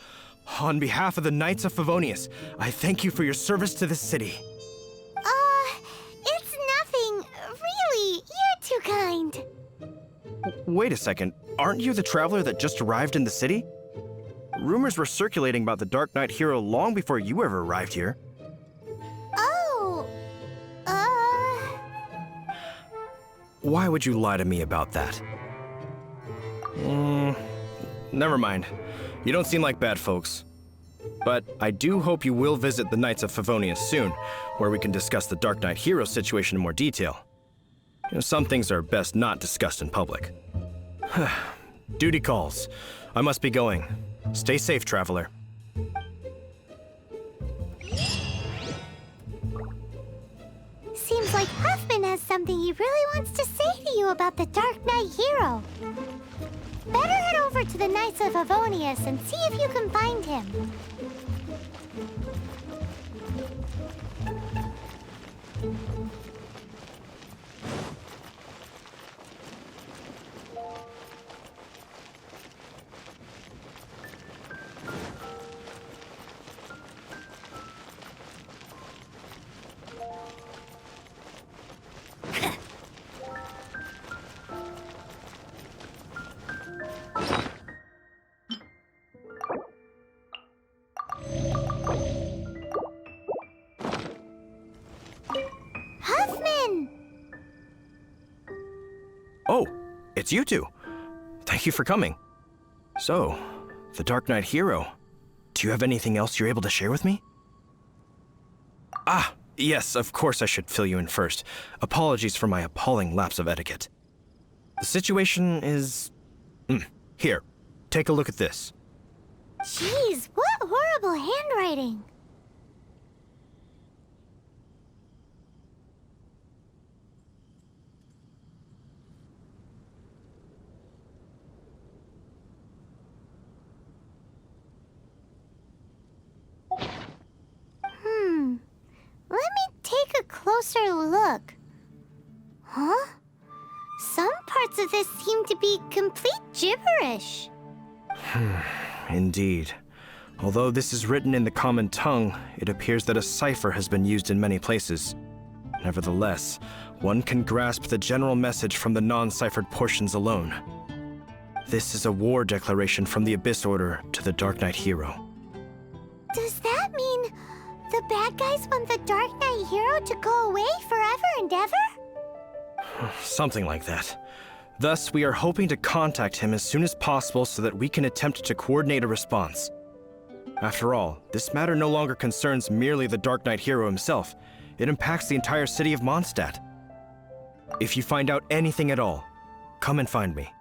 S8: On behalf of the Knights of Favonius, I thank you for your service to this city.
S16: It's nothing. Really, you're too kind.
S8: Wait a second. Aren't you the traveler that just arrived in the city? Rumors were circulating about the Dark Knight hero long before you ever arrived here.
S16: Oh,
S8: Why would you lie to me about that? Never mind. You don't seem like bad folks. But I do hope you will visit the Knights of Favonius soon, where we can discuss the Dark Knight hero situation in more detail. Some things are best not discussed in public. Duty calls. I must be going. Stay safe, traveler.
S16: Seems like Huffman has something he really wants to say to you about the Dark Knight hero. Better head over to the Knights of Favonius and see if you can find him. Huffman!
S8: Oh, it's you two. Thank you for coming. So, the Dark Knight hero. Do you have anything else you're able to share with me? Ah, yes, of course I should fill you in first. Apologies for my appalling lapse of etiquette. The situation is... Here, take a look at this.
S16: Jeez, what horrible handwriting. Let me take a closer look. Huh? Some parts of this seem to be complete gibberish.
S8: Indeed. Although this is written in the common tongue, it appears that a cipher has been used in many places. Nevertheless, one can grasp the general message from the non-ciphered portions alone. This is a war declaration from the Abyss Order to the Dark Knight hero.
S16: Does that mean the bad guys want the Dark Knight hero to go away forever and ever?
S8: Something like that. Thus, we are hoping to contact him as soon as possible so that we can attempt to coordinate a response. After all, this matter no longer concerns merely the Dark Knight hero himself. It impacts the entire city of Mondstadt. If you find out anything at all, come and find me.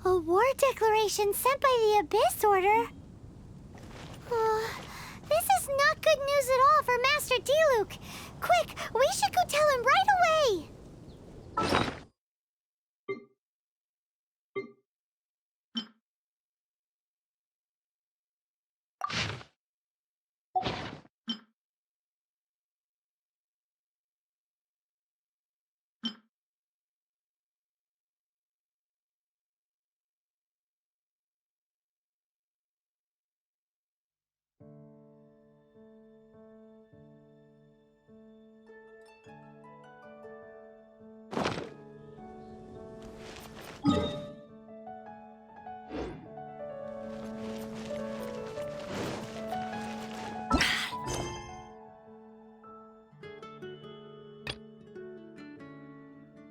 S16: A war declaration sent by the Abyss Order? This is not good news at all for Master Diluc. Quick, we should go tell him right away!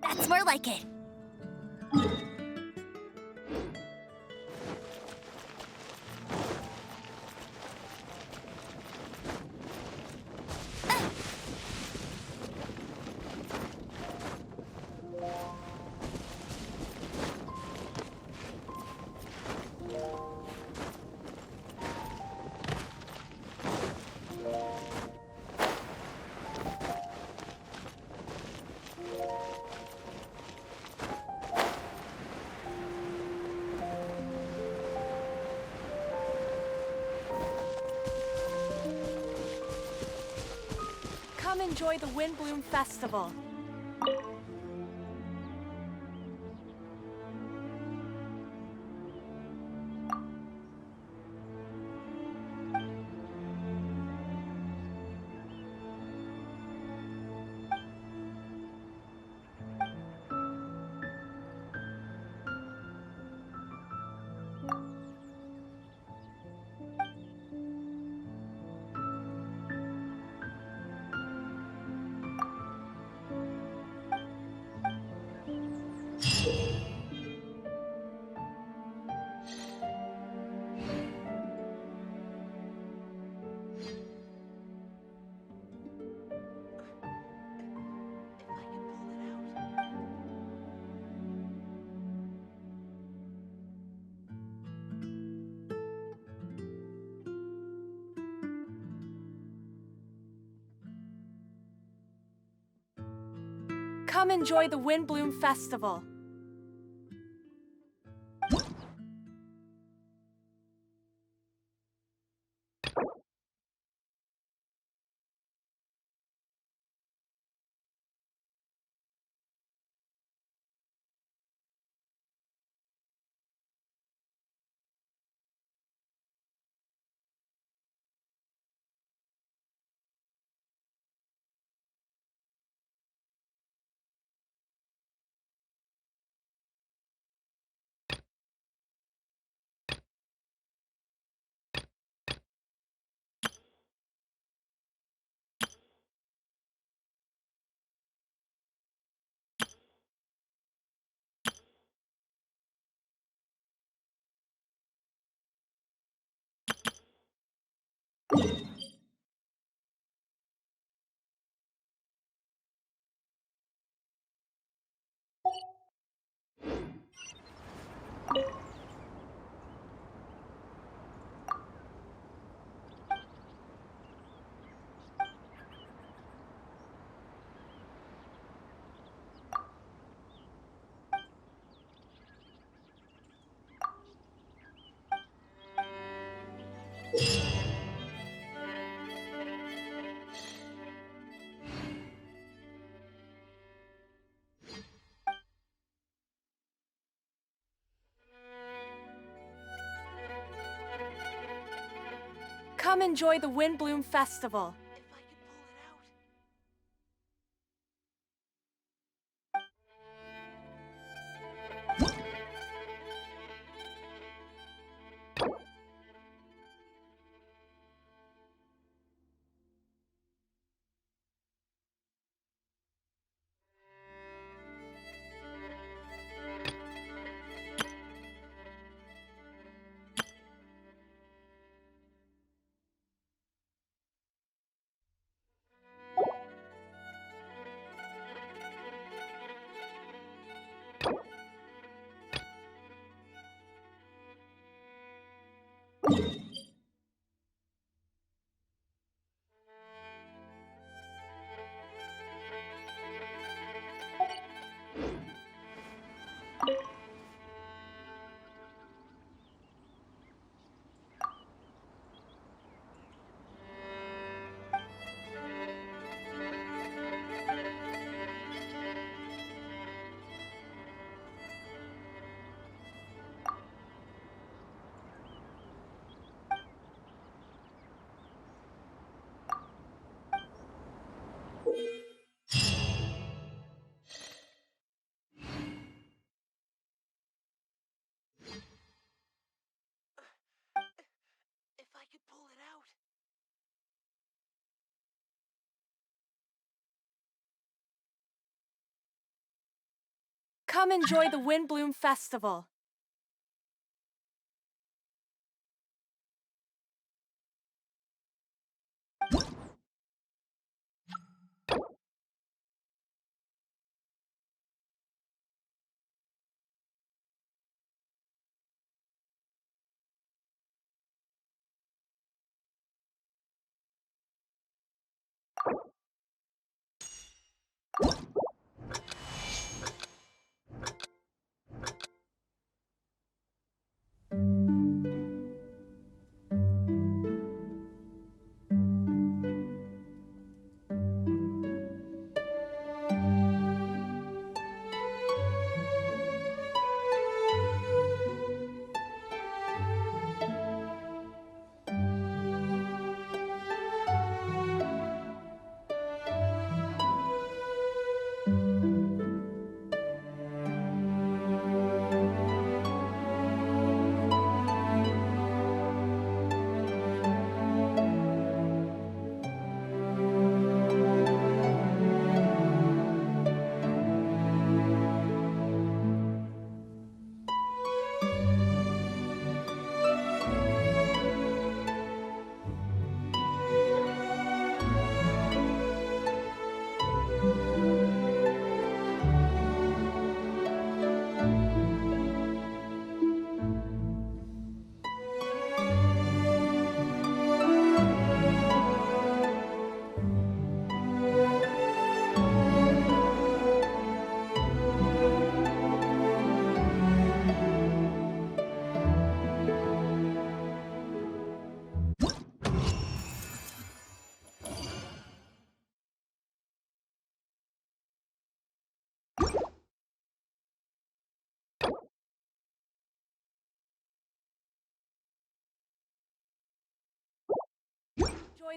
S2: That's more like it.
S6: Come enjoy the Windblume Festival. Come enjoy the Windblume Festival. Come enjoy the Windblume Festival. Come enjoy the Windblume Festival.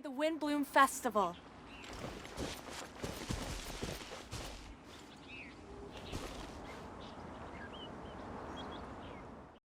S6: the Windblume Festival.